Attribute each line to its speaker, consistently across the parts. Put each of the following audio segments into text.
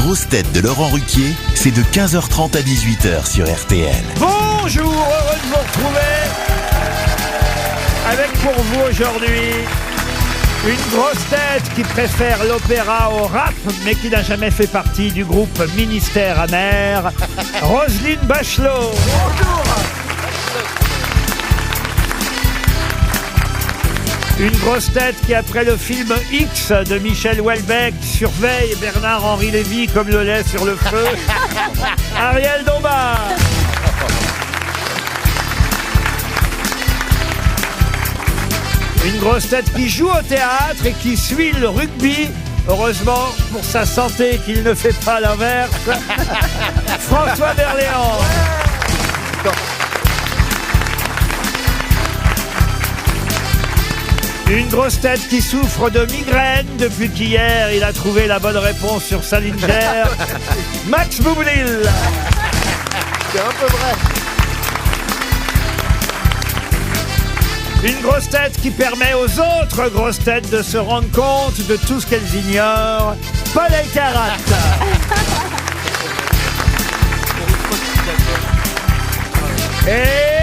Speaker 1: grosses têtes de Laurent Ruquier, c'est de 15h30 à 18h sur RTL.
Speaker 2: Bonjour, heureux de vous retrouver avec pour vous aujourd'hui une grosse tête qui préfère l'opéra au rap, mais qui n'a jamais fait partie du groupe Ministère Amer, Roselyne Bachelot. Bonjour. Une grosse tête qui, après le film X de Michel Houellebecq, surveille Bernard-Henri Lévy comme le lait sur le feu, Ariel Dombal. Une grosse tête qui joue au théâtre et qui suit le rugby, heureusement pour sa santé qu'il ne fait pas l'inverse, François Berléand. Une grosse tête qui souffre de migraine depuis qu'hier il a trouvé la bonne réponse sur Salinger, Max Boublil.
Speaker 3: C'est un peu vrai.
Speaker 2: Une grosse tête qui permet aux autres grosses têtes de se rendre compte de tout ce qu'elles ignorent, Paul Elkarat. Et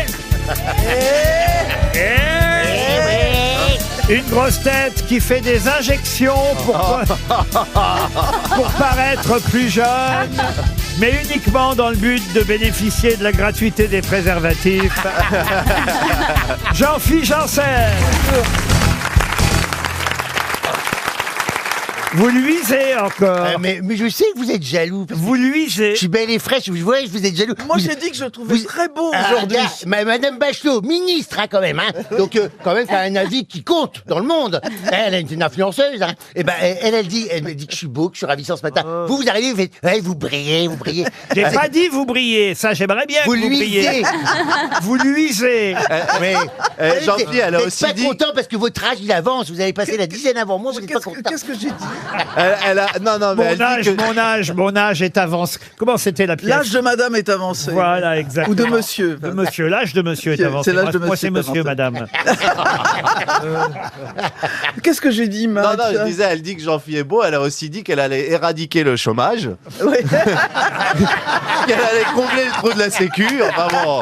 Speaker 2: une grosse tête qui fait des injections pour paraître plus jeune, mais uniquement dans le but de bénéficier de la gratuité des préservatifs. Jean-Philippe Janssen. Vous luisez encore.
Speaker 3: Mais je sais que vous êtes jaloux.
Speaker 2: Vous luisez.
Speaker 3: Je suis belle et fraîche, vous voyez, vous êtes jaloux.
Speaker 4: Moi, j'ai dit que je trouvais très beau aujourd'hui.
Speaker 3: Madame Bachelot, ministre, quand même, hein. Donc, quand même, t'as un avis qui compte dans le monde. Elle est une influenceuse, hein. Et ben, elle dit que je suis beau, que je suis ravissant ce matin. Vous arrivez, vous faites, ouais, vous brillez.
Speaker 2: J'ai pas dit vous brillez. Ça, j'aimerais bien que vous brillez. Vous luisez.
Speaker 3: Mais,
Speaker 5: Jean-Philippe, elle a aussi
Speaker 3: pas
Speaker 5: dit...
Speaker 3: content parce que votre âge, il avance. Vous avez passé la dizaine avant moi, vous n'êtes pas content.
Speaker 4: Qu'est-ce que j'ai dit?
Speaker 2: Mon âge est avancé. Comment c'était la pièce?
Speaker 4: L'âge de madame est avancé.
Speaker 2: Voilà, exactement.
Speaker 4: Ou de monsieur.
Speaker 2: De monsieur. L'âge de monsieur est avancé.
Speaker 4: C'est l'âge de
Speaker 2: Moi, c'est
Speaker 4: monsieur
Speaker 2: monsieur,
Speaker 4: est avancé.
Speaker 2: madame.
Speaker 4: Qu'est-ce que j'ai dit, Max?
Speaker 5: Non, je disais, elle dit que Jean-Philippe est beau, elle a aussi dit qu'elle allait éradiquer le chômage,
Speaker 4: Oui.
Speaker 5: qu'elle allait combler le trou de la sécu, enfin bon.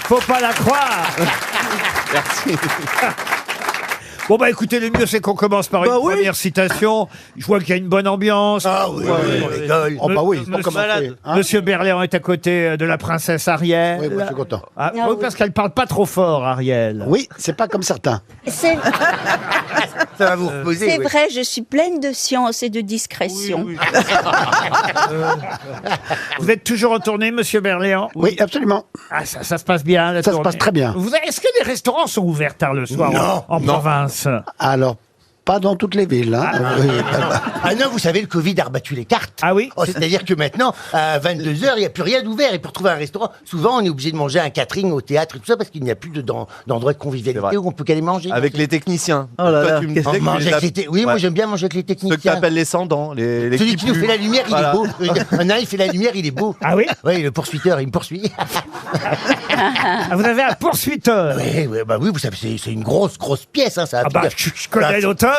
Speaker 2: Faut pas la croire.
Speaker 5: Merci.
Speaker 2: Bon, bah écoutez, le mieux, c'est qu'on commence par une première citation. Je vois qu'il y a une bonne ambiance.
Speaker 3: Ah oui, on rigole.
Speaker 2: Oh, bah oui, Monsieur Berléand est à côté de la princesse Ariel.
Speaker 6: Oui, moi, je suis content.
Speaker 2: Ah, oui, parce qu'elle parle pas trop fort, Ariel.
Speaker 6: Oui, c'est pas comme certains.
Speaker 7: C'est
Speaker 3: Ça va vous reposer.
Speaker 7: c'est
Speaker 3: oui.
Speaker 7: vrai, je suis pleine de science et de discrétion.
Speaker 2: Vous êtes toujours en tournée, Monsieur Berléand?
Speaker 6: Oui, absolument.
Speaker 2: Ah, ça se passe bien, la
Speaker 6: Ça se
Speaker 2: tournée.
Speaker 6: passe très bien.
Speaker 2: Est-ce que les restaurants sont ouverts tard le soir en province?
Speaker 6: Alors, pas dans toutes les villes. Hein.
Speaker 3: Ah non, vous savez, le Covid a rebattu les cartes.
Speaker 2: Ah oui?
Speaker 3: Oh, c'est-à-dire que maintenant, à 22h, il n'y a plus rien d'ouvert. Et pour trouver un restaurant, souvent, on est obligé de manger un catering au théâtre et tout ça parce qu'il n'y a plus d'endroit de convivialité où on peut qu'aller manger.
Speaker 5: Avec les techniciens.
Speaker 4: Oh là
Speaker 5: Toi,
Speaker 4: là,
Speaker 5: tu me
Speaker 4: qu'est-ce
Speaker 5: disais que
Speaker 3: Manger
Speaker 5: tu les
Speaker 3: avec les Oui, moi j'aime bien manger avec les
Speaker 5: Ceux que
Speaker 3: techniciens.
Speaker 5: t'appelles les cendants, les
Speaker 3: Celui qui nous fait la lumière, il
Speaker 5: Voilà.
Speaker 3: est beau. Un il fait la lumière, il est beau.
Speaker 2: Ah oui?
Speaker 3: Oui, le poursuiteur, il me poursuit.
Speaker 2: Ah, vous avez un poursuiteur?
Speaker 3: Oui, bah oui, vous savez, c'est une grosse pièce. Hein, ça
Speaker 2: Ah bah, je connais l'auteur.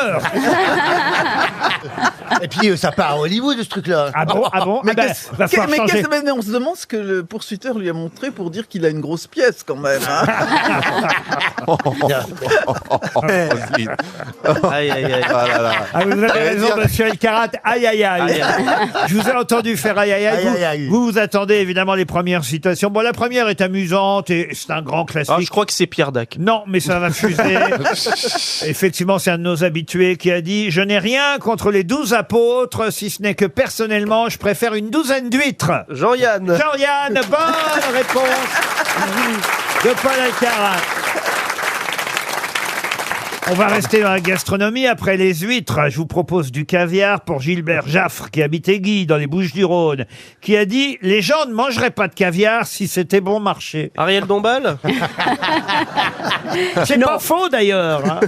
Speaker 3: Et puis, ça part à Hollywood, ce truc-là.
Speaker 2: Ah bon?
Speaker 4: Mais
Speaker 2: Ah ben,
Speaker 4: qu'est-ce-
Speaker 2: va falloir
Speaker 4: mais
Speaker 2: changer.
Speaker 4: mais on se demande ce que le poursuiteur lui a montré pour dire qu'il a une grosse pièce quand même. Hein.
Speaker 5: Aïe, aïe, aïe. Ah là là.
Speaker 2: Ah, vous avez raison, monsieur Elkarat. Aïe, aïe, aïe. Je vous ai entendu faire aïe, aïe, aïe.
Speaker 3: Aïe, aïe, aïe.
Speaker 2: Vous attendez évidemment les premières citations. Bon, la première est amusante et c'est un grand classique.
Speaker 8: Ah, je crois que c'est Pierre Dac.
Speaker 2: Non, mais ça va fuser. Effectivement, c'est un de nos habitués qui a dit « Je n'ai rien contre les 12 apôtres, si ce n'est que personnellement, je préfère une douzaine d'huîtres. »
Speaker 8: Jean-Yann.
Speaker 2: Jean-Yann, bonne réponse de Paul Elkarat. On va rester dans la gastronomie. Après les huîtres, je vous propose du caviar pour Gilbert Jaffre, qui habite Aiguille, dans les Bouches-du-Rhône, qui a dit « Les gens ne mangeraient pas de caviar si c'était bon marché.
Speaker 8: Ariel Dombal. »
Speaker 2: C'est pas faux, d'ailleurs. Hein.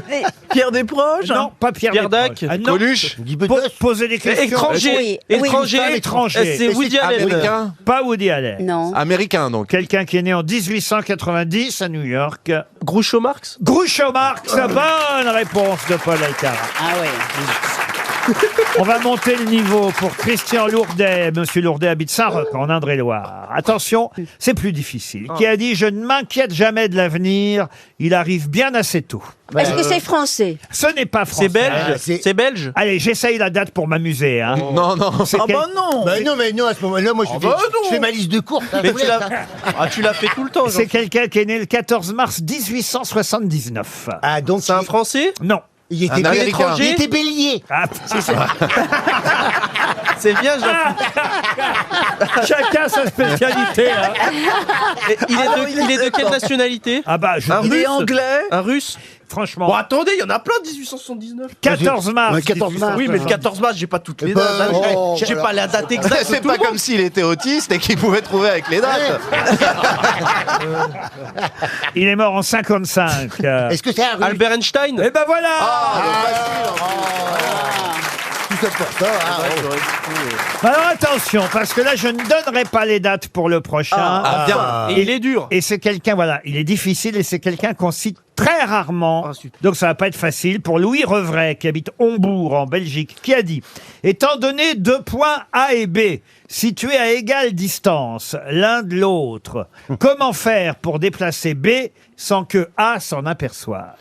Speaker 4: Pierre Desproges.
Speaker 2: Non, pas Pierre
Speaker 8: Dac.
Speaker 2: Desproges. Ah, non.
Speaker 5: Coluche.
Speaker 3: Guy Bedos.
Speaker 2: Posez des questions.
Speaker 8: Étranger.
Speaker 7: Oui,
Speaker 8: Étranger.
Speaker 2: oui. Étranger.
Speaker 8: C'est Woody Allen.
Speaker 5: Américain.
Speaker 2: Pas Woody Allen.
Speaker 7: Non.
Speaker 5: Américain, donc.
Speaker 2: Quelqu'un qui est né en 1890 à New York.
Speaker 8: Groucho Marx.
Speaker 2: Groucho Marx, bonne réponse de Paul Elkarat.
Speaker 7: Ah ouais.
Speaker 2: On va monter le niveau pour Christian Lourdet. Monsieur Lourdet habite Saint-Roch, en Indre-et-Loire. Attention, c'est plus difficile. Qui a dit « Je ne m'inquiète jamais de l'avenir, il arrive bien assez tôt ».
Speaker 7: Est-ce que c'est français?
Speaker 2: Ce n'est pas français.
Speaker 8: C'est belge. C'est belge.
Speaker 2: Allez, j'essaye la date pour m'amuser. Hein.
Speaker 5: Non, non.
Speaker 2: C'est
Speaker 4: Ah
Speaker 2: quel-
Speaker 4: bah non.
Speaker 3: Bah non, mais non, à ce moment-là, moi, je fais ma liste de courses. hein,
Speaker 8: Mais
Speaker 3: vous
Speaker 8: tu
Speaker 3: voulez,
Speaker 8: l'as
Speaker 3: ça.
Speaker 8: tu l'as fait tout le temps.
Speaker 2: C'est quelqu'un qui est né le 14 mars 1879.
Speaker 3: Ah, donc,
Speaker 8: C'est un Français.
Speaker 2: Non.
Speaker 3: il était,
Speaker 5: Un Américain.
Speaker 8: étranger.
Speaker 3: il était bélier.
Speaker 2: Ah,
Speaker 8: C'est bien, Jean.
Speaker 2: chacun sa spécialité. Hein.
Speaker 8: Et il est de quelle nationalité?
Speaker 2: Ah bah, je
Speaker 8: Un
Speaker 4: Il est
Speaker 8: Russe.
Speaker 4: anglais.
Speaker 8: Un russe.
Speaker 2: franchement.
Speaker 8: Bon, attendez, il y en a plein, 1879.
Speaker 2: 14 mars.
Speaker 6: Ouais, 14 mars.
Speaker 8: Oui, mais le 14 mars, j'ai pas toutes les
Speaker 3: Bah,
Speaker 8: dates. hein.
Speaker 3: oh,
Speaker 8: J'ai
Speaker 3: voilà.
Speaker 8: pas la date exacte.
Speaker 5: C'est pas comme s'il était autiste et qu'il pouvait trouver avec les dates.
Speaker 2: Il est mort en 55.
Speaker 3: Est-ce que c'est un russe?
Speaker 8: Albert Einstein.
Speaker 2: Et ben voilà.
Speaker 3: Tout ça pour ça.
Speaker 2: Alors attention, parce que là, je ne donnerai pas les dates pour le prochain.
Speaker 8: Ah, bien. Et il est dur.
Speaker 2: Et c'est quelqu'un, voilà, il est difficile et c'est quelqu'un qu'on cite très rarement.
Speaker 8: Ah, super.
Speaker 2: Donc ça va pas être facile. Pour Louis Revray, qui habite Hombourg, en Belgique, qui a dit « Étant donné 2 points A et B, situés à égale distance l'un de l'autre, comment faire pour déplacer B sans que A s'en aperçoive ?»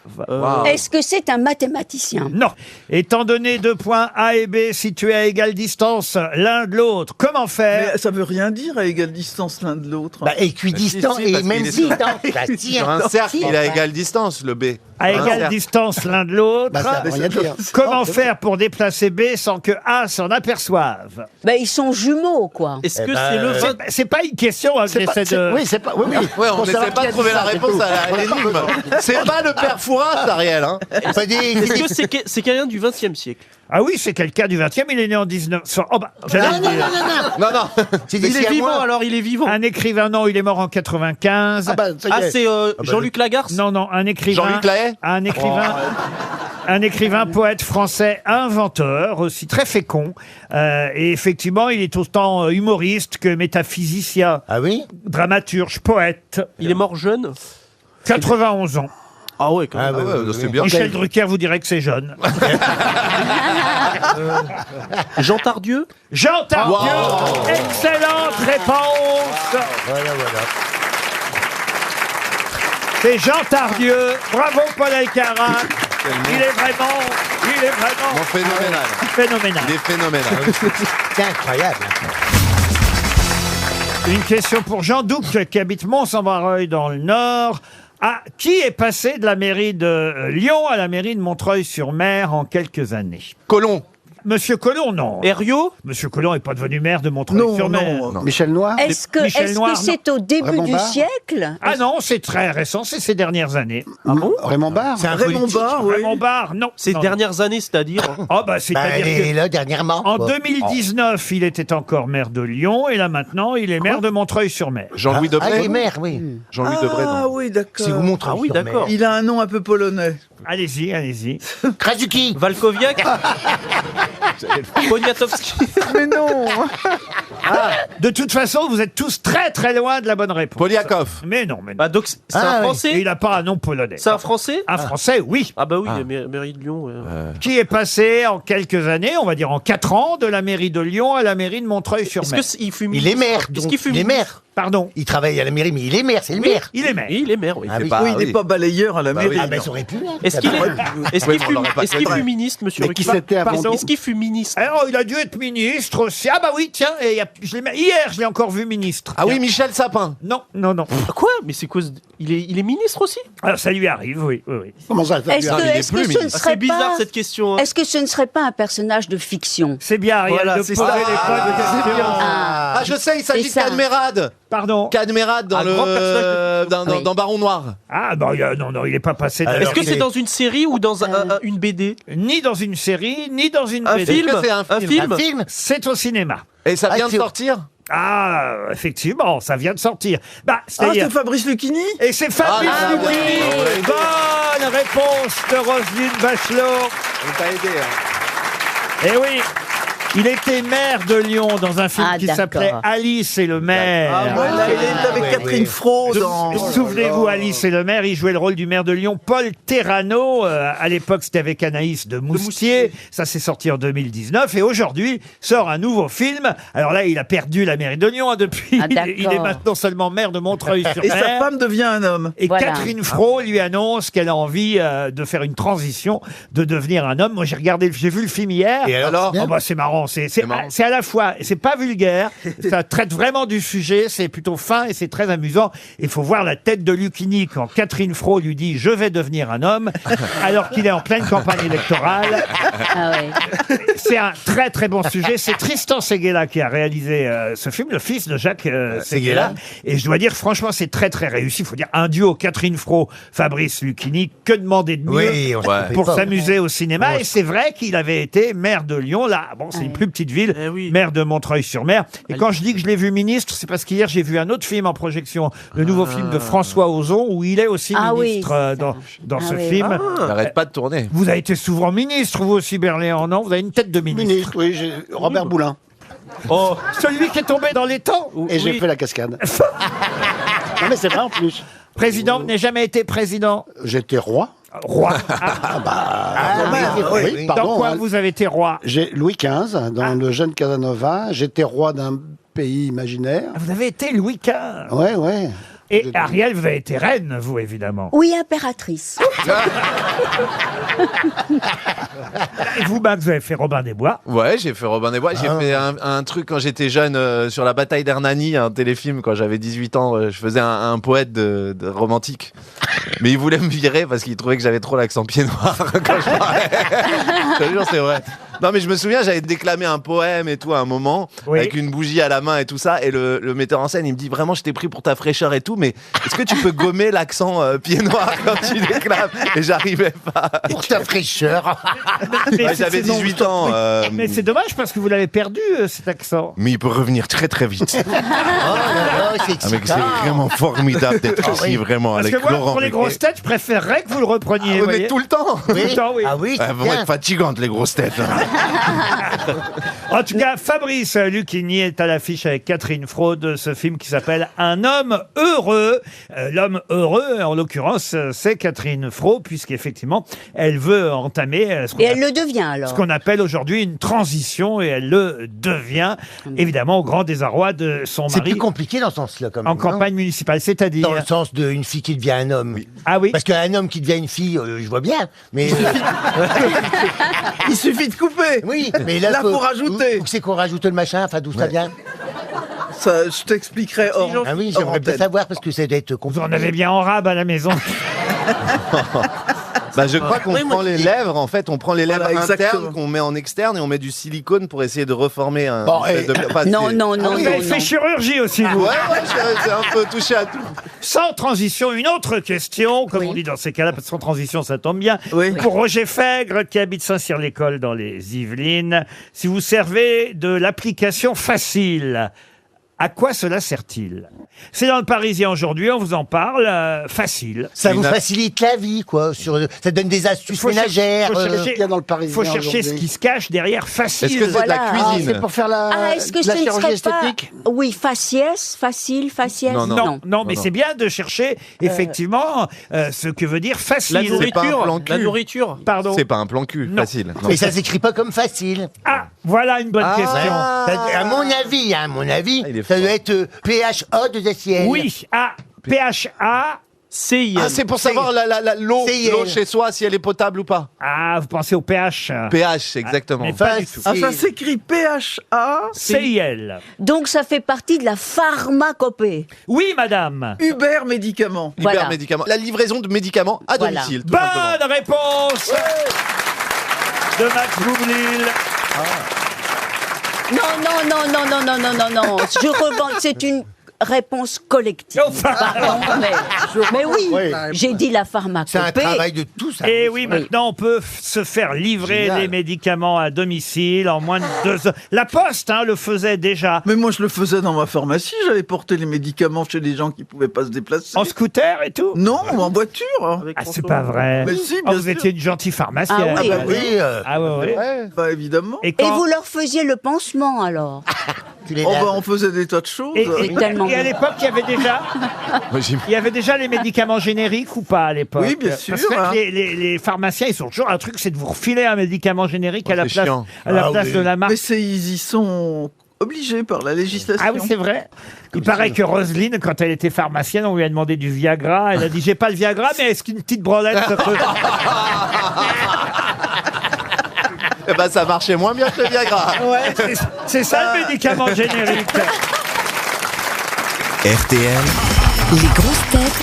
Speaker 7: Est-ce que c'est un mathématicien?
Speaker 2: Non. Étant donné 2 points A et B situés à égale distance l'un de l'autre, comment faire?
Speaker 4: Mais ça veut rien dire à égale distance l'un de l'autre.
Speaker 3: Bah, équidistant
Speaker 5: Si, si,
Speaker 3: et
Speaker 5: parce
Speaker 3: même
Speaker 5: qu'il est
Speaker 3: distant. Bah,
Speaker 5: Sur
Speaker 3: tiens.
Speaker 5: un cercle,
Speaker 3: Si.
Speaker 5: il est à égale distance, le B.
Speaker 2: À égale distance l'un de l'autre.
Speaker 6: Bah, ça veut rien dire.
Speaker 2: Comment faire pour déplacer B sans que A s'en aperçoive?
Speaker 7: Ben, ils sont jumeaux, quoi.
Speaker 8: Est-ce que
Speaker 3: ben,
Speaker 8: c'est le 20...
Speaker 2: C'est pas une question, hein, que
Speaker 6: C'est pas-
Speaker 2: j'essaie de...
Speaker 6: Oui, c'est pas. Oui, oui.
Speaker 5: Ouais, on
Speaker 6: Pour
Speaker 5: n'essaie
Speaker 6: savoir
Speaker 5: pas
Speaker 6: qui
Speaker 5: de
Speaker 6: a
Speaker 5: trouver
Speaker 6: dit
Speaker 5: la
Speaker 6: ça, c'est
Speaker 5: réponse
Speaker 6: tout.
Speaker 5: à l'énigme. C'est pas le père Fouras, Ariel. Hein.
Speaker 3: Pas des-
Speaker 8: Est-ce que c'est quelqu'un du 20e siècle?
Speaker 2: Ah oui, c'est quelqu'un du 20e, il est né en 1900. Oh bah, j'allais
Speaker 3: Non,
Speaker 2: le
Speaker 3: non,
Speaker 2: dire.
Speaker 3: non, non, non.
Speaker 5: Non, non.
Speaker 3: C'est
Speaker 8: Il
Speaker 3: des
Speaker 8: est vivant,
Speaker 3: Siamois.
Speaker 8: alors il est vivant.
Speaker 2: Un écrivain, non, il est mort en 95.
Speaker 6: Ah, bah, ça y
Speaker 8: Ah,
Speaker 6: est.
Speaker 8: c'est Jean-Luc Lagarce.
Speaker 2: Non, non, un écrivain.
Speaker 5: Jean-Luc Lahaye.
Speaker 2: Un écrivain. Un écrivain, poète français, inventeur, aussi très fécond. Et effectivement, il est autant humoriste que métaphysicien,
Speaker 3: Ah oui?
Speaker 2: dramaturge, poète.
Speaker 8: Il est mort jeune.
Speaker 2: 91 ans.
Speaker 8: Ah ouais, quand même.
Speaker 5: Ah ouais, c'est bien.
Speaker 2: Michel Drucker vous dirait que c'est jeune.
Speaker 8: Jean Tardieu.
Speaker 2: Jean Tardieu, excellente réponse.
Speaker 3: Voilà, voilà.
Speaker 2: C'est Jean Tardieu. Bravo Paul Alcarat. Il est vraiment
Speaker 5: Phénoménal.
Speaker 2: phénoménal.
Speaker 5: Il est phénoménal.
Speaker 3: C'est incroyable.
Speaker 2: Une question pour Jean Douc qui habite Mont-Saint-Barreuil dans le Nord. Ah, qui est passé de la mairie de Lyon à la mairie de Montreuil-sur-Mer en quelques années?
Speaker 5: Colomb.
Speaker 2: Monsieur Colomb, non.
Speaker 8: Herriot.
Speaker 2: Monsieur Colomb n'est pas devenu maire de Montreuil-sur-Mer.
Speaker 4: Non, non.
Speaker 6: Michel Noir.
Speaker 7: Est-ce que
Speaker 2: Michel Noir,
Speaker 7: c'est au début
Speaker 6: Raymond
Speaker 7: du
Speaker 6: Barre
Speaker 7: siècle?
Speaker 2: Ah non, c'est très récent, c'est ces dernières années.
Speaker 6: Ah bon Raymond Barre.
Speaker 3: C'est un
Speaker 4: Raymond
Speaker 3: politique.
Speaker 4: Barre, oui.
Speaker 2: Raymond Barre, non.
Speaker 8: Ces
Speaker 2: Non.
Speaker 8: dernières années, c'est-à-dire.
Speaker 2: Oh bah
Speaker 3: Bah,
Speaker 2: c'est-à-dire
Speaker 3: et
Speaker 2: que
Speaker 3: là, dernièrement.
Speaker 2: en
Speaker 3: quoi.
Speaker 2: 2019, il était encore maire de Lyon et là maintenant, il est maire de Montreuil-sur-Mer.
Speaker 5: Jean-Louis
Speaker 3: Ah,
Speaker 5: Debré.
Speaker 3: les maires, oui.
Speaker 5: Jean-Louis Debré,
Speaker 4: Ah
Speaker 5: non.
Speaker 4: oui, d'accord.
Speaker 3: Si vous montrez.
Speaker 8: Ah oui, d'accord.
Speaker 4: Il a un nom un peu polonais.
Speaker 2: Allez-y, allez-y.
Speaker 3: Krasuki.
Speaker 8: Valkoviak. Poniatowski.
Speaker 4: Mais non.
Speaker 2: De toute façon, vous êtes tous très très loin de la bonne réponse.
Speaker 5: Poliakov.
Speaker 2: Mais non, mais non.
Speaker 8: Bah donc c'est
Speaker 3: Ah,
Speaker 8: un
Speaker 3: oui.
Speaker 8: Français.
Speaker 2: Et il n'a pas un nom polonais.
Speaker 8: C'est un Français.
Speaker 2: Un Français, oui.
Speaker 8: Ah bah oui, mairie de Lyon.
Speaker 2: Qui est passé en quelques années, on va dire en 4 ans, de la mairie de Lyon à la mairie de
Speaker 8: Est-ce
Speaker 2: Montreuil-sur-Mer.
Speaker 8: que il fut
Speaker 3: Il est maire.
Speaker 8: Est-ce
Speaker 3: donc,
Speaker 8: qu'il fut
Speaker 3: il est maire.
Speaker 2: Pardon.
Speaker 3: Il travaille à la mairie, mais il est maire, c'est le maire.
Speaker 2: Il est maire.
Speaker 8: Oui, il est maire. Oui.
Speaker 3: Ah oui.
Speaker 5: pas-
Speaker 4: Oui, il n'est
Speaker 5: oui.
Speaker 4: pas balayeur à la
Speaker 5: Bah
Speaker 4: mairie.
Speaker 5: oui.
Speaker 3: Ah ben
Speaker 4: non.
Speaker 3: ça aurait pu. Hein.
Speaker 8: Est-ce qu'il est, est-ce
Speaker 5: Oui,
Speaker 8: qu'il
Speaker 5: on l'aurait pas
Speaker 8: est-ce qu'il
Speaker 5: fait.
Speaker 8: fut ministre, monsieur
Speaker 6: Mais qui
Speaker 8: Ruquier
Speaker 6: c'était avant
Speaker 2: Pardon.
Speaker 8: Est-ce qu'il fut ministre?
Speaker 2: Alors, il a dû être ministre aussi. Ah bah oui, tiens, et hier, je l'ai encore vu ministre.
Speaker 5: Ah oui,
Speaker 2: Tiens.
Speaker 5: Michel Sapin.
Speaker 2: Non, non, non.
Speaker 8: Quoi? Mais c'est cause. Il est ministre aussi?
Speaker 2: Alors, ça lui arrive, oui, oui, oui.
Speaker 6: Comment ça
Speaker 7: Est-ce
Speaker 5: il est
Speaker 7: que
Speaker 5: plus
Speaker 7: ce ne
Speaker 5: ministre.
Speaker 8: Ah,
Speaker 7: serait
Speaker 8: c'est bizarre
Speaker 7: pas...
Speaker 8: cette question. hein.
Speaker 7: Est-ce que ce ne serait pas un personnage de fiction?
Speaker 2: C'est bien, Ariel,
Speaker 8: Voilà,
Speaker 2: de
Speaker 8: c'est
Speaker 2: poser
Speaker 8: ça.
Speaker 2: les bonnes questions.
Speaker 5: Ah, je sais, il s'agit de
Speaker 7: C'est ça.
Speaker 5: Cadmerade.
Speaker 2: Pardon.
Speaker 5: Cadmerade dans
Speaker 8: Un grand personnage
Speaker 7: Oui.
Speaker 5: dans Baron Noir.
Speaker 2: Ah, bon, non, il n'est pas passé de
Speaker 8: Est-ce que
Speaker 3: il
Speaker 8: c'est
Speaker 3: est-
Speaker 8: dans une série ou dans une BD?
Speaker 2: ni dans une série, ni dans une
Speaker 8: Un
Speaker 2: BD.
Speaker 8: film?
Speaker 5: Est-ce que c'est un film
Speaker 3: Un film.
Speaker 2: C'est au cinéma.
Speaker 5: Et ça vient de
Speaker 3: c'est-
Speaker 5: sortir.
Speaker 2: Ah, effectivement, ça vient de sortir. Bah,
Speaker 4: Ah,
Speaker 2: c'est-à-dire...
Speaker 4: c'est Fabrice Lucchini.
Speaker 2: Et c'est Fabrice
Speaker 5: Ah,
Speaker 2: Lucchini.
Speaker 5: oui.
Speaker 2: Bonne réponse de Roselyne Bachelot.
Speaker 5: On t'a aidé. Hein.
Speaker 2: Eh oui. Il était maire de Lyon dans un film
Speaker 7: Ah,
Speaker 2: qui
Speaker 7: d'accord.
Speaker 2: s'appelait Alice et le maire.
Speaker 4: Ah, voilà, il est avec Catherine Fro dans...
Speaker 2: Souvenez-vous, Alice et le maire, il jouait le rôle du maire de Lyon, Paul Terrano. À l'époque, c'était avec Anaïs de Moustier. Ça s'est sorti en 2019. Et aujourd'hui, sort un nouveau film. Alors là, il a perdu la mairie de Lyon depuis.
Speaker 7: Ah, d'accord.
Speaker 2: Il est maintenant seulement maire de Montreuil-sur-Mer.
Speaker 4: Et sa femme devient un homme.
Speaker 2: Et
Speaker 7: Voilà.
Speaker 2: Catherine Fro lui annonce qu'elle a envie de faire une transition, de devenir un homme. Moi, j'ai vu le film hier.
Speaker 3: Et alors,
Speaker 2: Oh, bah, c'est marrant. C'est
Speaker 5: marrant.
Speaker 2: c'est à la fois, c'est pas vulgaire, ça traite vraiment du sujet, c'est plutôt fin et c'est très amusant. Il faut voir la tête de Lucchini quand Catherine Fro lui dit « Je vais devenir un homme », alors qu'il est en pleine campagne électorale.
Speaker 7: Ah ouais.
Speaker 2: C'est un très très bon sujet. C'est Tristan Seguela qui a réalisé ce film, le fils de Jacques Seguela. Et je dois dire, franchement, c'est très très réussi. Il faut dire un duo Catherine Fro, Fabrice Lucchini. Que demander de mieux
Speaker 3: oui, on se trompe
Speaker 2: pour
Speaker 3: pas.
Speaker 2: s'amuser au cinéma? Et c'est vrai qu'il avait été maire de Lyon. Là, bon, c'est une plus petite ville,
Speaker 8: Eh oui.
Speaker 2: maire de Montreuil-sur-Mer. Et quand je dis que je l'ai vu ministre, c'est parce qu'hier j'ai vu un autre film en projection, le nouveau film de François Ozon, où il est aussi
Speaker 7: Ah oui,
Speaker 2: ministre dans
Speaker 7: Ah
Speaker 2: ce
Speaker 7: oui.
Speaker 2: film.
Speaker 5: N'arrête pas de tourner.
Speaker 2: Vous avez été souvent ministre, vous aussi, Berléand, non? Vous avez une tête de ministre.
Speaker 6: Ministre, oui, Robert Boulin.
Speaker 2: Oh, celui qui est tombé dans les temps.
Speaker 6: Et j'ai fait la cascade. Non mais c'est vrai en plus.
Speaker 2: Président, vous n'avez jamais été président.
Speaker 6: J'étais roi.
Speaker 2: Roi.
Speaker 6: Oui,
Speaker 2: Dans
Speaker 6: pardon.
Speaker 2: quoi
Speaker 6: hein.
Speaker 2: vous avez été roi?
Speaker 6: J'ai Louis XV dans le jeune Casanova. J'étais roi d'un pays imaginaire.
Speaker 2: Vous avez été Louis XV.
Speaker 6: Ouais, ouais.
Speaker 2: Et Ariel, vous avez été reine, vous, évidemment.
Speaker 7: Oui, impératrice.
Speaker 2: Et vous, Max, vous avez fait Robin des Bois.
Speaker 5: Ouais, j'ai fait Robin des Bois. J'ai fait un truc quand j'étais jeune sur la bataille d'Hernani, un téléfilm quand j'avais 18 ans. Je faisais un poète de romantique. Mais il voulait me virer parce qu'il trouvait que j'avais trop l'accent pied noir quand je parlais. Je te jure, c'est vrai. Non, mais je me souviens, j'avais déclamé un poème et tout à un moment,
Speaker 2: Oui.
Speaker 5: avec une bougie à la main et tout ça. Et le metteur en scène, il me dit vraiment, je t'ai pris pour ta fraîcheur et tout, mais est-ce que tu peux gommer l'accent pied noir quand tu déclames? Et j'arrivais pas.
Speaker 3: pour ta fraîcheur.
Speaker 2: Mais
Speaker 5: Ouais,
Speaker 2: c'est-
Speaker 5: j'avais
Speaker 2: c'est-
Speaker 5: 18 ans.
Speaker 2: Mais c'est dommage parce que vous l'avez perdu, cet accent.
Speaker 5: Mais il peut revenir très très vite.
Speaker 3: Oh là là, c'est
Speaker 5: Ah, mec, c'est
Speaker 3: excitant.
Speaker 5: vraiment formidable d'être ici,
Speaker 3: oui.
Speaker 5: vraiment,
Speaker 2: Parce
Speaker 5: avec
Speaker 2: que moi,
Speaker 5: Laurent.
Speaker 2: pour les grosses têtes, je préférerais que vous le repreniez.
Speaker 5: Ah,
Speaker 2: vous
Speaker 5: mais
Speaker 2: voyez.
Speaker 5: tout le temps.
Speaker 2: Tout le temps, oui.
Speaker 3: Ah oui,
Speaker 5: Elles
Speaker 3: c'est
Speaker 5: vont
Speaker 3: bien.
Speaker 5: être fatigantes, les grosses têtes.
Speaker 2: En tout cas, Fabrice Lucchini est à l'affiche avec Catherine Fro de ce film qui s'appelle Un homme heureux. L'homme heureux, en l'occurrence, c'est Catherine Fro, puisqu'effectivement, elle veut entamer
Speaker 7: Et elle le devient alors.
Speaker 2: ce qu'on appelle aujourd'hui une transition, et elle le devient, évidemment, au grand désarroi de son
Speaker 3: C'est
Speaker 2: mari
Speaker 3: plus compliqué dans ce sens-là, quand même.
Speaker 2: en campagne municipale. C'est-à-dire...
Speaker 3: Dans le sens d'une fille qui devient un homme.
Speaker 2: Ah oui.
Speaker 3: Parce qu'un homme qui devient une fille, je vois bien. Mais
Speaker 4: Il suffit de couper.
Speaker 3: oui, mais là,
Speaker 4: Faut rajouter.
Speaker 3: Où c'est qu'on rajoute le machin, enfin d'où ça vient?
Speaker 4: Ça, je t'expliquerai hors.
Speaker 3: Ah oui,
Speaker 4: hors
Speaker 3: j'aimerais bien
Speaker 4: antenne.
Speaker 3: savoir parce que ça doit être
Speaker 2: Vous
Speaker 3: compliqué.
Speaker 2: en avez bien en rab à la maison.
Speaker 5: Bah, je crois qu'on prend les lèvres, en fait, on prend les lèvres
Speaker 4: Voilà,
Speaker 5: internes
Speaker 4: exactement.
Speaker 5: qu'on met en externe et on met du silicone pour essayer de reformer un.
Speaker 6: Bon,
Speaker 5: espèce de- enfin,
Speaker 7: Non,
Speaker 5: c'est-
Speaker 7: non, non,
Speaker 2: Vous
Speaker 7: non,
Speaker 2: avez fait
Speaker 7: non.
Speaker 2: chirurgie aussi, vous.
Speaker 5: Ouais, c'est un peu touché à tout.
Speaker 2: Sans transition, une autre question, comme on dit dans ces cas-là, parce que sans transition, ça tombe bien.
Speaker 4: Oui.
Speaker 2: Pour Roger Fègre, qui habite Saint-Cyr-l'École dans les Yvelines, si vous servez de l'application Facile, à quoi cela sert-il? C'est dans le Parisien aujourd'hui, on vous en parle. Facile.
Speaker 3: Ça vous
Speaker 5: Une-
Speaker 3: facilite la vie, quoi. Ça donne des astuces ménagères.
Speaker 2: faut chercher-
Speaker 6: Qu'est-ce qu'il y a dans le Parisien
Speaker 2: Il faut chercher ce
Speaker 6: aujourd'hui
Speaker 2: qui se cache derrière Facile.
Speaker 5: Est-ce que c'est de la
Speaker 7: Voilà.
Speaker 6: Ah,
Speaker 5: cuisine?
Speaker 6: c'est pour faire la,
Speaker 7: Ah, est-ce que
Speaker 6: de la
Speaker 7: ce ne
Speaker 6: chirurgie
Speaker 7: serait pas...
Speaker 6: esthétique?
Speaker 7: Oui, faciès, facile, faciès.
Speaker 5: Non,
Speaker 2: Non, mais c'est bien de chercher effectivement ce que veut dire facile.
Speaker 8: La
Speaker 5: pas un
Speaker 8: nourriture.
Speaker 5: plan cul.
Speaker 8: La nourriture.
Speaker 2: Pardon.
Speaker 5: C'est pas un plan cul,
Speaker 2: Non.
Speaker 5: facile. Non.
Speaker 3: Et ça s'écrit pas comme facile.
Speaker 2: Ah, voilà une bonne
Speaker 5: Ah.
Speaker 2: question.
Speaker 3: À mon avis,
Speaker 5: il est
Speaker 3: ça
Speaker 5: fort.
Speaker 3: doit être PHA de SIL.
Speaker 2: Oui, A, P-H-A.
Speaker 8: CIL.
Speaker 5: Ah, c'est pour savoir l'eau
Speaker 3: C'est
Speaker 5: l'eau
Speaker 3: IL.
Speaker 5: chez soi, si elle est potable ou pas.
Speaker 2: Ah, vous pensez au pH.
Speaker 5: pH, exactement.
Speaker 2: Mais pas du tout.
Speaker 4: Ah, ça s'écrit PHA.
Speaker 2: CIL.
Speaker 7: Donc ça fait partie de la pharmacopée.
Speaker 2: Oui, madame.
Speaker 4: Uber médicaments.
Speaker 5: Hyper
Speaker 7: Voilà.
Speaker 5: médicaments. La livraison de médicaments à
Speaker 7: Voilà.
Speaker 5: domicile. tout simplement.
Speaker 2: Bonne réponse de Max Boublil.
Speaker 7: Non, non, non, non, non, non, non, non, non. Je revendique. C'est une réponse collective. Pardon, mais oui, j'ai dit la pharmacopée.
Speaker 3: C'est un travail de tous.
Speaker 2: Et oui, maintenant on peut se faire livrer
Speaker 3: Génial.
Speaker 2: les médicaments à domicile en moins de 2 heures. La Poste le faisait déjà.
Speaker 4: Mais moi, je le faisais dans ma pharmacie. J'allais porter les médicaments chez des gens qui pouvaient pas se déplacer.
Speaker 2: En scooter et tout.
Speaker 4: Non, en voiture.
Speaker 2: Ah, c'est pas vrai.
Speaker 4: Mais si,
Speaker 2: Ah,
Speaker 4: bien
Speaker 2: vous
Speaker 4: sûr.
Speaker 2: étiez une gentille pharmacienne.
Speaker 7: Ah oui.
Speaker 3: Oui,
Speaker 2: Ah ouais, ouais.
Speaker 4: Bah, évidemment.
Speaker 2: Et
Speaker 7: Et
Speaker 2: quand-
Speaker 7: vous leur faisiez le pansement alors?
Speaker 3: tu les
Speaker 4: Oh,
Speaker 3: laves.
Speaker 4: bah, on faisait des tas de choses.
Speaker 7: C'est tellement
Speaker 2: et à
Speaker 7: bon.
Speaker 2: l'époque, il y avait déjà les médicaments génériques ou pas à l'époque?
Speaker 4: Oui, bien sûr,
Speaker 2: Parce que
Speaker 4: hein.
Speaker 2: les pharmaciens, ils sont toujours un truc, c'est de vous refiler un médicament générique à la
Speaker 5: c'est
Speaker 2: place,
Speaker 5: chiant.
Speaker 2: de la marque.
Speaker 4: Mais ils y sont obligés par la législation.
Speaker 2: Ah oui, c'est vrai. Il paraît que Roselyne, quand elle était pharmacienne, on lui a demandé du Viagra. Elle a dit, j'ai pas le Viagra, mais est-ce qu'une petite branlette ça peut...
Speaker 5: Eh ben, ça marchait moins bien que le Viagra.
Speaker 2: C'est ça le médicament générique.
Speaker 1: RTL,
Speaker 9: Les grosses têtes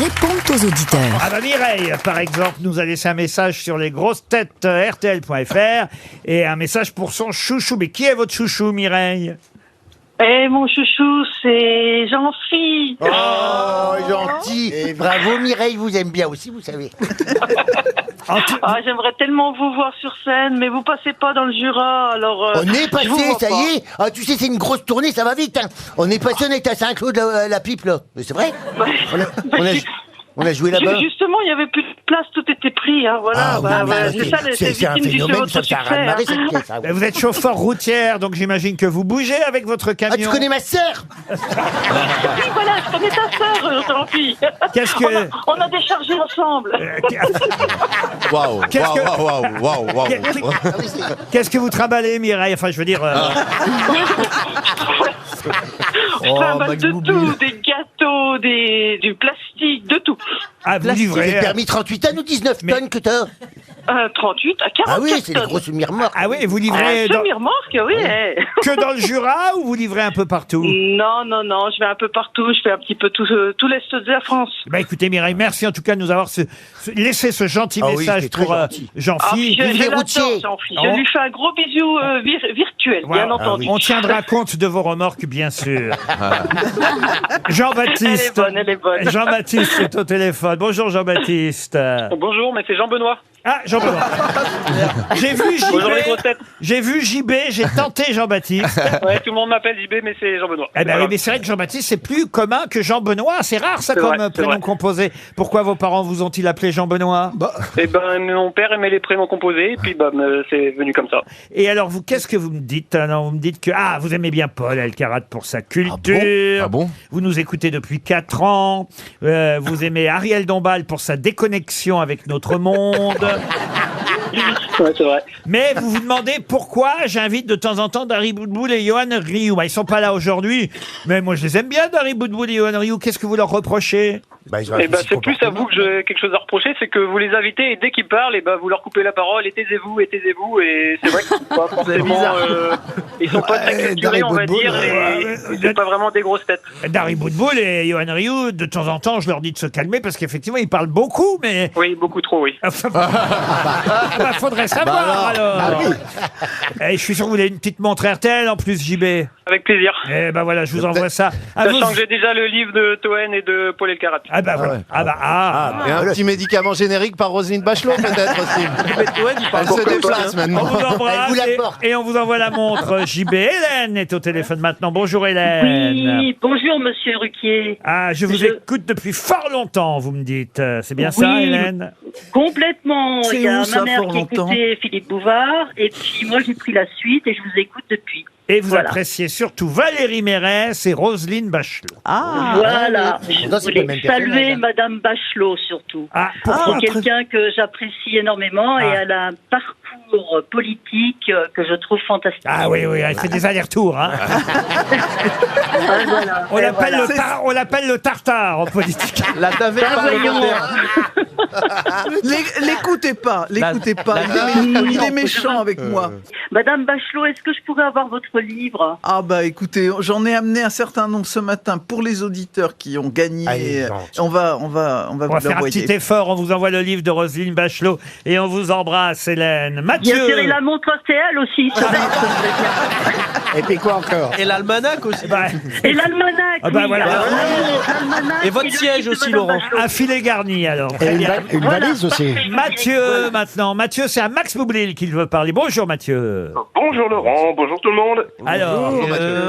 Speaker 9: répondent aux auditeurs.
Speaker 2: Ah bah Mireille, par exemple, nous a laissé un message sur lesgrossetêtes.rtl.fr et un message pour son chouchou. Mais qui est votre chouchou, Mireille?
Speaker 10: Eh, mon chouchou, c'est Jean-Philippe.
Speaker 3: Oh, gentil. Bravo, Mireille, vous aime bien aussi, vous savez.
Speaker 10: Ah, j'aimerais tellement vous voir sur scène, mais vous passez pas dans le Jura, alors...
Speaker 3: On est
Speaker 10: je vous
Speaker 3: passé,
Speaker 10: vois
Speaker 3: ça
Speaker 10: pas.
Speaker 3: y est. Ah, tu sais, c'est une grosse tournée, ça va vite. Hein. On est passé, on est à Saint-Claude la Pipe, là. Mais c'est vrai. On a joué là-bas.
Speaker 10: Justement, il y avait plus de place, tout était pris, hein, voilà.
Speaker 3: Ah,
Speaker 10: Bah,
Speaker 3: oui,
Speaker 10: bah,
Speaker 3: oui,
Speaker 10: c'est ça,
Speaker 3: c'est un
Speaker 10: victime du
Speaker 3: phénomène, ça
Speaker 10: votre
Speaker 3: a
Speaker 10: succès,
Speaker 3: ramassé
Speaker 10: hein.
Speaker 3: cette pièce.
Speaker 2: Vous êtes chauffeur routière, donc j'imagine que vous bougez avec votre camion.
Speaker 3: Ah, tu connais ma sœur?
Speaker 10: Oui, voilà, je connais ta sœur, Jean-Philippe.
Speaker 2: Qu'est-ce que...
Speaker 10: On a déchargé ensemble.
Speaker 5: Waouh,
Speaker 2: Qu'est-ce que-
Speaker 5: waouh.
Speaker 2: Qu'est-ce que vous trimballez, Mireille? Enfin, je veux dire...
Speaker 10: Je trimballe de tout, des gâteaux, du plastique, de tout.
Speaker 2: Ah, vous livrez...
Speaker 3: C'est permis 38 tonnes ou 19 tonnes que t'as?
Speaker 10: 38 à 44
Speaker 3: Ah oui, c'est les
Speaker 10: tonnes.
Speaker 3: grosses semi-remorques.
Speaker 2: Ah oui, vous livrez
Speaker 10: Semi-remorque, oui.
Speaker 2: que dans le Jura ou vous livrez un peu partout?
Speaker 10: Non, je vais un peu partout, je fais un petit peu tout l'est de la France.
Speaker 2: Bah écoutez Mireille, merci en tout cas de nous avoir laissé ce gentil
Speaker 3: Ah oui,
Speaker 2: message
Speaker 3: c'était très
Speaker 2: pour
Speaker 3: gentil.
Speaker 2: Jean-Philippe.
Speaker 10: je
Speaker 3: les
Speaker 10: l'adore,
Speaker 3: routiers.
Speaker 10: Jean-Philippe.
Speaker 2: Oh.
Speaker 10: Je lui fais un gros bisou virtuel,
Speaker 2: Voilà.
Speaker 10: bien entendu.
Speaker 2: On tiendra compte de vos remorques, bien sûr. Jean-Baptiste.
Speaker 10: Elle est bonne.
Speaker 2: Jean-Baptiste est au téléphone. Bonjour Jean-Baptiste.
Speaker 10: Bonjour, mais c'est Jean-Benoît.
Speaker 2: Ah, Jean-Benoît. J'ai vu
Speaker 10: Bonjour les grosses
Speaker 2: JB,
Speaker 10: têtes.
Speaker 2: j'ai tenté Jean-Baptiste.
Speaker 10: Ouais, tout le monde m'appelle JB, mais c'est Jean-Benoît.
Speaker 2: Eh ben oui, mais c'est vrai que Jean-Baptiste, c'est plus commun que Jean-Benoît. C'est rare, ça,
Speaker 10: C'est
Speaker 2: comme
Speaker 10: vrai, c'est
Speaker 2: prénom
Speaker 10: vrai.
Speaker 2: composé. Pourquoi vos parents vous ont-ils appelé Jean-Benoît?
Speaker 10: Eh ben, mon père aimait les prénoms composés, et puis bah, c'est venu comme ça.
Speaker 2: Et alors, vous, qu'est-ce que vous me dites? Alors, vous me dites que vous aimez bien Paul Elkarat pour sa culture.
Speaker 5: Ah bon?
Speaker 2: Vous nous écoutez depuis 4 ans. Vous aimez Ariel Dombal pour sa déconnexion avec notre monde.
Speaker 10: Ouais, c'est vrai.
Speaker 2: Mais vous vous demandez pourquoi j'invite de temps en temps Dari Boudboul et Johan Rioux. Bah, ils sont pas là aujourd'hui, mais moi je les aime bien, Dari Boudboul et Johan Rioux. Qu'est-ce que vous leur reprochez?
Speaker 10: Eh ben, c'est plus à vous que j'ai quelque chose à reprocher, c'est que vous les invitez et dès qu'ils parlent, vous leur coupez la parole, et taisez-vous, et c'est vrai qu'ils sont pas forcément, ils sont pas très culturés, on va dire, et c'est pas vraiment des grosses têtes.
Speaker 2: Dari Boudboul et Johan Rioux, de temps en temps, je leur dis de se calmer parce qu'effectivement, ils parlent beaucoup, mais...
Speaker 10: Oui, beaucoup trop, oui.
Speaker 2: Faudrait savoir, alors. Et je suis sûr que vous avez une petite montre RTL en plus, JB.
Speaker 10: Avec plaisir.
Speaker 2: Eh ben voilà, je vous envoie ça.
Speaker 10: Sachant que j'ai déjà le livre de Toen et de Paul Elkarat.
Speaker 2: Ah bah voilà.
Speaker 5: Et un petit médicament générique par Roselyne Bachelot, peut-être aussi. Elle se déplace
Speaker 2: On
Speaker 5: maintenant.
Speaker 2: vous embrasse et on vous envoie la montre. JB. Hélène est au téléphone maintenant. Bonjour Hélène.
Speaker 10: Oui, bonjour Monsieur Ruquier.
Speaker 2: Ah, je vous écoute depuis fort longtemps, vous me dites. C'est bien ça,
Speaker 10: Oui.
Speaker 2: Hélène?
Speaker 10: Complètement.
Speaker 4: C'est
Speaker 10: Il y a
Speaker 4: où,
Speaker 10: ma
Speaker 4: ça,
Speaker 10: mère
Speaker 4: fort
Speaker 10: qui
Speaker 4: longtemps
Speaker 10: écoutait Philippe Bouvard, et puis moi j'ai pris la suite et je vous écoute depuis.
Speaker 2: Et vous
Speaker 10: Voilà.
Speaker 2: appréciez surtout Valérie Mérès et Roselyne Bachelot.
Speaker 10: Voilà. Je
Speaker 3: Pourtant, c'est pas le
Speaker 10: voulais
Speaker 3: même
Speaker 10: saluer
Speaker 3: personnage, hein.
Speaker 10: Madame Bachelot surtout.
Speaker 2: Ah,
Speaker 10: C'est quelqu'un que j'apprécie énormément et
Speaker 2: Ah.
Speaker 10: elle a un parcours politique que je trouve fantastique.
Speaker 2: Ah oui, oui, elle fait des allers-retours. Hein.
Speaker 10: Voilà.
Speaker 2: On
Speaker 10: Et
Speaker 2: l'appelle
Speaker 10: voilà.
Speaker 2: on l'appelle le tartare en politique.
Speaker 8: La navette
Speaker 10: Ah, voyons.
Speaker 8: parlementaire.
Speaker 4: L'écoutez pas. Il est méchant avec moi.
Speaker 11: Madame Bachelot, est-ce que je pourrais avoir votre livre?
Speaker 4: Ah bah écoutez, j'en ai amené un certain nombre ce matin pour les auditeurs qui ont gagné. On va
Speaker 2: On
Speaker 4: vous
Speaker 2: va faire un
Speaker 4: l'envoyer.
Speaker 2: petit effort, on vous envoie le livre de Roselyne Bachelot et on vous embrasse, Hélène. Mathieu.
Speaker 11: Bien sûr, et la montre CL aussi. ça serait bien.
Speaker 6: Et puis quoi encore?
Speaker 8: Et l'almanach aussi.
Speaker 11: Et l'almanach.
Speaker 2: Ah bah
Speaker 11: oui.
Speaker 2: voilà.
Speaker 11: L'almanach
Speaker 8: Et votre
Speaker 11: le
Speaker 8: siège
Speaker 11: livre de
Speaker 8: aussi,
Speaker 11: Madame
Speaker 8: Laurent.
Speaker 11: Bachelot.
Speaker 2: Un filet garni alors.
Speaker 6: Et
Speaker 2: Très
Speaker 6: une,
Speaker 2: bien.
Speaker 6: une valise aussi.
Speaker 11: Parfait.
Speaker 2: Mathieu
Speaker 11: Voilà.
Speaker 2: maintenant. Mathieu, c'est à Max Boublil qu'il veut parler. Bonjour Mathieu.
Speaker 10: Bonjour Laurent, bonjour tout le monde.
Speaker 2: Alors,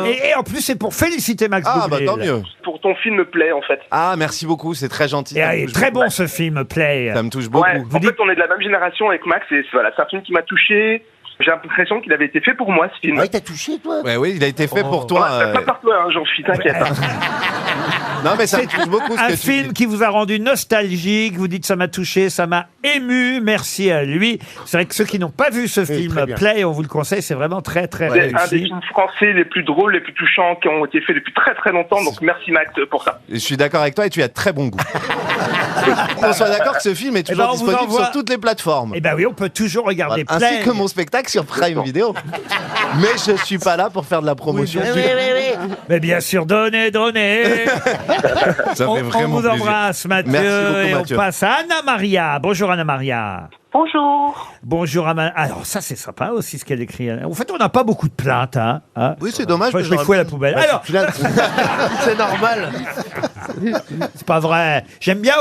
Speaker 2: et en plus c'est pour féliciter Max
Speaker 5: Ah, bah
Speaker 2: Boublil.
Speaker 5: tant mieux.
Speaker 10: Pour ton film Play en fait.
Speaker 5: Ah, merci beaucoup, c'est très gentil.
Speaker 2: Et,
Speaker 5: ça me
Speaker 2: il est
Speaker 5: touche
Speaker 2: très
Speaker 5: beaucoup.
Speaker 2: bon ce film Play.
Speaker 5: Ça me touche beaucoup.
Speaker 10: Ouais, en fait on est de la même génération avec Max et voilà, c'est un film qui m'a touché. J'ai l'impression qu'il avait été fait pour moi ce film.
Speaker 3: Ouais, t'as touché, toi?
Speaker 5: Ouais, oui, il a été fait pour toi.
Speaker 10: Pas par toi, hein, j'en suis, t'inquiète.
Speaker 5: Non, mais ça me touche beaucoup ce
Speaker 2: Un
Speaker 5: que tu
Speaker 2: film
Speaker 5: dis.
Speaker 2: qui vous a rendu nostalgique, vous dites ça m'a touché, ça m'a ému, merci à lui. C'est vrai que ceux qui n'ont pas vu ce film
Speaker 3: très bien.
Speaker 2: Play, on vous le conseille, c'est vraiment très très
Speaker 10: C'est un des
Speaker 2: réussi.
Speaker 10: films français les plus drôles, les plus touchants qui ont été faits depuis très très longtemps, donc merci Max pour ça.
Speaker 5: Je suis d'accord avec toi et tu as très bon goût. On soit d'accord que ce film est toujours
Speaker 2: ben, on vous
Speaker 5: disponible
Speaker 2: envoie-
Speaker 5: sur toutes les plateformes.
Speaker 2: Eh ben oui, on peut toujours regarder
Speaker 5: Ainsi
Speaker 2: Play.
Speaker 5: que mon spectacle sur Prime Video. Mais je suis pas là pour faire de la promotion.
Speaker 2: Mais bien sûr, donnez.
Speaker 5: Ça
Speaker 2: On,
Speaker 5: fait
Speaker 2: on
Speaker 5: vraiment
Speaker 2: vous
Speaker 5: plaisir.
Speaker 2: embrasse Mathieu
Speaker 5: Merci beaucoup,
Speaker 2: et
Speaker 5: Mathieu.
Speaker 2: on passe à Anna Maria. Bonjour Anna Maria.
Speaker 11: Bonjour.
Speaker 2: Bonjour Anna. Alors ça c'est sympa aussi ce qu'elle écrit. En fait, on n'a pas beaucoup de plaintes. Hein.
Speaker 5: Oui, c'est dommage.
Speaker 2: Moi,
Speaker 5: mais
Speaker 2: je les
Speaker 5: j'aurais-
Speaker 2: fous à la poubelle. Alors,
Speaker 5: C'est normal.
Speaker 2: c'est pas vrai. J'aime bien.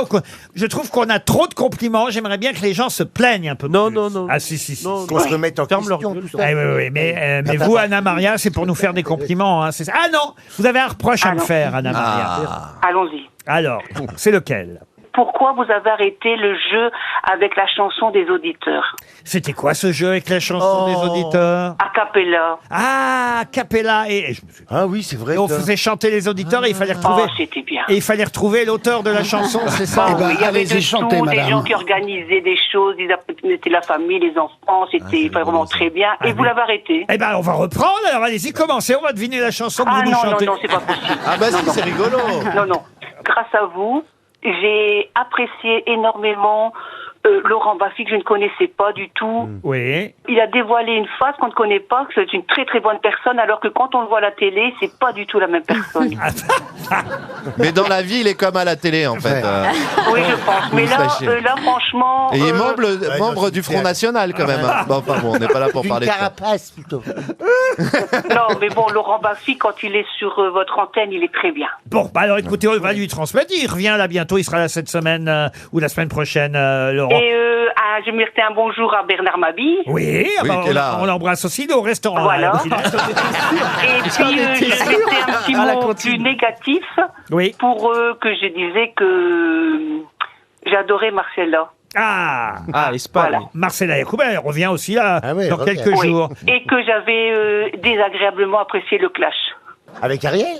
Speaker 2: Je trouve qu'on a trop de compliments. J'aimerais bien que les gens se plaignent un peu.
Speaker 8: Non,
Speaker 2: plus.
Speaker 8: non, non.
Speaker 2: Ah si.
Speaker 3: Qu'on se remette en
Speaker 8: Ferme leur
Speaker 3: question,
Speaker 8: gueule,
Speaker 3: tout
Speaker 8: toi.
Speaker 3: ça.
Speaker 2: Oui, mais vous, Anna Maria, c'est pour nous faire des compliments. Hein, c'est ça. Ah non, vous avez un reproche à me faire, Anna Maria.
Speaker 11: Allons-y.
Speaker 2: Alors, c'est lequel?
Speaker 11: Pourquoi vous avez arrêté le jeu avec la chanson des auditeurs?
Speaker 2: C'était quoi ce jeu avec la chanson des auditeurs?
Speaker 11: A cappella.
Speaker 2: Ah, Capella et
Speaker 3: Ah oui, c'est vrai.
Speaker 2: on
Speaker 3: ça.
Speaker 2: faisait chanter les auditeurs et il fallait retrouver.
Speaker 11: Oh, c'était bien.
Speaker 2: Et il fallait retrouver l'auteur de la chanson, c'est ça?
Speaker 6: Eh ben,
Speaker 11: Il y avait
Speaker 6: allez-y,
Speaker 11: de
Speaker 6: chantez,
Speaker 11: tout, des
Speaker 6: madame.
Speaker 11: gens qui organisaient des choses, ils mettaient la famille, les enfants, c'était vraiment très bien. Et vous
Speaker 2: oui.
Speaker 11: l'avez arrêté?
Speaker 2: Eh ben, on va reprendre. Alors, allez-y, commencez. On va deviner la chanson que
Speaker 11: Ah
Speaker 2: vous nous
Speaker 11: non, non,
Speaker 2: chantez.
Speaker 11: non, c'est pas possible.
Speaker 5: Ah bah si, c'est rigolo.
Speaker 11: Non, non. Grâce à vous, j'ai apprécié énormément Laurent Baffy, que je ne connaissais pas du tout.
Speaker 2: Oui.
Speaker 11: Il a dévoilé une face qu'on ne connaît pas, que c'est une très très bonne personne, alors que quand on le voit à la télé, c'est pas du tout la même personne.
Speaker 5: Mais dans la vie, il est comme à la télé, en fait.
Speaker 11: Oui, je pense. Mais là, là franchement...
Speaker 5: Et il est membre du Front National, quand même. Hein. Bon, enfin bon, on n'est pas là pour
Speaker 3: Une
Speaker 5: parler de ça.
Speaker 3: carapace, plutôt.
Speaker 11: Non, mais bon, Laurent Baffy, quand il est sur votre antenne, il est très bien.
Speaker 2: Bon, bah alors écoutez, on va lui transmettre. Il revient là bientôt. Il sera là cette semaine ou la semaine prochaine, Laurent.
Speaker 11: Et je me un bonjour à Bernard Mabille.
Speaker 2: Oui, ah bah,
Speaker 5: qui est là.
Speaker 2: on l'embrasse aussi, il est au restaurant.
Speaker 11: Voilà.
Speaker 2: Là,
Speaker 11: Et puis, je mettais un petit mot plus négatif
Speaker 2: oui.
Speaker 11: pour que je disais que j'adorais Marcella.
Speaker 2: Ah,
Speaker 8: Espagne.
Speaker 11: Voilà.
Speaker 2: Marcella Yacoub, elle revient aussi là,
Speaker 3: oui,
Speaker 2: dans
Speaker 3: revient.
Speaker 2: quelques
Speaker 11: Oui.
Speaker 2: jours.
Speaker 11: Et que j'avais désagréablement apprécié le clash.
Speaker 3: Avec Ariel?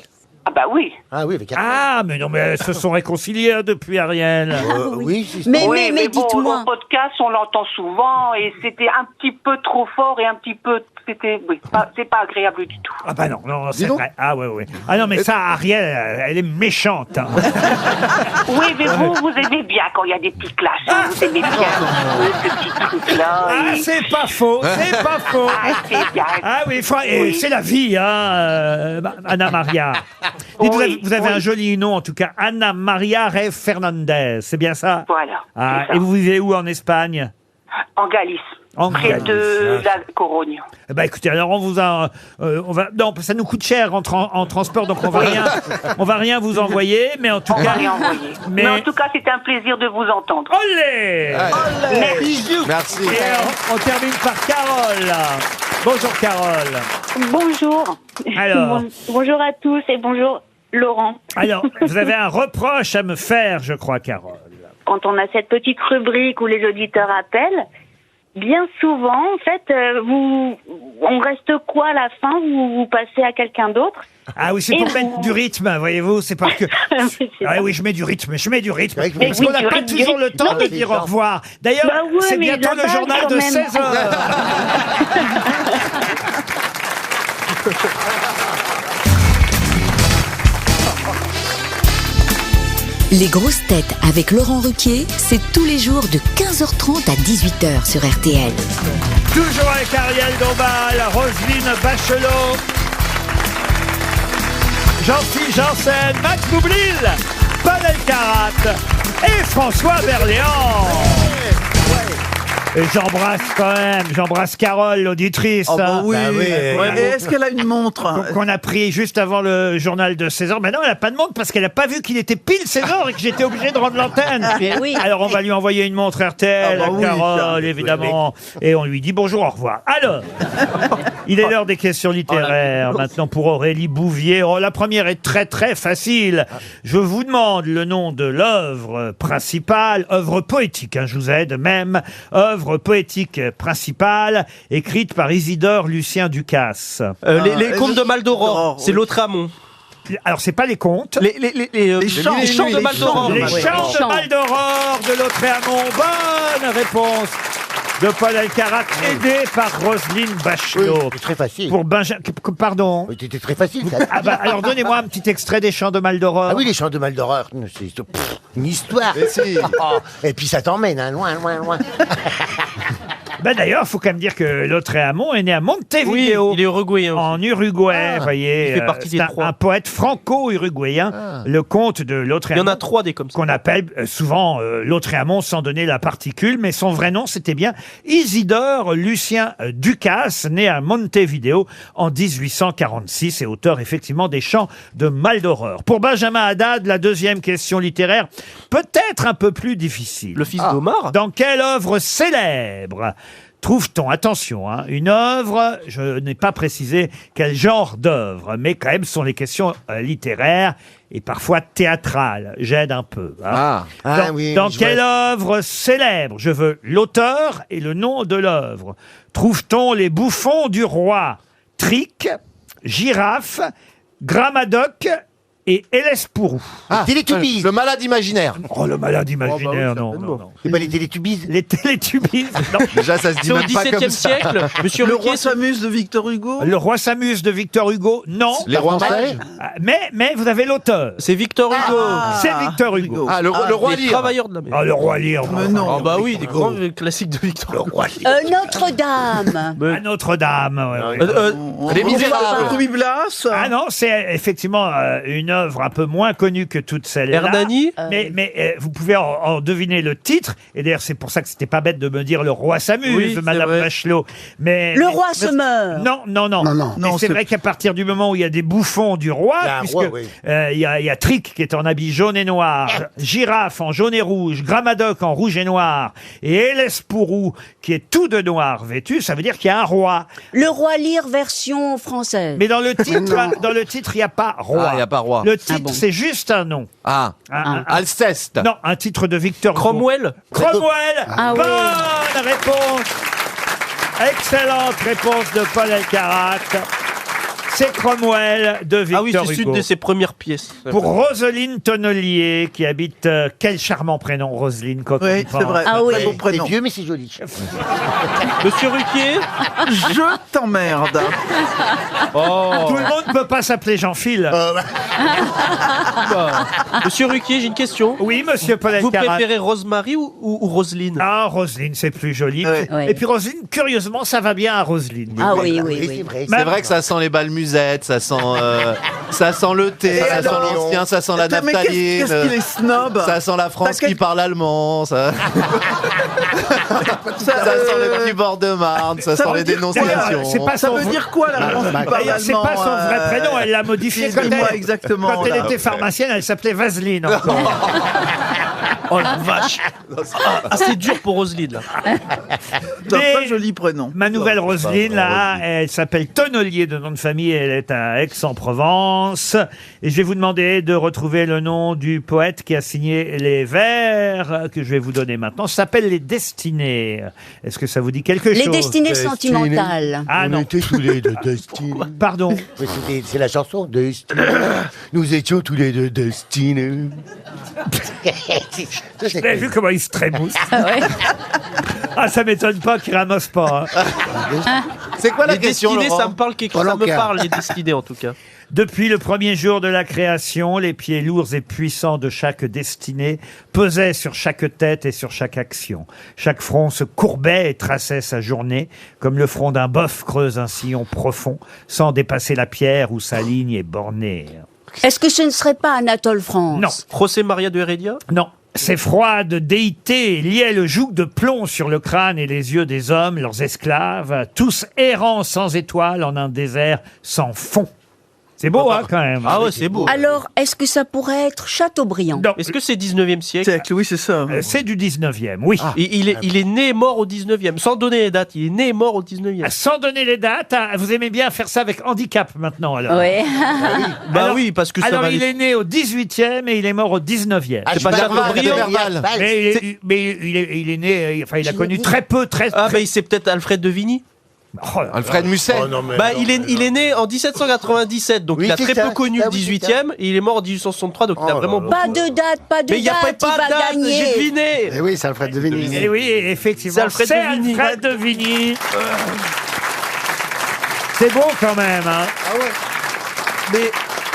Speaker 11: Ah bah oui.
Speaker 3: Ah oui, avec Ariel.
Speaker 2: Ah, mais non, mais elles se sont réconciliées hein, depuis, Ariel.
Speaker 3: Oui, si,
Speaker 7: Mais,
Speaker 11: Oui,
Speaker 7: mais
Speaker 11: bon,
Speaker 7: dites-moi.
Speaker 11: dans le podcast, on l'entend souvent et c'était un petit peu trop fort et un petit peu... c'est pas agréable du tout.
Speaker 2: Ah bah non, non, c'est
Speaker 5: donc.
Speaker 2: vrai. Ah ouais, ouais. Ah non, mais ça, Ariel, elle est méchante. Hein.
Speaker 11: Oui, mais vous aimez bien quand il y a des petits clashs. Hein, vous aimez bien ce petit truc-là.
Speaker 2: Ah,
Speaker 11: et-
Speaker 2: c'est pas faux, c'est pas faux.
Speaker 11: Ah, c'est bien.
Speaker 2: Ah oui, et c'est la vie, hein, Anna Maria. Dites,
Speaker 11: Oui,
Speaker 2: vous avez
Speaker 11: oui.
Speaker 2: un joli nom, en tout cas, Anna Maria Rey Fernandez, c'est bien ça?
Speaker 11: Voilà.
Speaker 2: Ah,
Speaker 11: c'est ça.
Speaker 2: et vous vivez où en Espagne?
Speaker 11: En Galice.
Speaker 2: En
Speaker 11: Près
Speaker 2: Galice.
Speaker 11: de la Corogne.
Speaker 2: Eh ben, écoutez, alors on vous a, on va, non, ça nous coûte cher en transport, donc on va rien vous envoyer, mais en tout
Speaker 11: On
Speaker 2: cas,
Speaker 11: va rien envoyer. Mais en tout cas, c'était un plaisir de vous entendre.
Speaker 2: olé!
Speaker 5: Merci.
Speaker 2: Et on termine par Carole. Bonjour Carole.
Speaker 12: Bonjour.
Speaker 2: Alors.
Speaker 12: Bonjour à tous et bonjour Laurent.
Speaker 2: Alors, vous avez un reproche à me faire, je crois, Carole.
Speaker 12: Quand on a cette petite rubrique où les auditeurs appellent, bien souvent, en fait, on reste quoi à la fin? Vous passez à quelqu'un d'autre?
Speaker 2: Ah oui, c'est
Speaker 12: Et
Speaker 2: pour
Speaker 12: vous-
Speaker 2: mettre du rythme, voyez-vous, c'est parce que...
Speaker 12: C'est
Speaker 2: Ah
Speaker 12: ça.
Speaker 2: oui, je mets du rythme.
Speaker 3: vrai que
Speaker 2: Parce
Speaker 12: oui,
Speaker 2: qu'on n'a
Speaker 12: du
Speaker 2: pas
Speaker 12: rythme,
Speaker 2: toujours
Speaker 12: du
Speaker 2: le temps
Speaker 12: rythme.
Speaker 2: de
Speaker 12: Non,
Speaker 2: dire
Speaker 3: mais
Speaker 2: au revoir. D'ailleurs,
Speaker 12: Bah ouais,
Speaker 2: c'est
Speaker 12: mais
Speaker 2: bientôt
Speaker 12: la
Speaker 2: le
Speaker 12: base,
Speaker 2: journal
Speaker 12: quand
Speaker 2: de
Speaker 12: même.
Speaker 2: 16 heures.
Speaker 9: Les grosses têtes avec Laurent Ruquier, c'est tous les jours de 15h30 à 18h sur RTL.
Speaker 2: Toujours avec Ariel Dombal, Roselyne Bachelot, Jean-Philippe Janssen, Max Boublil, Paul Elkarat et François Berléand. Et j'embrasse Carole, l'auditrice.
Speaker 4: Oh bah oui.
Speaker 2: Bah oui.
Speaker 4: Et est-ce qu'elle a une montre
Speaker 2: Qu'on a pris juste avant le journal de 16h. Mais non, elle n'a pas de montre parce qu'elle n'a pas vu qu'il était pile 16h et que j'étais obligé de rendre l'antenne.
Speaker 7: Oui.
Speaker 2: Alors on va lui envoyer une montre RTL,
Speaker 4: Ah bah oui,
Speaker 2: Carole, évidemment. Et on lui dit bonjour, au revoir. Alors, il est l'heure des questions littéraires. Maintenant pour Aurélie Bouvier. Oh, la première est très très facile. Je vous demande le nom de l'œuvre principale, œuvre poétique, je vous aide même, œuvre poétique principale écrite par Isidore Lucien Ducasse.
Speaker 8: Les contes de Maldoror, c'est Lautréamont.
Speaker 2: Alors c'est pas les contes.
Speaker 8: Les chants de Maldoror.
Speaker 2: Les chants de Maldoror de Lautréamont. Bonne réponse de Paul Elkarat, aidé par Roselyne Bachelot.
Speaker 3: C'était très facile.
Speaker 2: Pour Benjamin. Pardon.
Speaker 3: Oui, c'était très facile. Ça.
Speaker 2: Ah bah, alors donnez-moi un petit extrait des chants de Maldoror.
Speaker 3: Ah oui, les chants de Maldoror, c'est une histoire. Et puis ça t'emmène, loin, loin, loin.
Speaker 2: Ben d'ailleurs, il faut quand même dire que Lautréamont est né à Montevideo.
Speaker 8: Oui, il est uruguayen.
Speaker 2: En Uruguay, vous voyez.
Speaker 8: Il fait partie des trois.
Speaker 2: Un poète franco-uruguayen, le comte de Lautréamont.
Speaker 8: Il y en a 3 des comme ça.
Speaker 2: Qu'on appelle souvent Lautréamont sans donner la particule, mais son vrai nom c'était bien Isidore Lucien Ducasse, né à Montevideo en 1846 et auteur effectivement des chants de Maldoror. Pour Benjamin Haddad, la deuxième question littéraire, peut-être un peu plus difficile.
Speaker 8: Le fils d'Omar.
Speaker 2: Dans quelle œuvre célèbre trouve-t-on, attention, une œuvre, je n'ai pas précisé quel genre d'œuvre, mais quand même ce sont les questions littéraires et parfois théâtrales. J'aide un peu. Dans quelle œuvre célèbre, je veux l'auteur et le nom de l'œuvre, trouve-t-on les bouffons du roi, Trique, Girafe, Gramadoc et Hellespourou?
Speaker 3: Télétubbies.
Speaker 5: Le malade imaginaire.
Speaker 2: Oh, le malade imaginaire, non.
Speaker 3: C'est pas les Télétubies.
Speaker 2: Les Télétubies, non.
Speaker 5: Déjà, ça se dit
Speaker 8: C'est au
Speaker 5: même pas comme
Speaker 8: XVIIe
Speaker 5: ça.
Speaker 8: siècle. Monsieur
Speaker 4: Le
Speaker 8: Ruquier,
Speaker 4: roi s'amuse de Victor Hugo.
Speaker 2: Le roi s'amuse de Victor Hugo, non.
Speaker 5: Les rois mages.
Speaker 2: Mais vous avez l'auteur.
Speaker 8: c'est Victor Hugo.
Speaker 2: C'est Victor Hugo.
Speaker 5: Ah, le roi
Speaker 8: Les
Speaker 5: Lear.
Speaker 8: travailleurs de la mer.
Speaker 2: Ah, le roi Lear.
Speaker 4: Mais non.
Speaker 8: Ah bah oui, des grands classiques de Victor Hugo.
Speaker 12: Notre-Dame.
Speaker 2: À Notre-Dame. ouais.
Speaker 5: Les Misérables.
Speaker 4: Ruy Blas.
Speaker 2: Ah non, c'est effectivement une œuvre un peu moins connue que toutes celles-là.
Speaker 8: Hernani.
Speaker 2: Mais vous pouvez en deviner le titre. Et d'ailleurs, c'est pour ça que c'était pas bête de me dire le roi s'amuse,
Speaker 8: Oui, c'est
Speaker 2: Madame
Speaker 8: vrai.
Speaker 2: Bachelot.
Speaker 12: Le roi se meurt.
Speaker 2: Non.
Speaker 4: Non,
Speaker 2: Et c'est vrai qu'à partir du moment où il y a des bouffons du roi,
Speaker 3: Il y a un
Speaker 2: puisque
Speaker 3: roi, oui.
Speaker 2: il y a Trique qui est en habit jaune et noir, Girafe en jaune et rouge, Gramadoc en rouge et noir, et Hellespourou qui est tout de noir vêtu, ça veut dire qu'il y a un roi.
Speaker 12: Le roi Lear version française.
Speaker 2: Mais dans le titre, il n'y a pas roi.
Speaker 5: Ah, il n'y a pas roi.
Speaker 2: Le titre, c'est juste un nom.
Speaker 5: Ah, Alceste.
Speaker 2: Non, un titre de Victor Hugo.
Speaker 8: Cromwell.
Speaker 2: Bonne réponse. Excellente réponse de Paul Elkarat. C'est Cromwell de Victor
Speaker 8: Ah oui, c'est
Speaker 2: Hugo.
Speaker 8: une de ses premières pièces.
Speaker 2: Pour Roselyne Tonnelier, qui habite... quel charmant prénom, Roselyne, quand on y
Speaker 4: Oui,
Speaker 2: pense.
Speaker 4: c'est vrai.
Speaker 12: Ah oui.
Speaker 4: Très beau
Speaker 3: C'est
Speaker 4: prénom.
Speaker 3: vieux, mais c'est joli.
Speaker 8: Monsieur Ruquier.
Speaker 4: Je t'emmerde.
Speaker 2: Tout le monde ne peut pas s'appeler Jean-Phil.
Speaker 8: Monsieur Ruquier, j'ai une question.
Speaker 2: Oui, monsieur Paul
Speaker 8: Vous
Speaker 2: Elkarat.
Speaker 8: préférez Rosemary ou Roselyne?
Speaker 2: Ah, Roselyne, c'est plus joli.
Speaker 4: Ouais.
Speaker 12: Ouais.
Speaker 2: Et puis Roselyne, curieusement, ça va bien à Roselyne.
Speaker 12: Ah oui,
Speaker 3: C'est
Speaker 12: oui.
Speaker 3: vrai.
Speaker 5: C'est vrai que ça sent les balmusettes, ça sent le thé, ça sent
Speaker 4: alors
Speaker 5: l'ancien, ça sent la
Speaker 4: Attends, mais
Speaker 5: naphtaline,
Speaker 4: qu'est-ce qu'il est snob.
Speaker 5: ça sent la France
Speaker 4: T'as
Speaker 5: qui parle allemand, ça sent le petit bord de Marne, ça
Speaker 4: Ça
Speaker 5: sent
Speaker 4: veut
Speaker 5: les
Speaker 4: dire-
Speaker 5: dénonciations.
Speaker 2: C'est pas
Speaker 4: Ça
Speaker 2: son
Speaker 4: veut
Speaker 2: vrai-
Speaker 4: dire quoi la France qui parle
Speaker 2: D'ailleurs, c'est pas son vrai
Speaker 4: allemand,
Speaker 2: prénom, elle l'a modifié quand
Speaker 4: dis-moi
Speaker 2: elle,
Speaker 4: exactement,
Speaker 2: quand elle
Speaker 4: là.
Speaker 2: était pharmacienne, elle s'appelait Vaseline encore.
Speaker 8: Oh la vache. Ah, c'est dur pour Roselyne là.
Speaker 4: Non,
Speaker 2: Mais-
Speaker 4: pas joli prénom.
Speaker 2: Ma nouvelle Roselyne, là, elle s'appelle Tonnelier de nom de famille, elle est à Aix-en-Provence. Et je vais vous demander de retrouver le nom du poète qui a signé les vers que je vais vous donner maintenant. Ça s'appelle Les Destinées. Est-ce que ça vous dit quelque
Speaker 12: Les
Speaker 2: chose
Speaker 12: destinées sentimentales.
Speaker 2: Ah non,
Speaker 3: étions tous les deux destinés.
Speaker 2: pardon.
Speaker 3: Oui, c'est la chanson Destinée. Nous étions tous les deux destinés.
Speaker 2: Vous avez vu comment il se trémousse?
Speaker 12: Ah ouais.
Speaker 2: Ah, ça m'étonne pas qu'il ramasse pas. Hein.
Speaker 5: C'est quoi la
Speaker 8: Les
Speaker 5: question,
Speaker 8: destinées,
Speaker 5: Laurent?
Speaker 8: ça me parle quelque chose. Ça me parle, les destinées en tout cas.
Speaker 2: Depuis le premier jour de la création, les pieds lourds et puissants de chaque destinée pesaient sur chaque tête et sur chaque action. Chaque front se courbait et traçait sa journée, comme le front d'un bœuf creuse un sillon profond, sans dépasser la pierre où sa ligne est bornée.
Speaker 7: Est-ce que ce ne serait pas Anatole France?
Speaker 2: Non.
Speaker 8: José Maria de Heredia?
Speaker 2: Non. Ces froides déités liaient le joug de plomb sur le crâne et les yeux des hommes, leurs esclaves, tous errants sans étoiles en un désert sans fond. C'est beau, hein, quand même.
Speaker 8: Ah ouais, c'est beau.
Speaker 7: Alors, est-ce que ça pourrait être Chateaubriand?
Speaker 2: Non.
Speaker 8: Est-ce que c'est 19e siècle?
Speaker 4: C'est avec Louis, c'est ça.
Speaker 2: C'est du 19e, oui.
Speaker 8: Il est né et mort au 19e, sans donner les dates. Il est né et mort au 19e.
Speaker 2: Sans donner les dates, vous aimez bien faire ça avec handicap maintenant, alors.
Speaker 7: Oui.
Speaker 8: Bah
Speaker 2: Alors-
Speaker 8: oui, parce que ça
Speaker 2: Alors,
Speaker 8: va
Speaker 2: il est né au 18e et il est mort au 19e.
Speaker 3: Ah,
Speaker 8: C'est pas Chateaubriand.
Speaker 2: Mais il est né, enfin, il a connu très peu,
Speaker 8: Ah bah c'est peut-être Alfred de Vigny.
Speaker 2: Oh,
Speaker 5: Alfred Musset.
Speaker 8: Bah il est né en 1797, donc
Speaker 3: Oui,
Speaker 8: il a
Speaker 3: c'est
Speaker 8: très
Speaker 3: ça.
Speaker 8: peu connu
Speaker 3: Ah
Speaker 8: le
Speaker 3: oui, c'est
Speaker 8: 18e et il est mort en 1863, donc il a vraiment beaucoup.
Speaker 7: Pas de date, pas de
Speaker 8: Mais il n'y a
Speaker 7: date,
Speaker 8: pas
Speaker 7: il
Speaker 8: de
Speaker 7: va
Speaker 8: date,
Speaker 7: gagner.
Speaker 8: j'ai deviné.
Speaker 6: Eh oui, c'est Alfred de Vigny.
Speaker 2: Et oui, effectivement,
Speaker 8: C'est Alfred de Vigny.
Speaker 2: Alfred de Vigny. C'est bon quand même, hein. Mais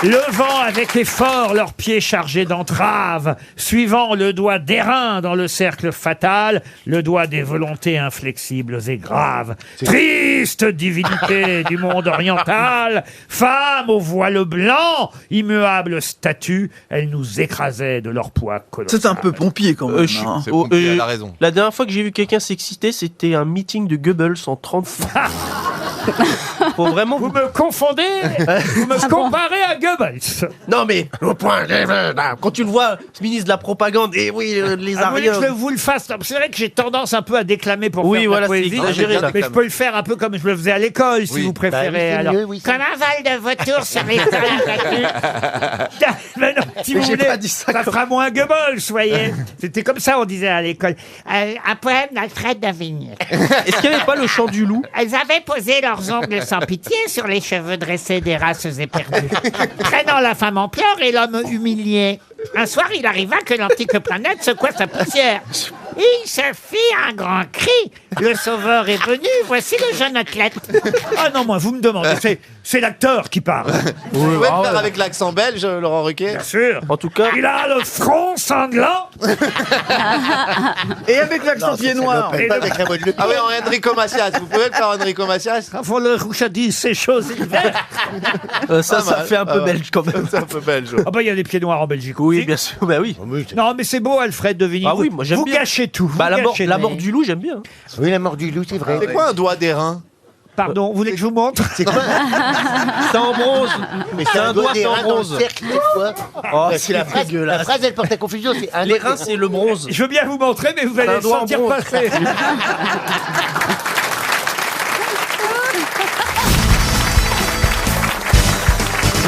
Speaker 2: levant avec effort leurs pieds chargés d'entraves, suivant le doigt d'airain dans le cercle fatal, le doigt des volontés inflexibles et graves. Triste divinité du monde oriental, femme au voile blanc, immuable statue, elles nous écrasaient de leur poids colossal.
Speaker 4: C'est un peu pompier quand même. hein.
Speaker 5: C'est compliqué, elle a raison.
Speaker 8: La dernière fois que j'ai vu quelqu'un s'exciter, c'était un meeting de Goebbels en 36. Faut vraiment
Speaker 2: Vous me confondez. Vous me comparez à Goebbels.
Speaker 8: Non mais au point, quand tu le vois, ce ministre de la propagande, et oui, les
Speaker 2: Vous voulez
Speaker 8: Ariens.
Speaker 2: que je vous le fasse? C'est vrai que j'ai tendance un peu à déclamer pour
Speaker 8: Oui,
Speaker 2: faire
Speaker 8: voilà,
Speaker 2: de la
Speaker 8: c'est
Speaker 2: poésie.
Speaker 8: exagéré, là.
Speaker 2: Mais je peux le faire un peu comme je le faisais à l'école, si
Speaker 5: Oui.
Speaker 2: vous préférez. Alors.
Speaker 3: Comme
Speaker 12: un vol de vautour sur les
Speaker 2: Mais non, si vous
Speaker 4: j'ai
Speaker 2: voulez,
Speaker 4: pas dit ça
Speaker 2: ça fera moins Goebbels, voyez. C'était comme ça, on disait à l'école.
Speaker 12: un poème d'Alfred de Vigny.
Speaker 8: Est-ce qu'il n'y avait pas le chant du loup?
Speaker 12: Elles avaient posé leurs ongles sans pitié sur les cheveux dressés des races éperdues, traînant la femme en pleurs et l'homme humilié. Un soir, il arriva que l'antique planète secoua sa poussière. Il se fit un grand cri. Le sauveur est venu, voici le jeune athlète.
Speaker 2: Ah non, moi, vous me demandez. C'est l'acteur qui parle.
Speaker 5: Vous pouvez le faire avec l'accent belge, Laurent Ruquier?
Speaker 2: Bien sûr.
Speaker 8: En tout cas,
Speaker 2: Il a le front sanglant.
Speaker 4: Et avec l'accent pied noir.
Speaker 2: Et
Speaker 3: Pas
Speaker 2: le-
Speaker 3: avec la voix de Le
Speaker 5: Ah oui, en Enrico Macias. Vous pouvez le faire en Enrico Macias?
Speaker 2: Avant le rouchadis, ces choses l'hiver.
Speaker 8: ça
Speaker 5: mal,
Speaker 8: fait un peu
Speaker 5: pas mal.
Speaker 8: belge quand même.
Speaker 5: C'est un peu belge.
Speaker 2: Ah bah il y a des pieds noirs en Belgique.
Speaker 8: Oui,
Speaker 2: aussi.
Speaker 8: bien sûr, bah oui.
Speaker 2: Non mais c'est beau Alfred de Vigny.
Speaker 8: Ah oui, moi, j'aime
Speaker 2: vous
Speaker 8: bien.
Speaker 2: gâchez tout.
Speaker 8: Bah
Speaker 2: vous gâchez
Speaker 8: la
Speaker 2: tout.
Speaker 8: mort du loup, j'aime bien.
Speaker 3: Oui, la mort du loup, c'est vrai.
Speaker 5: C'est quoi un doigt d'airain?
Speaker 2: Pardon, vous voulez que je vous montre?
Speaker 3: C'est quoi?
Speaker 8: C'est en bronze.
Speaker 3: Mais
Speaker 8: C'est un doigt, c'est
Speaker 3: des
Speaker 8: en
Speaker 3: reins dans le
Speaker 8: bronze.
Speaker 3: cercle, des fois.
Speaker 8: Oh,
Speaker 3: Parce que
Speaker 8: c'est
Speaker 3: la phrase,
Speaker 8: dégueulasse.
Speaker 3: elle porte à confusion. C'est un
Speaker 8: Les
Speaker 3: doigt
Speaker 8: reins, c'est le bronze.
Speaker 2: Je veux bien vous montrer, mais vous allez
Speaker 8: Un
Speaker 2: le
Speaker 8: doigt en
Speaker 2: sentir
Speaker 8: bronze.
Speaker 2: passer.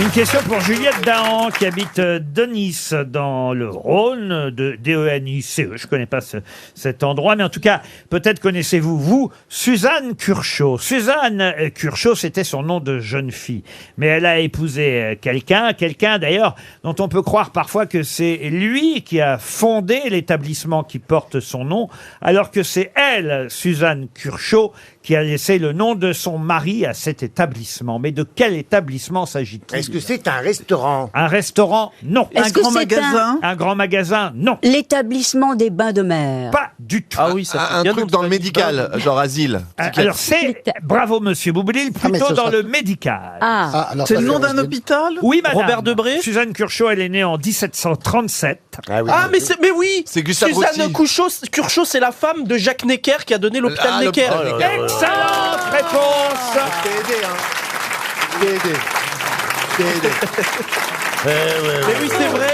Speaker 2: Une question pour Juliette Dahan qui habite Denis dans le Rhône, de D-E-N-I-C-E. Je connais pas cet endroit, mais en tout cas, peut-être connaissez-vous, vous, Suzanne Curchod. Suzanne Curchod, c'était son nom de jeune fille. Mais elle a épousé quelqu'un d'ailleurs dont on peut croire parfois que c'est lui qui a fondé l'établissement qui porte son nom, alors que c'est elle, Suzanne Curchod, qui a laissé le nom de son mari à cet établissement. Mais de quel établissement s'agit-il?
Speaker 3: Est-ce que c'est un restaurant?
Speaker 2: Un restaurant? Non.
Speaker 7: Est-ce
Speaker 4: Un
Speaker 7: que
Speaker 4: grand
Speaker 7: c'est
Speaker 4: magasin.
Speaker 2: Un grand magasin? Non.
Speaker 7: L'établissement des bains de mer.
Speaker 2: Pas du tout.
Speaker 8: Ah oui, ça fait
Speaker 5: Un
Speaker 8: bien
Speaker 5: truc
Speaker 8: longtemps
Speaker 5: dans le
Speaker 8: que
Speaker 5: médical, genre asile.
Speaker 2: Alors c'est, bravo monsieur Boublil,
Speaker 6: mais
Speaker 2: plutôt
Speaker 6: ce
Speaker 2: dans
Speaker 6: sera-
Speaker 2: le médical.
Speaker 7: Ah,
Speaker 6: Ah, alors
Speaker 4: C'est
Speaker 6: ça
Speaker 4: le nom
Speaker 6: fait
Speaker 4: d'un
Speaker 6: Roselyne.
Speaker 4: hôpital?
Speaker 2: Oui, madame.
Speaker 8: Robert Debré.
Speaker 2: Suzanne Curchod, elle est née en 1737.
Speaker 3: Ah oui.
Speaker 8: Ah mais oui.
Speaker 5: C'est Gustave
Speaker 8: Suzanne
Speaker 5: Roussy.
Speaker 8: Curchod, c'est la femme de Jacques Necker qui a donné l'hôpital
Speaker 5: Ah,
Speaker 8: Necker.
Speaker 5: l'hôpital Necker.
Speaker 2: Excellente réponse.
Speaker 5: Je t'ai aidé, hein. Je t'ai aidé. Je t'ai aidé.
Speaker 8: Mais oui, c'est vrai,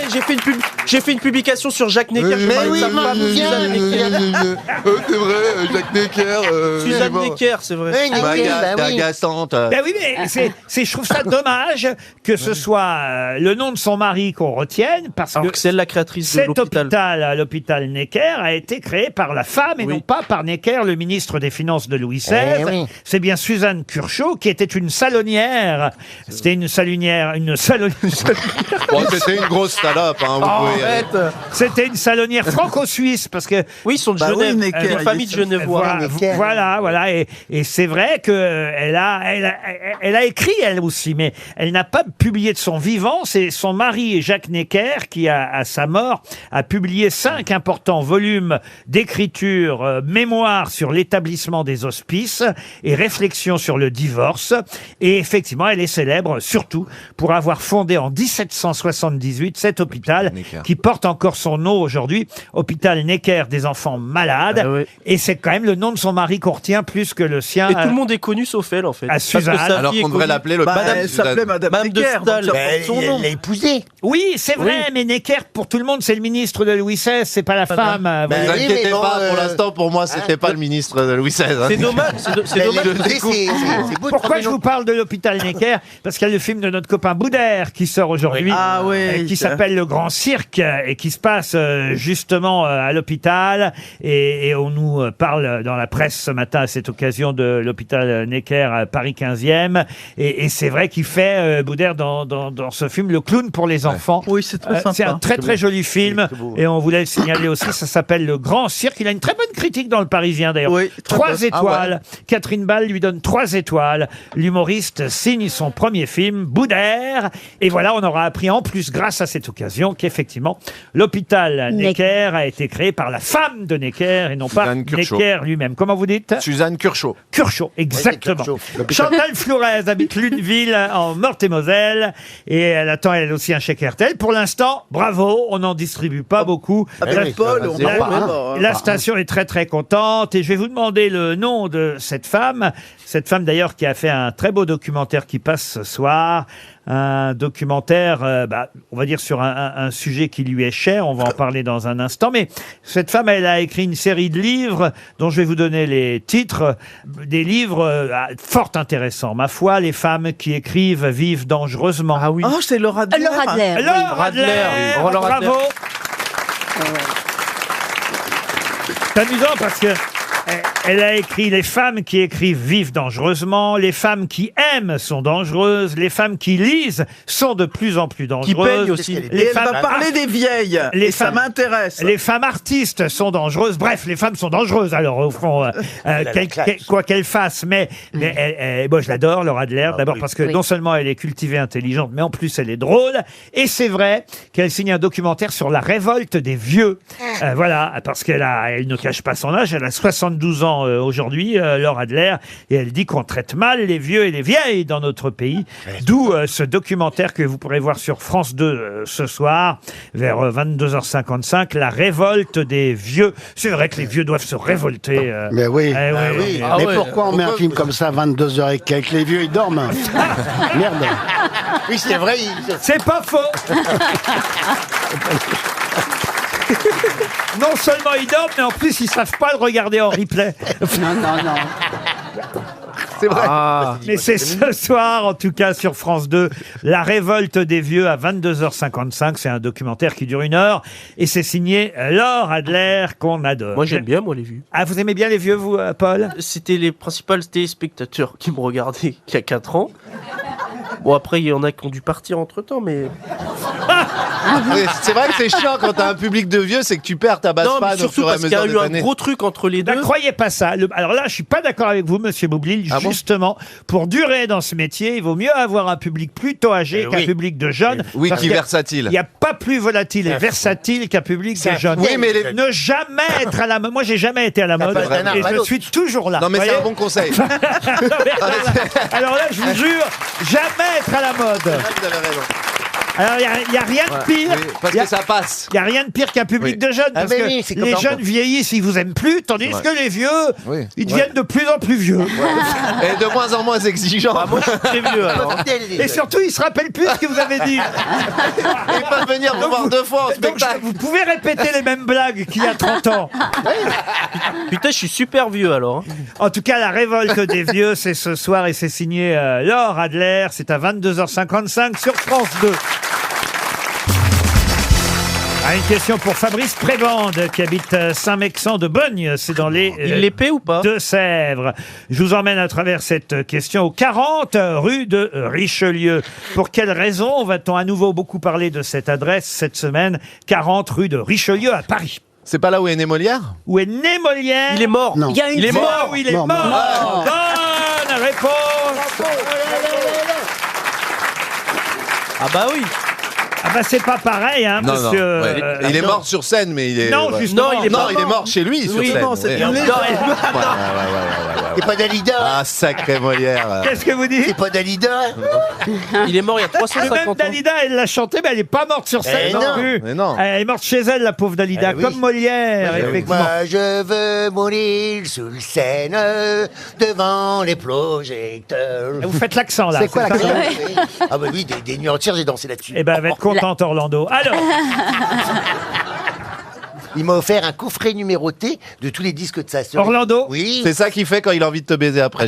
Speaker 8: j'ai fait une publication sur Jacques Necker. je
Speaker 3: Mais
Speaker 8: parlais de
Speaker 3: oui,
Speaker 8: sa femme, Suzanne Necker.
Speaker 5: C'est vrai, Jacques Necker.
Speaker 8: Suzanne Necker, c'est vrai.
Speaker 3: Oui, Necker, bah
Speaker 5: T'es
Speaker 3: oui.
Speaker 5: agaçante.
Speaker 2: Ben oui, mais je trouve ça dommage que ce soit le nom de son mari qu'on retienne, parce
Speaker 8: Alors
Speaker 2: que
Speaker 8: que c'est elle la créatrice de
Speaker 2: cet
Speaker 8: l'hôpital.
Speaker 2: hôpital, l'hôpital Necker, a été créé par la femme et
Speaker 8: Oui.
Speaker 2: non pas par Necker, le ministre des Finances de Louis XVI.
Speaker 3: Eh oui.
Speaker 2: C'est bien Suzanne Curchod qui était une salonnière. C'était une salonnière.
Speaker 5: Bon, c'était une grosse salope, hein, vous pouvez
Speaker 2: C'était une salonnière franco-suisse parce que
Speaker 8: oui, ils sont de Genève, une famille de Genevois.
Speaker 2: Voilà, et c'est vrai que elle a écrit elle aussi, mais elle n'a pas publié de son vivant. C'est son mari Jacques Necker qui, à sa mort, a publié 5 importants volumes d'écriture, mémoires sur l'établissement des hospices et réflexions sur le divorce. Et effectivement, elle est célèbre surtout pour avoir fondé en 1778 cet hôpital qui porte encore son nom aujourd'hui, hôpital Necker des enfants malades. Et c'est quand même le nom de son mari qu'on retient plus que le sien.
Speaker 8: Et tout le monde est connu sauf elle en fait.
Speaker 2: À Suzanne.
Speaker 5: Alors qu'on devrait l'appeler le
Speaker 4: Elle s'appelait Madame
Speaker 8: de
Speaker 4: Necker.
Speaker 8: Staël.
Speaker 3: Elle l'a épousé.
Speaker 2: Oui, c'est vrai, mais Necker, pour tout le monde, c'est le ministre de Louis XVI, c'est pas la femme.
Speaker 5: Ne vous inquiétez pas, pour l'instant, pour moi, c'était pas le ministre de Louis XVI.
Speaker 8: C'est dommage. C'est dommage.
Speaker 2: Pourquoi je vous parle de l'hôpital Necker? Parce qu'il y a le film de notre copain Boudère qui sort aujourd'hui, qui s'appelle Le Grand Cirque et qui se passe justement à l'hôpital. Et on nous parle dans la presse ce matin à cette occasion de l'hôpital Necker à Paris 15e. Et c'est vrai qu'il fait, Boudère, dans ce film, le clown pour les enfants.
Speaker 4: Oui, c'est très sympa.
Speaker 2: C'est un très très joli film. Et on voulait le signaler aussi, ça s'appelle Le Grand Cirque. Il a une très bonne critique dans Le Parisien d'ailleurs.
Speaker 4: Oui,
Speaker 2: 3 étoiles. Catherine Ball lui donne 3 étoiles. L'humoriste signe son premier film, Boudère. Et voilà, on aura appris en plus, grâce à cette occasion, qu'effectivement, l'hôpital Necker a été créé par la femme de Necker et non pas Necker lui-même. Comment vous dites?
Speaker 5: Suzanne Curchod.
Speaker 2: Curchod, exactement. Chantal Flourez habite Lunéville, en Meurthe-et-Moselle. Et elle attend elle aussi un chèque RTL. Pour l'instant, bravo, on n'en distribue pas beaucoup. La station est très très contente. Et je vais vous demander le nom de cette femme. Cette femme d'ailleurs qui a fait un très beau documentaire qui passe ce soir. Un documentaire, on va dire sur un sujet qui lui est cher. On va en parler dans un instant. Mais cette femme, elle a écrit une série de livres dont je vais vous donner les titres. Des livres fort intéressants. Ma foi, les femmes qui écrivent vivent dangereusement.
Speaker 4: Ah oui. Oh, c'est Laura Adler.
Speaker 2: Laura Adler. Bravo. C'est amusant parce que elle a écrit « Les femmes qui écrivent vivent dangereusement, les femmes qui aiment sont dangereuses, les femmes qui lisent sont de plus en plus dangereuses. »
Speaker 4: Qui peignent aussi. Elle va parler des vieilles, et ça m'intéresse.
Speaker 2: Les femmes artistes sont dangereuses. Bref, les femmes sont dangereuses, alors au fond, quoi qu'elles fassent. Mais moi, je l'adore, Laura Adler, d'abord parce que non seulement elle est cultivée, intelligente, mais en plus elle est drôle. Et c'est vrai qu'elle signe un documentaire sur la révolte des vieux. Voilà, parce qu'elle ne cache pas son âge, elle a 72 ans aujourd'hui, Laura Adler, et elle dit qu'on traite mal les vieux et les vieilles dans notre pays. D'où ce documentaire que vous pourrez voir sur France 2 ce soir, vers 22h55, la révolte des vieux. C'est vrai que les vieux doivent se révolter.
Speaker 6: Mais oui. Mais pourquoi on met un film comme ça à 22h et quelques? Les vieux, ils dorment. Merde.
Speaker 3: Oui, c'est vrai.
Speaker 2: C'est pas faux. Non seulement ils dorment, mais en plus ils savent pas le regarder en replay.
Speaker 7: Non.
Speaker 5: C'est vrai.
Speaker 2: Mais c'est ce soir, en tout cas, sur France 2, La révolte des vieux à 22h55. C'est un documentaire qui dure 1 heure. Et c'est signé Laure Adler, qu'on adore.
Speaker 8: Moi, j'aime bien, les vieux.
Speaker 2: Ah, vous aimez bien les vieux, vous, Paul?
Speaker 8: C'était les principaux téléspectateurs qui me regardaient il y a 4 ans. Bon, après, il y en a qui ont dû partir entre-temps, mais...
Speaker 5: C'est vrai que c'est chiant quand t'as un public de vieux, c'est que tu perds ta base fan au fur et à mesure des années.
Speaker 8: Surtout parce qu'il y a eu un gros truc entre les deux.
Speaker 2: Ne croyez pas ça. Alors là, je suis pas d'accord avec vous, monsieur Boublil. Justement, pour durer dans ce métier, il vaut mieux avoir un public plutôt âgé qu'un public de jeunes.
Speaker 5: Oui, qui est versatile.
Speaker 2: Il n'y a pas plus volatile et versatile qu'un public de jeunes.
Speaker 5: Oui, mais
Speaker 2: ne jamais être à la mode. Moi, j'ai jamais été à la mode et je suis toujours là.
Speaker 5: Non, mais c'est un bon conseil.
Speaker 2: Alors là, je vous jure, jamais être à la mode.
Speaker 5: Vous avez raison.
Speaker 2: Alors, il n'y a rien de pire.
Speaker 5: Parce que ça passe.
Speaker 2: Il n'y a rien de pire qu'un public de jeunes. Parce que les jeunes vieillissent, ils vous aiment plus, tandis que les vieux, ils deviennent de plus en plus vieux.
Speaker 5: Et de moins en moins exigeants.
Speaker 8: Moi, je suis très vieux, alors.
Speaker 2: Et surtout, ils ne se rappellent plus ce que vous avez dit.
Speaker 5: Ils peuvent venir vous voir 2 fois en spectacle.
Speaker 2: Vous pouvez répéter les mêmes blagues qu'il y a 30 ans.
Speaker 8: Putain, je suis super vieux, alors.
Speaker 2: En tout cas, la révolte des vieux, c'est ce soir et c'est signé Laure Adler. C'est à 22h55 sur France 2. Une question pour Fabrice Prévande qui habite Saint-Mexan de Bogne, c'est dans les
Speaker 8: Il l'épée ou pas
Speaker 2: Deux-Sèvres. Je vous emmène à travers cette question aux 40 rue de Richelieu. Pour quelle raison va-t-on à nouveau beaucoup parler de cette adresse cette semaine? 40 rue de Richelieu à Paris.
Speaker 5: C'est pas là où est né Molière?
Speaker 2: Où est né Molière?
Speaker 8: Il est mort.
Speaker 6: Non.
Speaker 7: Il y a une
Speaker 2: Il est
Speaker 7: fois-
Speaker 2: mort, oui, il est mort. Bonne réponse.
Speaker 8: Ah bah oui.
Speaker 2: Ah bah c'est pas pareil, hein,
Speaker 5: Non,
Speaker 2: monsieur.
Speaker 5: non. Ouais. Il est mort sur scène, mais il est.
Speaker 2: Non,
Speaker 5: ouais.
Speaker 2: justement.
Speaker 8: Non, il est pas
Speaker 5: Non, il est mort chez lui sur
Speaker 4: Oui,
Speaker 5: scène.
Speaker 4: non, c'est
Speaker 5: Ouais.
Speaker 4: une légende.
Speaker 3: C'est pas Dalida.
Speaker 5: Ah, sacré Molière.
Speaker 2: Qu'est-ce que vous dites?
Speaker 3: C'est pas Dalida.
Speaker 8: Il est mort il y a
Speaker 2: Et même
Speaker 8: 350 ans.
Speaker 2: Dalida, elle l'a chanté, mais elle n'est pas morte sur scène
Speaker 3: Eh
Speaker 2: non
Speaker 3: non.
Speaker 2: plus.
Speaker 5: Mais non.
Speaker 2: Elle est morte chez elle, la pauvre Dalida,
Speaker 3: Eh oui.
Speaker 2: comme Molière,
Speaker 5: Oui, oui.
Speaker 2: effectivement.
Speaker 3: Moi, je veux mourir sous le Seine devant les projecteurs.
Speaker 2: Vous faites l'accent, là.
Speaker 6: C'est quoi
Speaker 2: ça
Speaker 6: l'accent?
Speaker 3: Ah bah oui, des nuits entières, j'ai dansé là-dessus.
Speaker 2: Eh ben, elle va être contente, Orlando. Alors,
Speaker 3: Il m'a offert un coffret numéroté de tous les disques de sa sœur.
Speaker 2: Orlando,
Speaker 3: Oui.
Speaker 5: C'est ça qu'il fait quand il a envie de te baiser après.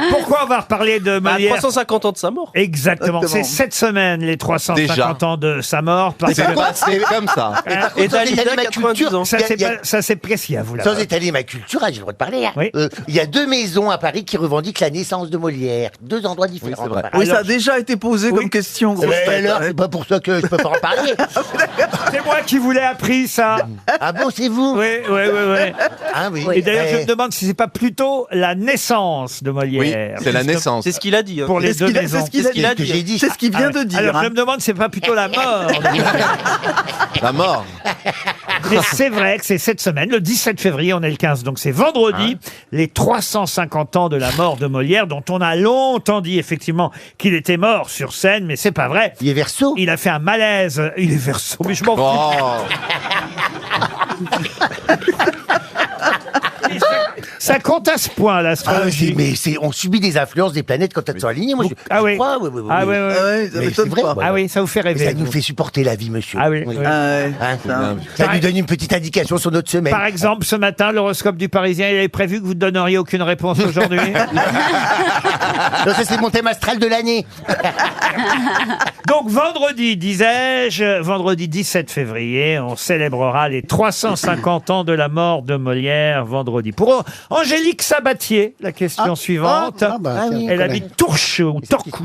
Speaker 2: pourquoi on va reparler de
Speaker 8: Bah,
Speaker 2: Molière
Speaker 8: 350 ans de sa mort.
Speaker 2: Exactement.
Speaker 4: Exactement.
Speaker 2: C'est cette semaine, les 350
Speaker 5: Déjà.
Speaker 2: ans de sa mort. Parce
Speaker 5: C'est
Speaker 2: que
Speaker 5: passé comme ça.
Speaker 8: Et
Speaker 3: Sans
Speaker 8: Dalida,
Speaker 3: étaler ma
Speaker 8: 90
Speaker 3: culture,
Speaker 8: ans.
Speaker 2: ça,
Speaker 3: il y a-
Speaker 2: c'est
Speaker 3: il y a-
Speaker 2: pas- ça, c'est précis à vous, là.
Speaker 3: Sans étaler ma culture, j'ai le droit de parler. Hein.
Speaker 2: Oui.
Speaker 3: Il y a 2 maisons à Paris qui revendiquent la naissance de Molière. 2 endroits différents.
Speaker 5: Oui, c'est vrai.
Speaker 3: Paris.
Speaker 4: Oui, ça a déjà été posé comme question,
Speaker 3: Eh
Speaker 4: grosse
Speaker 3: ben,
Speaker 4: tête.
Speaker 3: alors, c'est pas pour ça que je peux pas en parler.
Speaker 2: C'est moi qui vous l'ai appris, ça.
Speaker 3: Ah bon, c'est vous?
Speaker 2: Oui, oui, oui, oui.
Speaker 3: Ah oui.
Speaker 2: Et d'ailleurs, je
Speaker 3: Eh,
Speaker 2: me demande si c'est pas plutôt la naissance de
Speaker 5: Oui,
Speaker 2: Molière.
Speaker 5: c'est la naissance.
Speaker 8: C'est ce qu'il a dit. hein.
Speaker 2: Pour les
Speaker 4: C'est ce
Speaker 2: deux
Speaker 4: qu'il a-
Speaker 2: maisons.
Speaker 4: c'est ce qu'il
Speaker 8: C'est
Speaker 4: a
Speaker 8: ce qu'il a
Speaker 4: dit.
Speaker 8: dit.
Speaker 3: j'ai dit.
Speaker 4: C'est ce qu'il vient de dire.
Speaker 2: Alors,
Speaker 4: hein.
Speaker 2: je me demande si c'est pas plutôt la mort.
Speaker 5: La mort.
Speaker 2: Mais c'est vrai que c'est cette semaine, le 17 février, on est le 15, donc c'est vendredi, les 350 ans de la mort de Molière, dont on a longtemps dit effectivement qu'il était mort sur scène, mais c'est pas vrai.
Speaker 3: Il est Verseau.
Speaker 2: Il a fait un malaise. Il est Verseau, mais je m'en fous.
Speaker 5: Oh.
Speaker 2: Ça compte à ce point,
Speaker 3: Ah,
Speaker 2: l'astrologie.
Speaker 3: mais on subit des influences des planètes quand elles sont alignées. Moi, je
Speaker 2: Ah oui.
Speaker 3: crois, oui, oui, oui,
Speaker 2: Ah
Speaker 3: oui.
Speaker 2: oui, oui.
Speaker 4: Ah ouais, ça
Speaker 3: Mais
Speaker 4: m'étonne
Speaker 3: c'est vrai.
Speaker 4: pas.
Speaker 2: Ah oui, ça vous fait
Speaker 3: Mais
Speaker 2: rêver.
Speaker 3: ça nous
Speaker 2: vous.
Speaker 3: fait supporter la vie, monsieur.
Speaker 2: Ah oui, oui.
Speaker 4: Ah ouais.
Speaker 3: Hein,
Speaker 5: bien.
Speaker 3: ça nous donne une petite indication sur notre semaine.
Speaker 2: Par exemple, ce matin, l'horoscope du Parisien, il avait prévu que vous ne donneriez aucune réponse aujourd'hui.
Speaker 3: Non, ça, c'est mon thème astral de l'année.
Speaker 2: Donc vendredi, disais-je, vendredi 17 février, on célébrera les 350 ans de la mort de Molière vendredi. Pour Angélique Sabatier, la question suivante.
Speaker 6: Ah bah, tiens,
Speaker 2: Elle
Speaker 6: je
Speaker 2: habite Tourche ou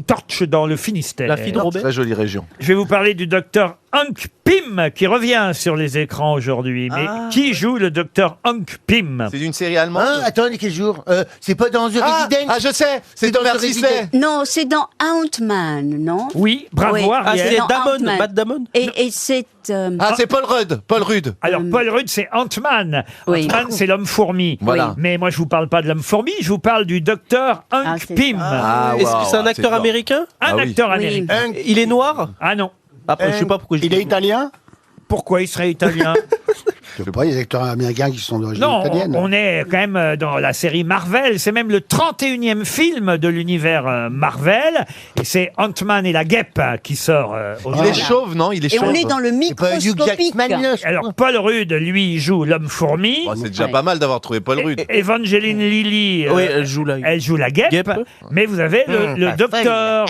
Speaker 2: Torche dans le Finistère.
Speaker 8: La fille de Robert.
Speaker 5: Très jolie région.
Speaker 2: Je vais vous parler du docteur Hank Pym qui revient sur les écrans aujourd'hui. Mais qui joue le docteur Hank Pym?
Speaker 5: C'est une série allemande.
Speaker 3: Hein, attendez, quel jour c'est pas dans The Resident?
Speaker 5: Je sais. C'est dans
Speaker 3: dans
Speaker 5: The
Speaker 3: The
Speaker 5: Sisley.
Speaker 7: Non, c'est dans Ant-Man, non?
Speaker 2: Oui, bravo
Speaker 7: Oui.
Speaker 8: Ah,
Speaker 2: Ariel.
Speaker 8: c'est
Speaker 7: dans
Speaker 8: Damon,
Speaker 7: Ant-Man.
Speaker 8: Matt Damon.
Speaker 7: Et c'est...
Speaker 5: Ah, c'est Paul Rudd. Paul Rudd.
Speaker 2: Alors, Paul Rudd, c'est Ant-Man.
Speaker 7: Oui.
Speaker 2: Ant-Man, c'est l'homme-fourmi.
Speaker 5: Voilà.
Speaker 2: Mais moi, je vous parle pas de l'homme-fourmi, je vous parle du docteur Hank
Speaker 7: c'est
Speaker 2: Pym.
Speaker 5: Ah,
Speaker 8: Est-ce que
Speaker 5: wow,
Speaker 8: c'est un acteur
Speaker 5: dur.
Speaker 8: américain
Speaker 2: Un
Speaker 5: Ah oui.
Speaker 2: acteur
Speaker 7: Oui.
Speaker 2: américain.
Speaker 8: Il est noir.
Speaker 2: Ah non.
Speaker 8: Après, je sais pas pourquoi je
Speaker 6: Il
Speaker 8: dis
Speaker 6: est italien?
Speaker 2: Pourquoi il serait italien?
Speaker 6: Je sais pas, il y a des acteurs américains qui sont d'origine
Speaker 2: Non,
Speaker 6: italienne.
Speaker 2: on est quand même dans la série Marvel. C'est même le 31e film de l'univers Marvel. Et c'est Ant-Man et la guêpe qui sort
Speaker 5: Il
Speaker 2: aujourd'hui.
Speaker 5: est chauve, non? Il est
Speaker 7: Et
Speaker 5: chauve.
Speaker 7: on est dans le
Speaker 3: C'est pas Hugh
Speaker 7: microscopique.
Speaker 3: Jackman, là, je
Speaker 2: Alors,
Speaker 3: crois.
Speaker 2: Paul Rudd, lui, il joue l'homme-fourmi.
Speaker 5: Oh, c'est déjà
Speaker 7: Ouais.
Speaker 5: pas mal d'avoir trouvé Paul Rudd.
Speaker 2: Evangeline Lilly,
Speaker 8: Oui, elle joue là.
Speaker 2: elle joue la guêpe.
Speaker 8: Guêpe.
Speaker 2: Mais vous avez le
Speaker 3: pas
Speaker 2: docteur,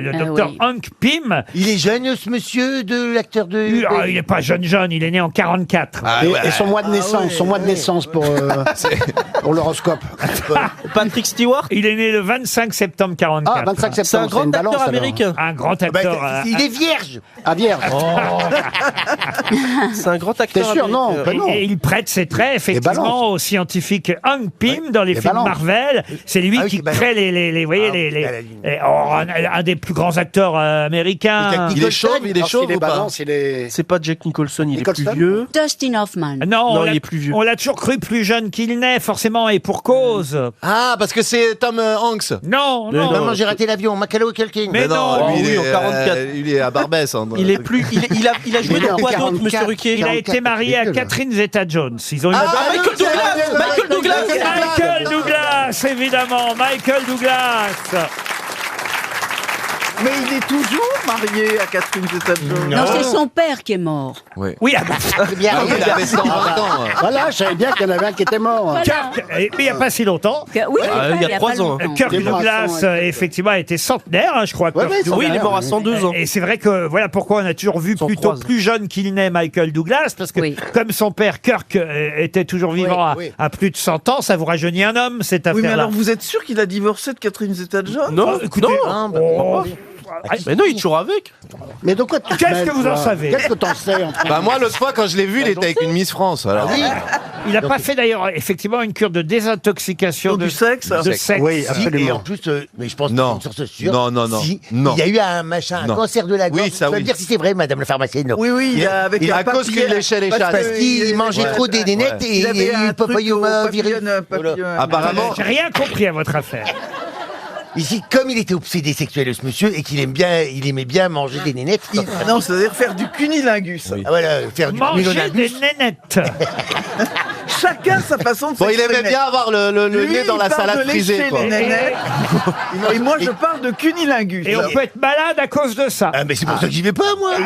Speaker 2: le
Speaker 7: Ah
Speaker 2: docteur
Speaker 7: oui.
Speaker 2: Hank Pym.
Speaker 3: Il est jeune, ce monsieur, de l'acteur de...
Speaker 2: Il n'est pas jeune, il est né en 44.
Speaker 5: Ah, ouais.
Speaker 6: Et son mois de naissance, son mois de naissance pour l'horoscope.
Speaker 8: Patrick Stewart.
Speaker 2: Il est né le 25 septembre 44.
Speaker 6: Ah, 25
Speaker 8: C'est un
Speaker 6: septembre,
Speaker 8: grand
Speaker 6: une balance,
Speaker 8: acteur
Speaker 6: alors.
Speaker 8: américain.
Speaker 2: Un grand
Speaker 3: Bah,
Speaker 2: acteur.
Speaker 3: il est vierge.
Speaker 6: Ah, vierge.
Speaker 8: C'est un grand
Speaker 6: T'es
Speaker 8: acteur
Speaker 6: sûr? Non,
Speaker 8: américain.
Speaker 6: ben non.
Speaker 2: Et il prête ses traits, effectivement,
Speaker 6: balances.
Speaker 2: au scientifique Hank Pym dans les
Speaker 6: Les
Speaker 2: films
Speaker 6: balances.
Speaker 2: Marvel. C'est lui
Speaker 3: Ah oui,
Speaker 2: qui
Speaker 3: les balances.
Speaker 2: crée les, vous voyez,
Speaker 3: Ah,
Speaker 2: les,
Speaker 3: à la ligne.
Speaker 2: un des plus grands acteurs américains.
Speaker 3: Le
Speaker 5: Il est chauve, il est
Speaker 6: Alors,
Speaker 5: chauve
Speaker 6: s'il est
Speaker 5: ou pas?
Speaker 6: balance, il est...
Speaker 8: C'est pas Jack Nicholson, il est
Speaker 6: Nicholson
Speaker 8: plus vieux.
Speaker 7: Dustin Hoffman.
Speaker 2: Non,
Speaker 8: Non,
Speaker 2: on
Speaker 8: il
Speaker 2: l'a-
Speaker 8: est plus vieux.
Speaker 2: On l'a toujours cru plus jeune qu'il n'est, forcément, et pour cause.
Speaker 5: Ah, parce que c'est Tom Hanks.
Speaker 2: Non,
Speaker 8: Mais
Speaker 2: non.
Speaker 8: non.
Speaker 3: Maman, j'ai raté l'avion. Macalo Culkin.
Speaker 2: Mais non,
Speaker 5: lui,
Speaker 8: oui,
Speaker 5: il
Speaker 8: en
Speaker 5: est,
Speaker 8: 44.
Speaker 5: il est à Barbès. hein.
Speaker 8: Il est plus. Il a joué
Speaker 6: Il est
Speaker 8: dans
Speaker 6: en
Speaker 8: quoi d'autre,
Speaker 6: 44.
Speaker 8: Monsieur Ruquier
Speaker 2: Il a été marié à Catherine Zeta-Jones. Ils ont eu
Speaker 8: Michael Douglas. Michael Douglas.
Speaker 2: Michael Douglas, évidemment, Michael Douglas.
Speaker 4: Mais il est toujours marié à Catherine Zeta-Jones.
Speaker 7: Non, c'est son père qui est mort.
Speaker 5: Oui.
Speaker 2: Oui,
Speaker 3: bien.
Speaker 5: Ah oui, il avait 120 ans.
Speaker 6: Voilà, je savais bien qu'il y en avait un qui était mort.
Speaker 7: Voilà.
Speaker 2: Kirk, mais il n'y a pas si longtemps.
Speaker 7: Oui,
Speaker 8: il y a 3 ans.
Speaker 2: Kirk
Speaker 6: Des bras
Speaker 2: Douglas,
Speaker 6: sans, ouais.
Speaker 2: effectivement, a été centenaire, hein, je crois.
Speaker 6: Ouais,
Speaker 2: Kirk
Speaker 6: ouais,
Speaker 2: Douglas.
Speaker 8: Oui, il est mort à 102 ans.
Speaker 2: Et c'est vrai que voilà pourquoi on a toujours vu plutôt
Speaker 8: 103.
Speaker 2: plus jeune qu'il n'est Michael Douglas, parce que
Speaker 7: Oui.
Speaker 2: comme son père Kirk était toujours vivant à plus de 100 ans, ça vous rajeunit un homme, cette
Speaker 4: Oui, mais
Speaker 2: affaire-là.
Speaker 4: alors vous êtes sûr qu'il a divorcé de Catherine Zeta-Jones?
Speaker 8: Non,
Speaker 2: Écoutez,
Speaker 8: non.
Speaker 2: oh,
Speaker 8: Mais non, il est toujours avec.
Speaker 6: Mais de quoi tu te
Speaker 2: Qu'est-ce
Speaker 6: mêles,
Speaker 2: que vous en
Speaker 6: toi
Speaker 2: savez
Speaker 6: Qu'est-ce que t'en sais en fait
Speaker 5: Bah moi l'autre fois quand je l'ai vu, il était avec une Miss France. Alors.
Speaker 2: il n'a pas fait d'ailleurs effectivement une cure de désintoxication
Speaker 4: Du sexe
Speaker 2: de sexe.
Speaker 6: Oui,
Speaker 3: Si, et
Speaker 6: absolument.
Speaker 3: en plus, mais je pense que
Speaker 5: Non.
Speaker 3: c'est une source sûre.
Speaker 5: Non, non, non.
Speaker 3: Si,
Speaker 5: Non.
Speaker 3: il y a eu un machin, un
Speaker 5: Non.
Speaker 3: cancer de la gorge.
Speaker 5: Oui, ça,
Speaker 3: Tu vas
Speaker 5: oui.
Speaker 3: me dire si c'est vrai, madame la pharmacienne.
Speaker 4: Oui, oui, il a avec
Speaker 5: il-
Speaker 4: un
Speaker 5: à cause
Speaker 4: papillon-
Speaker 5: qu'il léchait les chats.
Speaker 3: Parce qu'il mangeait
Speaker 5: Ouais.
Speaker 3: trop des nénettes
Speaker 5: Ouais.
Speaker 3: et
Speaker 4: Il avait
Speaker 3: il y a
Speaker 4: un
Speaker 3: eu
Speaker 4: truc au
Speaker 3: papillomavirus.
Speaker 4: papillon.
Speaker 5: Apparemment.
Speaker 2: J'ai rien compris à votre affaire.
Speaker 3: Ici, comme il était obsédé sexuel, ce monsieur, et qu'il aimait bien manger des nénettes,
Speaker 4: Non, c'est-à-dire faire du cunilingus.
Speaker 3: ah, voilà, faire du
Speaker 2: Manger
Speaker 3: cunnilingus.
Speaker 2: des nénettes.
Speaker 4: Chacun sa façon de
Speaker 5: Bon, il
Speaker 4: s'exprimer.
Speaker 5: aimait bien avoir le
Speaker 4: Lui,
Speaker 5: nez dans la
Speaker 4: il parle
Speaker 5: salade
Speaker 4: de
Speaker 5: frisée.
Speaker 4: lécher
Speaker 5: Quoi.
Speaker 4: les nénettes. Et moi, je parle de cunilingus.
Speaker 2: Et on peut être malade à cause de ça.
Speaker 3: Ah, mais c'est pour ça que j'y vais pas, moi.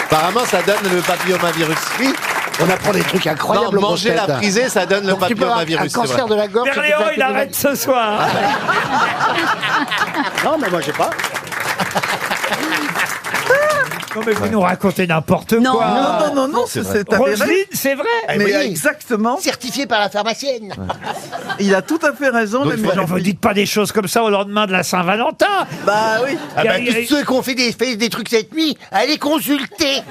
Speaker 5: Apparemment, ça donne le papillomavirus.
Speaker 3: Oui.
Speaker 6: On apprend des trucs incroyables.
Speaker 5: Non,
Speaker 6: aux
Speaker 5: manger
Speaker 6: grosses
Speaker 5: la
Speaker 6: têtes.
Speaker 5: frisée, ça donne le
Speaker 6: Donc, tu peux avoir un
Speaker 5: papillomavirus. c'est vrai.
Speaker 6: cancer de la gorge.
Speaker 2: Berléand, il arrête ce soir.
Speaker 6: Non, mais moi, j'ai pas.
Speaker 2: Non, mais vous nous racontez n'importe
Speaker 7: Non.
Speaker 2: quoi.
Speaker 4: Non, c'est avéré.
Speaker 2: Roselyne, c'est vrai.
Speaker 4: Mais
Speaker 3: oui.
Speaker 4: exactement,
Speaker 3: Certifié par la pharmacienne.
Speaker 4: il a tout à fait raison,
Speaker 5: Donc,
Speaker 4: le
Speaker 2: Mais vous dites pas des choses comme ça au lendemain de la Saint-Valentin.
Speaker 4: Bah oui.
Speaker 3: Ah bah,
Speaker 2: Il y a-
Speaker 3: tous ceux qui ont fait des trucs cette nuit, allez consulter.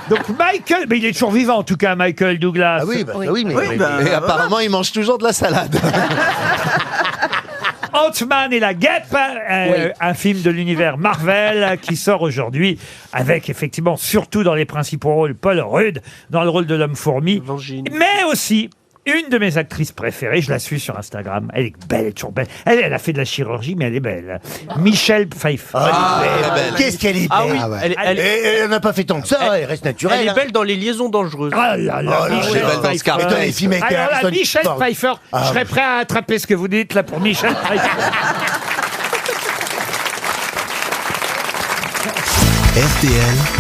Speaker 2: Donc Michael, mais il est toujours vivant en tout cas, Michael Douglas.
Speaker 3: Ah oui, bah, oui, mais...
Speaker 4: Oui, bah,
Speaker 5: Et apparemment, il mange toujours de la salade.
Speaker 2: Ant-Man et la guêpe, un film de l'univers Marvel qui sort aujourd'hui avec effectivement, surtout dans les principaux rôles, Paul Rudd dans le rôle de l'homme fourmi, mais aussi une de mes actrices préférées, je la suis sur Instagram, elle est belle, elle est toujours belle. Elle a fait de la chirurgie, mais elle est belle. Michelle Pfeiffer.
Speaker 5: Ah, elle est belle.
Speaker 3: Qu'est-ce qu'elle est belle.
Speaker 8: Ah oui,
Speaker 6: Ah ouais.
Speaker 3: Elle n'a pas fait tant que ça, elle reste naturelle.
Speaker 8: Elle est
Speaker 3: hein.
Speaker 8: belle dans les liaisons dangereuses.
Speaker 2: Ah là là,
Speaker 3: Oh là
Speaker 2: Michelle
Speaker 3: là,
Speaker 5: dans
Speaker 2: Pfeiffer.
Speaker 5: Scarface.
Speaker 3: Putain, les films avec
Speaker 2: Alors là,
Speaker 3: Harrison
Speaker 2: Michelle
Speaker 3: Ford.
Speaker 2: Pfeiffer,
Speaker 3: Ah,
Speaker 2: je serais prêt à attraper ce que vous dites là pour Michelle Pfeiffer.
Speaker 1: RTL,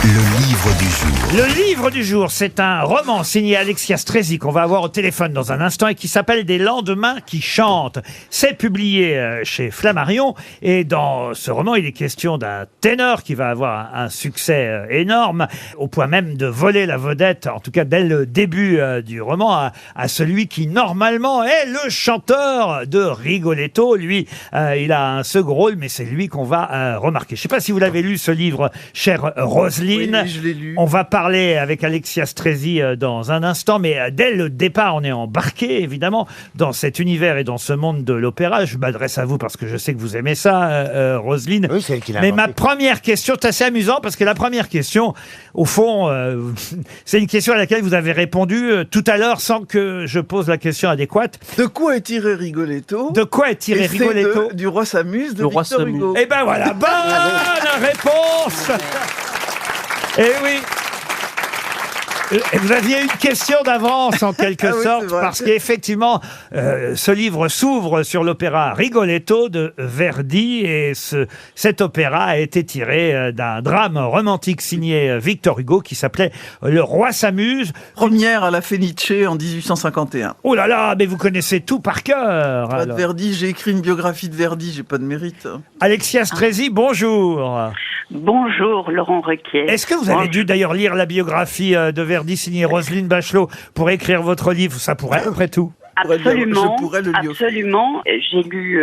Speaker 1: le livre du jour.
Speaker 2: Le livre du jour, c'est un roman signé Alexia Strezzi qu'on va avoir au téléphone dans un instant et qui s'appelle Des lendemains qui chantent. C'est publié chez Flammarion et dans ce roman, il est question d'un ténor qui va avoir un succès énorme au point même de voler la vedette, en tout cas dès le début du roman, à celui qui normalement est le chanteur de Rigoletto. Lui, il a un second rôle, mais c'est lui qu'on va remarquer. Je ne sais pas si vous l'avez lu ce livre, chère Roselyne.
Speaker 4: Oui, je l'ai lu.
Speaker 2: On va parler avec Alexia Strezzi dans un instant, mais dès le départ, on est embarqué, évidemment, dans cet univers et dans ce monde de l'opéra. Je m'adresse à vous parce que je sais que vous aimez ça, Roselyne.
Speaker 3: Oui, c'est elle qui l'a
Speaker 2: Mais
Speaker 3: inventé.
Speaker 2: ma première question, c'est assez amusant parce que la première question, au fond, c'est une question à laquelle vous avez répondu tout à l'heure sans que je pose la question adéquate.
Speaker 4: De quoi est tiré Rigoletto?
Speaker 2: De quoi est tiré
Speaker 4: Et c'est
Speaker 2: Rigoletto?
Speaker 4: Du Roi s'amuse de
Speaker 8: Le Roi
Speaker 4: Victor
Speaker 8: s'amuse.
Speaker 4: Hugo.
Speaker 2: Eh ben voilà, bonne réponse. Eh oui. Et vous aviez une question d'avance en quelque
Speaker 4: Ah oui,
Speaker 2: sorte
Speaker 4: c'est vrai.
Speaker 2: parce qu'effectivement ce livre s'ouvre sur l'opéra Rigoletto de Verdi et cet opéra a été tiré d'un drame romantique signé Victor Hugo qui s'appelait Le Roi s'amuse.
Speaker 4: Première à la Fenice en 1851.
Speaker 2: Oh là là, mais vous connaissez tout par cœur.
Speaker 4: Pas de
Speaker 2: alors.
Speaker 4: Verdi, j'ai écrit une biographie de Verdi, j'ai pas de mérite.
Speaker 2: Alexia Strezzi, bonjour.
Speaker 11: Bonjour Laurent Ruquier.
Speaker 2: Est-ce que vous avez dû d'ailleurs lire la biographie de Verdi signée Roselyne Bachelot pour écrire votre livre? Ça pourrait, après tout.
Speaker 11: Absolument,
Speaker 4: Je pourrais le lire.
Speaker 11: absolument. J'ai lu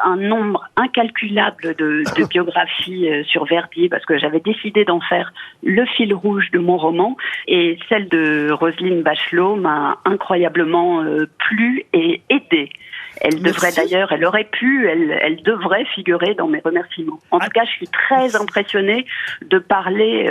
Speaker 11: un nombre incalculable de biographies sur Verdi parce que j'avais décidé d'en faire le fil rouge de mon roman et celle de Roselyne Bachelot m'a incroyablement plu et aidée. Elle devrait d'ailleurs, elle aurait pu, elle devrait figurer dans mes remerciements. En tout cas, je suis très impressionnée de parler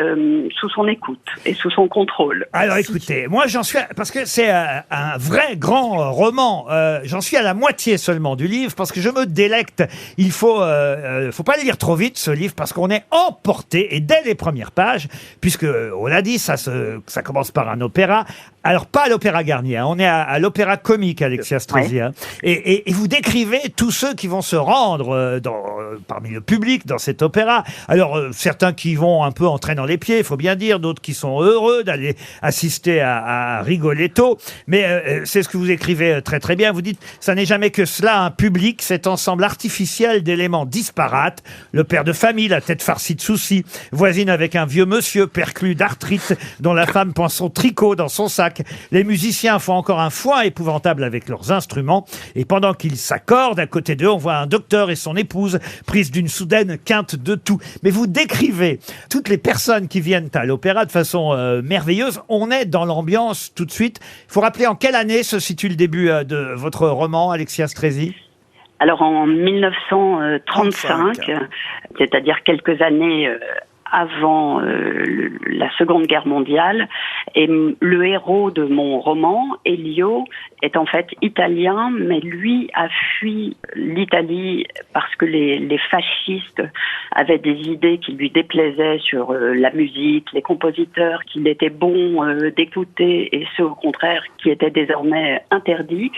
Speaker 11: sous son écoute et sous son contrôle.
Speaker 2: Alors écoutez, moi j'en suis, parce que c'est un vrai grand roman, j'en suis à la moitié seulement du livre, parce que je me délecte. Il faut pas le lire trop vite ce livre, parce qu'on est emporté, et dès les premières pages, puisque on l'a dit, ça commence par un opéra. Alors pas à l'Opéra Garnier, hein, on est à l'Opéra Comique, Alexia Strezzi. Hein. Et Et vous décrivez tous ceux qui vont se rendre parmi le public dans cet opéra. Alors, certains qui vont un peu en traînant les pieds, il faut bien dire, d'autres qui sont heureux d'aller assister à Rigoletto. Mais c'est ce que vous écrivez très très bien. Vous dites, ça n'est jamais que cela, un public, cet ensemble artificiel d'éléments disparates. Le père de famille, la tête farcie de soucis, voisine avec un vieux monsieur perclus d'arthrite, dont la femme pense son tricot dans son sac. Les musiciens font encore un foin épouvantable avec leurs instruments. Et pendant qu'ils s'accordent, à côté d'eux, on voit un docteur et son épouse prise d'une soudaine quinte de tout. Mais vous décrivez toutes les personnes qui viennent à l'opéra de façon merveilleuse. On est dans l'ambiance tout de suite. Il faut rappeler en quelle année se situe le début de votre roman, Alexia Strezzi?
Speaker 11: Alors en 1935, c'est-à-dire quelques années avant la Seconde Guerre mondiale, et le héros de mon roman, Elio, est en fait italien, mais lui a fui l'Italie parce que les fascistes avaient des idées qui lui déplaisaient sur la musique, les compositeurs qu'il était bon d'écouter et ceux au contraire qui étaient désormais interdits.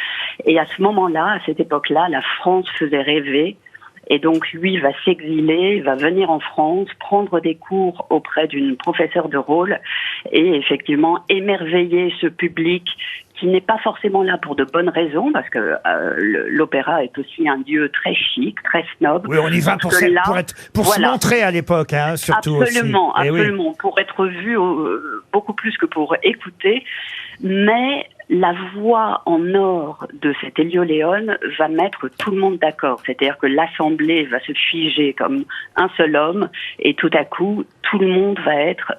Speaker 11: Et à ce moment-là, à cette époque-là, la France faisait rêver. Et donc, lui va s'exiler, va venir en France, prendre des cours auprès d'une professeure de rôle et effectivement émerveiller ce public qui n'est pas forcément là pour de bonnes raisons, parce que l'opéra est aussi un lieu très chic, très snob.
Speaker 2: Oui, on y va pour se montrer à l'époque, hein, surtout.
Speaker 11: Absolument,
Speaker 2: aussi.
Speaker 11: Absolument,
Speaker 2: Oui.
Speaker 11: Pour être vu beaucoup plus que pour écouter. Mais la voix en or de cet Elio Leone va mettre tout le monde d'accord. C'est-à-dire que l'assemblée va se figer comme un seul homme et tout à coup, tout le monde va être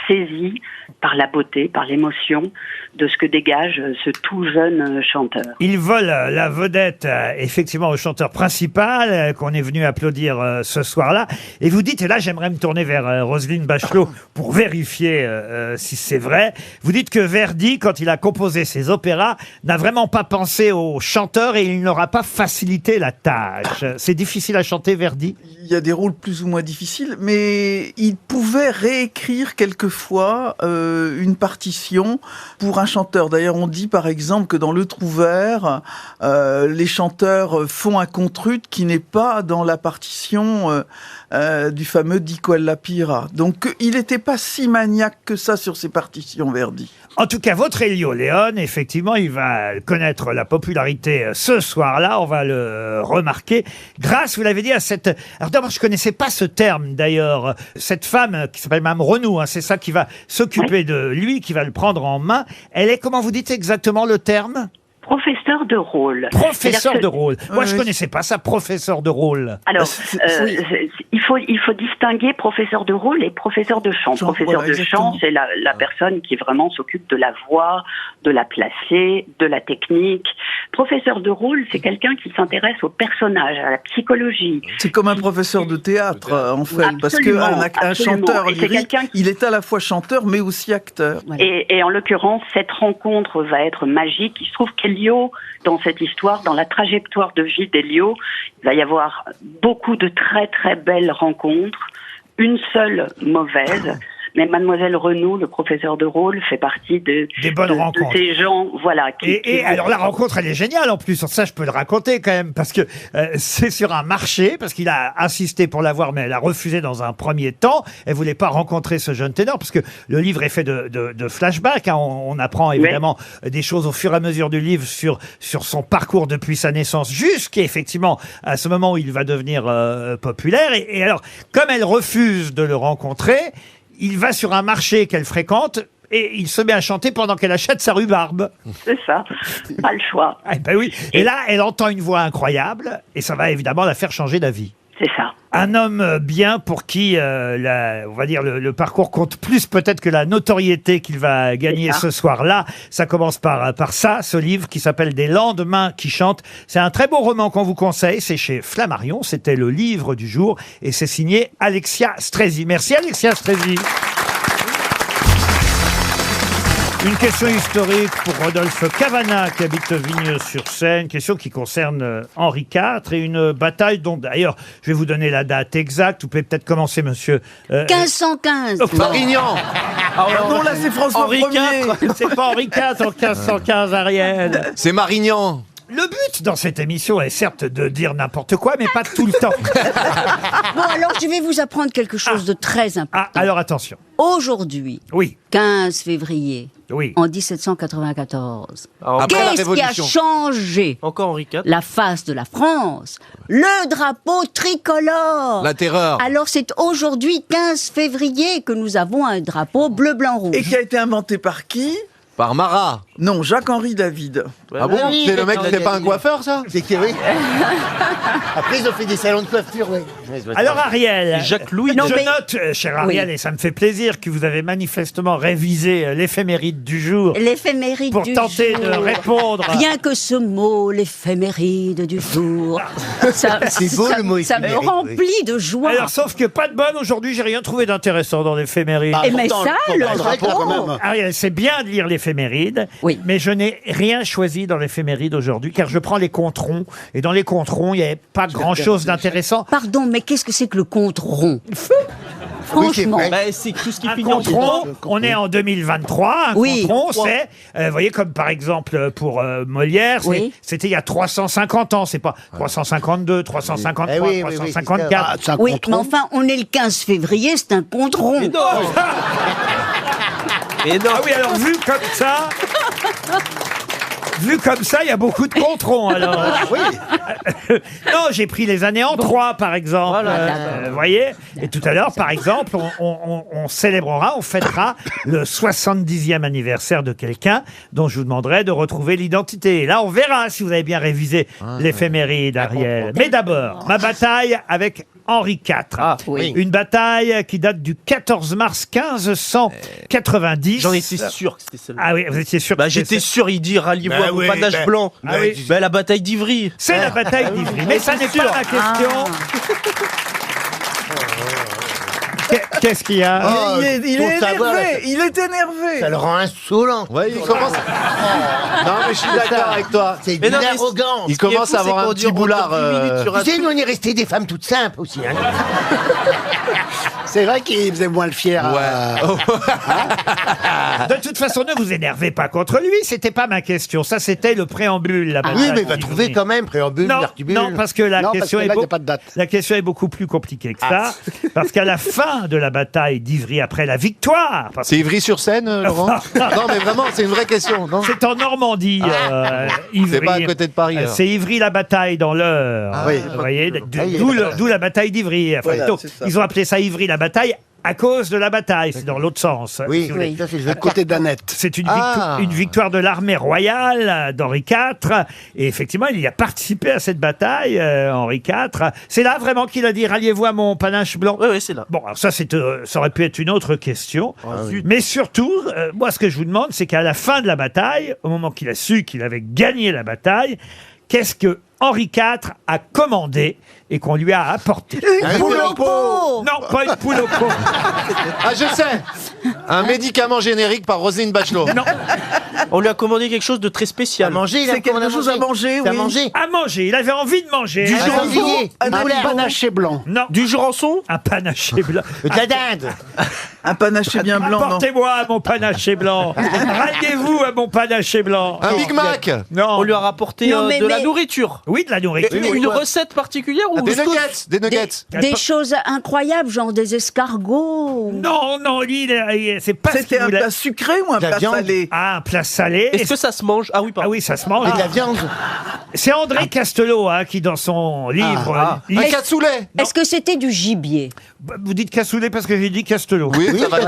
Speaker 11: saisi par la beauté, par l'émotion de ce que dégage ce tout jeune chanteur.
Speaker 2: Il vole la vedette, effectivement, au chanteur principal qu'on est venu applaudir ce soir-là. Et vous dites, et là j'aimerais me tourner vers Roselyne Bachelot pour vérifier si c'est vrai, vous dites que Verdi, quand il a composé ses opéras, n'a vraiment pas pensé au chanteur et il n'aura pas facilité la tâche. C'est difficile à chanter, Verdi ?
Speaker 4: Il y a des rôles plus ou moins difficiles, mais il pouvait réécrire quelquefois une partition pour un chanteur. D'ailleurs, on dit par exemple que dans Le Trouvère, les chanteurs font un contrut qui n'est pas dans la partition du fameux Di quella pira. Donc, il n'était pas si maniaque que ça sur ses partitions, Verdi.
Speaker 2: En tout cas, votre Elio Leone, effectivement, il va connaître la popularité ce soir-là, on va le remarquer, grâce, vous l'avez dit, à cette... Alors d'abord, je connaissais pas ce terme, d'ailleurs. Cette femme qui s'appelle Mme Renou, hein, c'est ça qui va s'occuper de lui, qui va le prendre en main. Elle est, comment vous dites exactement le terme ?
Speaker 11: Professeur de rôle.
Speaker 2: Professeur de rôle. Moi, je connaissais pas ça, professeur de rôle.
Speaker 11: Alors, il faut distinguer professeur de rôle et professeur de chant. Professeur de chant, c'est la personne qui vraiment s'occupe de la voix, de la placer, de la technique. Professeur de rôle, c'est quelqu'un qui s'intéresse au personnage, à la psychologie.
Speaker 4: C'est comme un professeur de théâtre, en fait, parce qu'un chanteur lyrique, il est à la fois chanteur, mais aussi acteur.
Speaker 11: Voilà. Et en l'occurrence, cette rencontre va être magique. Il se trouve qu'Elio, dans cette histoire, dans la trajectoire de vie d'Elio, il va y avoir beaucoup de très très belles rencontres, une seule mauvaise. Mais Mademoiselle Renou, le professeur de rôle, fait partie des bonnes rencontres. De ces gens, voilà.
Speaker 2: Et alors la rencontre, elle est géniale en plus. Ça, je peux le raconter quand même, parce que c'est sur un marché, parce qu'il a insisté pour la voir, mais elle a refusé dans un premier temps. Elle voulait pas rencontrer ce jeune ténor, parce que le livre est fait de flashbacks. Hein. On apprend évidemment des choses au fur et à mesure du livre sur son parcours depuis sa naissance, jusqu'effectivement à ce moment où il va devenir populaire. Et alors, comme elle refuse de le rencontrer, il va sur un marché qu'elle fréquente et il se met à chanter pendant qu'elle achète sa rhubarbe.
Speaker 11: C'est ça, pas le choix.
Speaker 2: Ah, ben oui. Et là, elle entend une voix incroyable et ça va évidemment la faire changer d'avis.
Speaker 11: C'est ça.
Speaker 2: Un homme bien pour qui, on va dire, le parcours compte plus peut-être que la notoriété qu'il va gagner ce soir-là. Ça commence par ça, ce livre qui s'appelle « Des lendemains qui chantent ». C'est un très beau roman qu'on vous conseille. C'est chez Flammarion. C'était le livre du jour et c'est signé Alexia Strezzi. Merci Alexia Strezzi. Une question historique pour Rodolphe Cavana qui habite Vigneux-sur-Seine. Question qui concerne Henri IV et une bataille dont d'ailleurs je vais vous donner la date exacte. Vous pouvez peut-être commencer, monsieur.
Speaker 7: 1515.
Speaker 5: Marignan.
Speaker 4: Non, là c'est François
Speaker 2: Henri
Speaker 4: Ier.
Speaker 2: IV. C'est pas Henri IV en 1515, Ariel.
Speaker 5: C'est Marignan.
Speaker 2: Le but dans cette émission est certes de dire n'importe quoi, mais pas tout le temps.
Speaker 7: Bon, alors je vais vous apprendre quelque chose de très important.
Speaker 2: Ah, alors attention.
Speaker 7: Aujourd'hui,
Speaker 2: Oui.
Speaker 7: 15 février,
Speaker 2: Oui.
Speaker 7: en 1794,
Speaker 5: Après la
Speaker 7: qu'est-ce qui a
Speaker 5: Révolution.
Speaker 7: changé
Speaker 8: Encore Henri IV.
Speaker 7: la face de la France? Le drapeau tricolore.
Speaker 5: La terreur.
Speaker 7: Alors c'est aujourd'hui 15 février que nous avons un drapeau bleu, blanc, rouge.
Speaker 4: Et qui a été inventé par qui?
Speaker 5: Par Marat.
Speaker 4: Non, Jacques-Henri David.
Speaker 5: Ah bon?
Speaker 3: oui,
Speaker 5: C'est le mec
Speaker 3: d'accord,
Speaker 5: qui n'est pas un coiffeur, ça?
Speaker 3: C'est que oui. Après, ils ont fait des salons de coiffure, oui.
Speaker 2: Alors Ariel,
Speaker 8: Jacques-Louis.
Speaker 7: Non,
Speaker 2: je
Speaker 7: mais-
Speaker 2: note, cher Ariel, et ça me fait plaisir que vous avez manifestement révisé l'éphéméride du jour
Speaker 7: L'éphéméride
Speaker 2: pour
Speaker 7: du
Speaker 2: tenter de
Speaker 7: jour.
Speaker 2: répondre.
Speaker 7: Rien que ce mot, l'éphéméride du jour. Ça,
Speaker 3: C'est beau, le mot
Speaker 7: ça me
Speaker 3: éphéméride,
Speaker 7: remplit de joie.
Speaker 2: Alors, sauf que pas de bonne, aujourd'hui, j'ai rien trouvé d'intéressant dans l'éphéméride.
Speaker 7: Et mais ça, le
Speaker 6: drapeau,
Speaker 7: drapeau.
Speaker 6: quand même.
Speaker 2: Ariel, c'est bien de lire l'éphéméride,
Speaker 7: Oui.
Speaker 2: mais je n'ai rien choisi dans l'éphéméride aujourd'hui, car je prends les controns, et dans les controns, il n'y avait pas grand-chose d'intéressant.
Speaker 7: Pardon, mais qu'est-ce que c'est que le compte rond? Franchement.
Speaker 3: vrai.
Speaker 8: Bah, c'est tout ce qui
Speaker 2: Un
Speaker 8: finit en
Speaker 2: contron, on est en 2023, un
Speaker 7: Oui.
Speaker 2: contron, c'est, vous voyez, comme par exemple pour Molière,
Speaker 7: Oui.
Speaker 2: c'était il y a 350 ans, c'est pas 352, 353,
Speaker 3: Eh oui, oui, oui,
Speaker 2: 354.
Speaker 6: Ah, c'est un
Speaker 7: Oui, mais
Speaker 6: contron.
Speaker 7: enfin, on est le 15 février, c'est un compte rond.
Speaker 8: Mais non. Mais non.
Speaker 2: Ah oui, alors vu comme ça... Vu comme ça, il y a beaucoup de controns, alors. Oui. Non, j'ai pris les années en 3, par exemple.
Speaker 8: Voilà.
Speaker 2: Vous voyez. Et tout à l'heure, par exemple, on célébrera, on fêtera le 70e anniversaire de quelqu'un dont je vous demanderai de retrouver l'identité. Et là, on verra si vous avez bien révisé l'éphéméride, Ariel. Mais d'abord, ma bataille avec Henri IV.
Speaker 8: Ah,
Speaker 7: oui.
Speaker 2: Une bataille qui date du 14 mars 1590.
Speaker 8: J'en étais sûr que c'était celle-là.
Speaker 2: Ah oui, vous étiez sûr
Speaker 8: Bah,
Speaker 2: que
Speaker 8: j'étais
Speaker 2: c'était-
Speaker 8: sûr, il dit ralliez-vous
Speaker 3: Bah
Speaker 8: à mon
Speaker 3: oui,
Speaker 8: panache
Speaker 3: bah-
Speaker 8: blanc.
Speaker 2: Ah oui.
Speaker 8: Bah, la bataille d'Ivry.
Speaker 2: C'est la bataille d'Ivry. Mais ça n'est pas ma question. Qu'est-ce qu'il y a
Speaker 3: Oh,
Speaker 4: il est
Speaker 3: faut savoir,
Speaker 4: énervé. Il est énervé.
Speaker 3: Ça le rend insolent.
Speaker 5: Ouais, il commence. Non, mais je suis d'accord avec toi.
Speaker 3: C'est
Speaker 8: Mais
Speaker 3: d'une
Speaker 8: non, mais
Speaker 3: arrogance.
Speaker 5: Il commence à avoir un petit boulard.
Speaker 3: Tu sais, nous, on est restés des femmes toutes simples aussi. Hein.
Speaker 6: C'est vrai qu'il faisait moins le fier.
Speaker 2: De toute façon, ne vous énervez pas contre lui. C'était pas ma question. Ça, c'était le préambule. La
Speaker 3: Oui,
Speaker 2: bataille
Speaker 3: mais il va
Speaker 2: d'Ivry.
Speaker 3: trouver quand même préambule,
Speaker 2: Non,
Speaker 3: l'artibule.
Speaker 2: non, parce que la
Speaker 6: Non, parce
Speaker 2: question
Speaker 6: que
Speaker 2: est
Speaker 6: là, il n'y a
Speaker 2: beau-
Speaker 6: pas de date.
Speaker 2: La question est beaucoup plus compliquée que ça, parce qu'à la fin de la bataille d'Ivry, après la victoire, parce que
Speaker 5: C'est Ivry-sur-Seine, Laurent? Non, mais vraiment, c'est une vraie question. Non,
Speaker 2: c'est en Normandie, Ivry.
Speaker 5: c'est pas à côté de Paris. alors.
Speaker 2: C'est Ivry-la-Bataille dans l'Eure.
Speaker 3: oui.
Speaker 2: Vous voyez,
Speaker 3: oui,
Speaker 2: d'où la bataille d'Ivry. Enfin,
Speaker 4: Voilà,
Speaker 2: plutôt,
Speaker 4: c'est ça.
Speaker 2: ils ont appelé ça Ivry-la-Bataille à cause de la bataille. C'est dans l'autre sens.
Speaker 3: Oui,
Speaker 2: si vous voulez.
Speaker 3: oui, ça c'est
Speaker 6: À côté d'Annette.
Speaker 2: C'est une,
Speaker 5: Ah.
Speaker 2: une victoire de l'armée royale d'Henri IV. Et effectivement, il y a participé à cette bataille, Henri IV. C'est là vraiment qu'il a dit « Ralliez-vous à mon panache blanc ».
Speaker 8: Oui, oui, c'est là.
Speaker 2: Bon, alors ça, ça aurait pu être une autre question.
Speaker 8: zut.
Speaker 2: Mais surtout, moi, ce que je vous demande, c'est qu'à la fin de la bataille, au moment qu'il a su qu'il avait gagné la bataille, qu'est-ce que Henri IV a commandé et qu'on lui a apporté?
Speaker 3: Un
Speaker 7: Poule
Speaker 3: poule
Speaker 7: au pot.
Speaker 2: Non, pas une poule au pot.
Speaker 5: Ah, je sais! Un médicament générique par Roselyne Bachelot.
Speaker 2: Non,
Speaker 8: On lui a commandé quelque chose de très
Speaker 3: À
Speaker 8: spécial.
Speaker 3: manger, là,
Speaker 4: C'est quelque chose à manger,
Speaker 3: À
Speaker 4: oui.
Speaker 3: manger.
Speaker 2: à manger. Il avait envie de manger.
Speaker 3: Du
Speaker 2: Un
Speaker 3: sanglier.
Speaker 6: Un
Speaker 3: poulain.
Speaker 6: panaché blanc.
Speaker 2: Non,
Speaker 8: Du jurançon.
Speaker 2: un panaché blanc.
Speaker 3: De la dinde.
Speaker 4: Un panaché bien blanc, non.
Speaker 2: Apportez-moi à mon panaché blanc. Ralliez-vous à mon panaché blanc.
Speaker 5: Un Big Mac!
Speaker 2: Non.
Speaker 8: On lui a rapporté
Speaker 7: Non, mais-
Speaker 8: de la
Speaker 7: mais-
Speaker 8: nourriture.
Speaker 2: Oui, de la nourriture.
Speaker 8: Une recette particulière ou
Speaker 5: Des
Speaker 8: ce que-
Speaker 5: nuggets! Des nuggets!
Speaker 7: Des choses incroyables, genre des escargots.
Speaker 2: Non, non, lui, c'est pas ce
Speaker 4: C'était
Speaker 2: qu'il
Speaker 4: un
Speaker 2: voulait.
Speaker 4: plat sucré ou un
Speaker 3: La
Speaker 4: plat
Speaker 3: viande.
Speaker 4: salé?
Speaker 2: Ah, un plat salé.
Speaker 8: Est-ce que ça se mange? Ah oui,
Speaker 2: Ah
Speaker 8: pardon.
Speaker 2: oui, ça se mange.
Speaker 3: Et de la viande.
Speaker 2: C'est André Castelot qui, dans son livre...
Speaker 5: Un cassoulet!
Speaker 7: Est-ce que c'était du gibier?
Speaker 2: Vous dites cassoulet parce que j'ai dit Castelot.
Speaker 5: Oui, ça va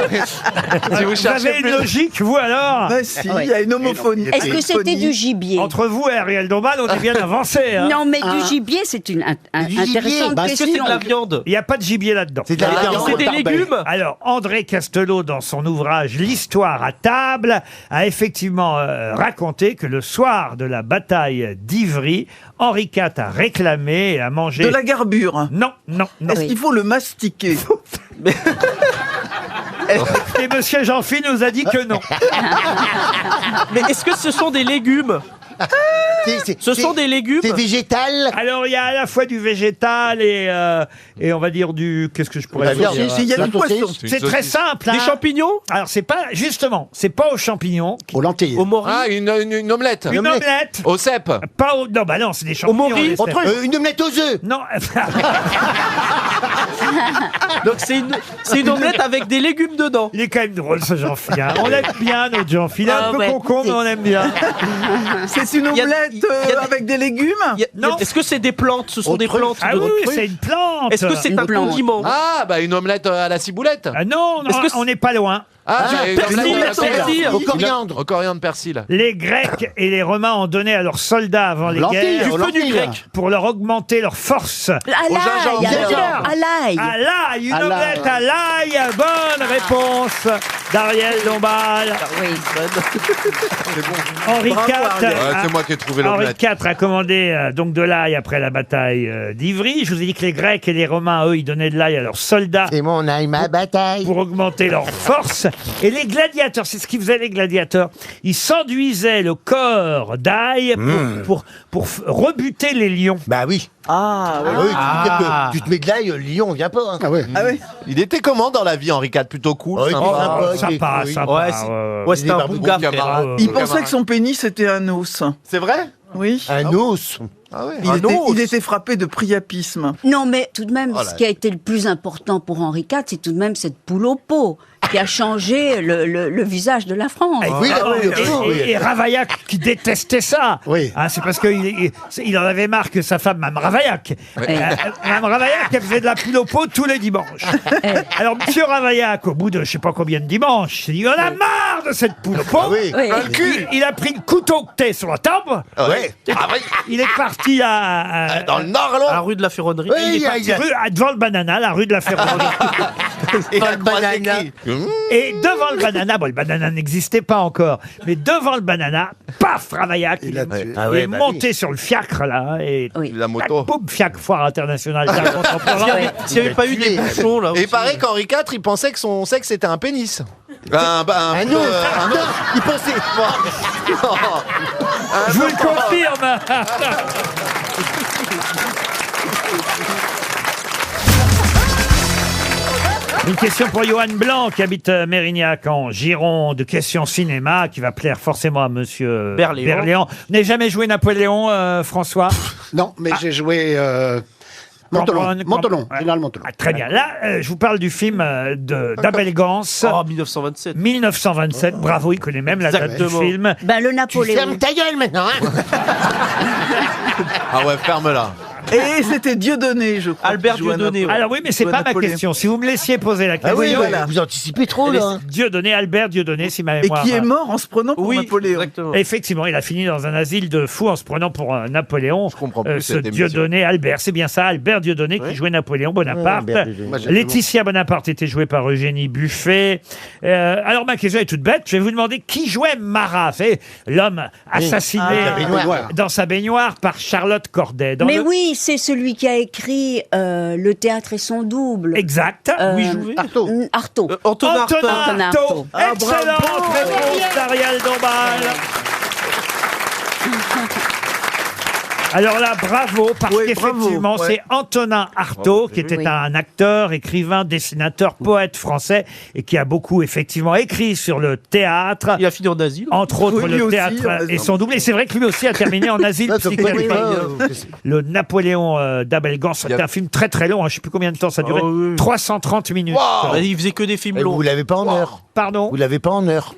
Speaker 5: bien ça. Si vous
Speaker 2: Vous
Speaker 5: cherchez
Speaker 2: avez une
Speaker 5: plus.
Speaker 2: logique, vous, alors
Speaker 4: Bah si, il y a une homophonie.
Speaker 7: Est-ce que c'était du gibier?
Speaker 2: Entre vous et Ariel Dombal, on est bien avancé. Hein.
Speaker 7: Non, mais du gibier, c'est une
Speaker 3: Du gibier,
Speaker 7: intéressante
Speaker 3: bah,
Speaker 8: Est-ce que c'est
Speaker 7: question.
Speaker 8: de la viande?
Speaker 2: Il n'y a pas de gibier là-dedans.
Speaker 3: C'est de la viande.
Speaker 8: C'est des légumes?
Speaker 2: Alors, André Castelot, dans son ouvrage L'histoire à table, a effectivement raconté que le soir de la bataille d'Ivry, Henri IV a réclamé et a mangé...
Speaker 4: De la garbure.
Speaker 2: Non, non, non.
Speaker 4: Est-ce qu'il faut le mastiquer?
Speaker 2: Et monsieur Jean-Phil nous a dit que non.
Speaker 8: Mais est-ce que ce sont des légumes? Ce sont des légumes.
Speaker 3: C'est végétal.
Speaker 2: Alors, il y a à la fois du végétal et on va dire du... Qu'est-ce que je pourrais dire
Speaker 4: Il y a du poisson.
Speaker 2: C'est très simple.
Speaker 8: Des champignons.
Speaker 2: Alors, c'est pas... Justement, c'est pas aux champignons.
Speaker 6: Aux lentilles.
Speaker 8: Au mori.
Speaker 5: Ah, une omelette.
Speaker 2: Une omelette.
Speaker 5: Au cèpe.
Speaker 2: Pas au... Non, bah non, c'est des champignons.
Speaker 8: mori.
Speaker 2: les cèpes.
Speaker 3: Une omelette aux œufs.
Speaker 2: Non.
Speaker 8: Donc c'est une omelette avec des légumes dedans.
Speaker 2: Il est quand même drôle, ce Jean-Philippe. Hein. On l'aime bien, notre Jean-Philippe.
Speaker 7: Ah,
Speaker 2: Un peu
Speaker 7: ouais.
Speaker 2: concombre, mais on aime bien.
Speaker 4: C'est une
Speaker 8: Il y a-
Speaker 4: omelette
Speaker 8: il y a des-
Speaker 4: avec des légumes.
Speaker 2: Non.
Speaker 8: Est-ce que c'est des plantes? Ce sont des plantes
Speaker 2: Ah
Speaker 8: de
Speaker 2: oui,
Speaker 8: votre
Speaker 2: c'est une plante.
Speaker 8: Est-ce que c'est
Speaker 7: Une
Speaker 8: un
Speaker 7: plante.
Speaker 8: condiment?
Speaker 5: Ah, bah une omelette à la ciboulette.
Speaker 2: Ah non, non,
Speaker 8: Est-ce que
Speaker 2: on n'est pas loin.
Speaker 5: Ah, j'ai une
Speaker 8: persil,
Speaker 5: omelette
Speaker 8: persil.
Speaker 3: Au coriandre.
Speaker 5: Au coriandre persil.
Speaker 2: Les Grecs et les Romains ont donné à leurs soldats avant les
Speaker 6: Lentilles,
Speaker 2: guerres
Speaker 6: aux lentilles.
Speaker 2: pour leur augmenter leur force.
Speaker 7: À l'ail,
Speaker 3: gingembre.
Speaker 7: alors. À l'ail.
Speaker 2: À l'ail, une
Speaker 6: À l'ail.
Speaker 2: omelette à l'ail. Bonne réponse d'Ariel Dombal.
Speaker 7: Oui.
Speaker 2: Henri
Speaker 4: Bravo,
Speaker 2: IV.
Speaker 4: Ariel.
Speaker 5: Ouais, c'est moi qui ai trouvé
Speaker 2: Henri
Speaker 5: l'omelette.
Speaker 2: IV a commandé donc de l'ail après la bataille d'Ivry. Je vous ai dit que les Grecs et les Romains, eux, ils donnaient de l'ail à leurs soldats
Speaker 3: C'est mon ail, ma bataille.
Speaker 2: pour augmenter leur force. Et les gladiateurs, c'est ce qu'ils faisaient les gladiateurs. Ils s'enduisaient le corps d'ail pour rebuter les lions.
Speaker 3: Bah oui.
Speaker 4: Ah, ouais.
Speaker 3: Ah oui, tu veux dire que tu te mets de l'ail, Lyon, on vient pas. Hein.
Speaker 6: Ah ouais.
Speaker 4: Ah ouais.
Speaker 5: Il était comment dans la vie, Henri IV? Plutôt cool,
Speaker 3: Oh, il
Speaker 5: sympa.
Speaker 3: était sympa.
Speaker 2: Sympa,
Speaker 3: oui.
Speaker 2: sympa.
Speaker 8: Ouais, ouais, c'était un
Speaker 3: barbe-
Speaker 8: bon
Speaker 3: bon
Speaker 8: gars,
Speaker 5: camarade.
Speaker 8: frère.
Speaker 4: Il
Speaker 5: Bon
Speaker 4: pensait
Speaker 5: camarade.
Speaker 4: que son pénis était un os.
Speaker 5: C'est vrai?
Speaker 4: Oui.
Speaker 3: Un os.
Speaker 5: Ah ouais.
Speaker 4: Il était frappé de priapisme.
Speaker 7: Non, mais tout de même,
Speaker 5: Oh là
Speaker 7: ce qui a été le plus important pour Henri IV, c'est tout de même cette poule au pot qui a changé le visage de la France.
Speaker 3: Ah, oui,
Speaker 2: Et Ravaillac qui détestait ça.
Speaker 6: Oui.
Speaker 2: Ah, c'est parce qu'il il en avait marre que sa femme, Mme Ravaillac. Mme Ravaillac, elle faisait de la poule au pot tous les dimanches. Alors, M. Ravaillac, au bout de je sais pas combien de dimanches, il s'est dit on a marre de cette poule au pot.
Speaker 3: Ah oui.
Speaker 7: Oui.
Speaker 2: Il a pris le couteau que t'es sur la tempe.
Speaker 3: Ouais.
Speaker 5: Ah oui.
Speaker 2: Il est parti à
Speaker 5: Dans le Nord,
Speaker 8: À la
Speaker 5: là.
Speaker 8: rue de la Ferronnerie.
Speaker 3: Oui,
Speaker 2: il est parti devant le banana, la rue de la Ferronnerie.
Speaker 5: Et
Speaker 3: Dans le banana.
Speaker 2: Et devant le banana, bon, le banana n'existait pas encore, mais devant le banana, paf, Ravaillac, il est
Speaker 3: Ah ouais, bah
Speaker 2: monté sur le fiacre, là, et
Speaker 7: Oui.
Speaker 5: La moto.
Speaker 2: boum, fiacre, foire internationale d'art contemporain.
Speaker 8: S'il n'y avait pas eu des bouchons, là.
Speaker 5: Et il
Speaker 8: aussi.
Speaker 5: paraît qu'Henri IV, il pensait que son sexe était un pénis.
Speaker 3: Un os. Non, il pensait.
Speaker 2: Je vous le confirme. Une question pour Johan Blanc qui habite Mérignac en Gironde. Question cinéma qui va plaire forcément à Monsieur
Speaker 8: Berléand.
Speaker 2: Vous n'avez jamais joué Napoléon, François?
Speaker 6: Non, mais j'ai joué Montelon, général Montelon.
Speaker 2: Ah, très bien. Là, je vous parle du film d'Abel Gans.
Speaker 8: Oh, 1927.
Speaker 2: 1927. Bravo, il connaît même la date du
Speaker 8: Exactement.
Speaker 2: film.
Speaker 7: Ben, le
Speaker 3: Tu
Speaker 7: Napoléon.
Speaker 3: fermes ta gueule maintenant, hein.
Speaker 5: Ah ouais, ferme-la.
Speaker 4: Et c'était Dieudonné, je crois.
Speaker 8: Albert
Speaker 4: qui jouait
Speaker 8: Dieudonné,
Speaker 4: Napoléon.
Speaker 2: Alors oui, mais c'est
Speaker 4: Jouait
Speaker 2: pas ma
Speaker 4: Napoléon.
Speaker 2: question. Si vous me laissiez poser la
Speaker 3: Ah
Speaker 2: question.
Speaker 3: oui,
Speaker 4: voilà.
Speaker 3: vous anticipez trop, là.
Speaker 2: Dieudonné, Albert Dieudonné, si ma
Speaker 4: Et
Speaker 2: mémoire.
Speaker 4: qui est mort en se prenant pour
Speaker 8: Oui,
Speaker 4: Napoléon.
Speaker 8: exactement.
Speaker 2: Effectivement, il a fini dans un asile de fous en se prenant pour Napoléon.
Speaker 5: Je comprends plus
Speaker 2: Ce
Speaker 5: cette émission.
Speaker 2: Dieudonné Albert, c'est bien ça, Albert Dieudonné qui jouait Napoléon Bonaparte.
Speaker 3: Albert Dieudonné.
Speaker 6: Moi, j'ai
Speaker 2: Laetitia Bonaparte était jouée par Eugénie Buffet. Alors ma question est toute bête, je vais vous demander qui jouait Marat, c'est l'homme assassiné
Speaker 3: Ah, la baignoire.
Speaker 2: dans sa baignoire par Charlotte Corday. Dans
Speaker 7: Mais
Speaker 2: le-
Speaker 7: oui, c'est celui qui a écrit Le théâtre et son double.
Speaker 2: Exact.
Speaker 8: Oui, joué.
Speaker 6: Artaud.
Speaker 7: Artaud.
Speaker 8: Antonin Artaud.
Speaker 7: Antonin
Speaker 2: Artaud.
Speaker 7: Artaud.
Speaker 4: Ah,
Speaker 2: Excellente
Speaker 4: bravo.
Speaker 2: réponse d'Ariel Dombal. Alors là, bravo, parce
Speaker 4: Oui,
Speaker 2: qu'effectivement,
Speaker 4: bravo, ouais.
Speaker 2: c'est Antonin Artaud, qui était
Speaker 7: Oui.
Speaker 2: un acteur, écrivain, dessinateur, poète français, et qui a beaucoup, effectivement, écrit sur le théâtre.
Speaker 8: Il a fini en asile.
Speaker 2: Entre autres,
Speaker 4: Oui, lui
Speaker 2: le
Speaker 4: aussi,
Speaker 2: théâtre
Speaker 4: en
Speaker 2: et son double. Et c'est vrai que lui aussi a terminé en asile
Speaker 3: Ah, comme quoi,
Speaker 2: psychiatrique.
Speaker 3: oui, oui.
Speaker 2: Le Napoléon d'Abel Gans, c'était un film très très long, hein, je ne sais plus combien de temps ça durait.
Speaker 8: Oh, oui.
Speaker 2: 330 minutes.
Speaker 8: Bah, il faisait que des films
Speaker 3: Et
Speaker 8: longs.
Speaker 3: vous l'avez pas en heure.
Speaker 2: Pardon.
Speaker 3: Vous l'avez pas en heure.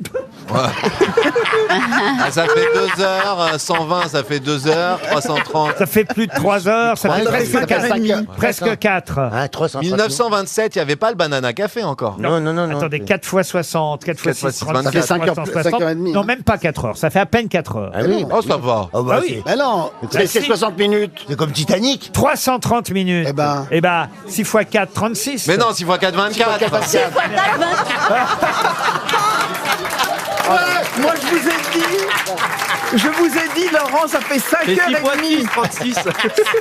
Speaker 5: Ah, ça fait 2 heures, 120, ça fait 2 heures, 330.
Speaker 2: Ça fait plus de 3 heures, ça fait
Speaker 3: Ouais,
Speaker 2: presque
Speaker 3: ça fait
Speaker 2: 4.
Speaker 3: 5
Speaker 2: Presque 4.
Speaker 3: Ah, 300.
Speaker 5: 1927, il n'y avait pas le banana café encore.
Speaker 3: Non, non, non, non.
Speaker 2: Attendez, 4 fois 60, 4 fois
Speaker 5: 4 fois
Speaker 2: 6,
Speaker 5: 6,
Speaker 2: 34,
Speaker 6: Ça fait 5 heures,
Speaker 2: 360.
Speaker 6: 5 heures et demie.
Speaker 2: Non, même pas 4 heures, ça fait à peine 4 heures.
Speaker 3: Ah oui.
Speaker 5: Oh, ça va.
Speaker 3: Ah bah,
Speaker 2: Ah oui.
Speaker 6: Mais non, c'est
Speaker 2: si.
Speaker 6: 60 minutes.
Speaker 3: C'est comme Titanic.
Speaker 2: 330 minutes.
Speaker 6: Eh ben.
Speaker 2: 6 x 4, 36.
Speaker 5: Mais non, 6 x 4, 24.
Speaker 4: Moi, je vous ai dit, Laurent, ça fait 5
Speaker 8: Mais 6
Speaker 4: heures
Speaker 8: fois
Speaker 4: et
Speaker 8: 6,
Speaker 4: demie.
Speaker 8: 36.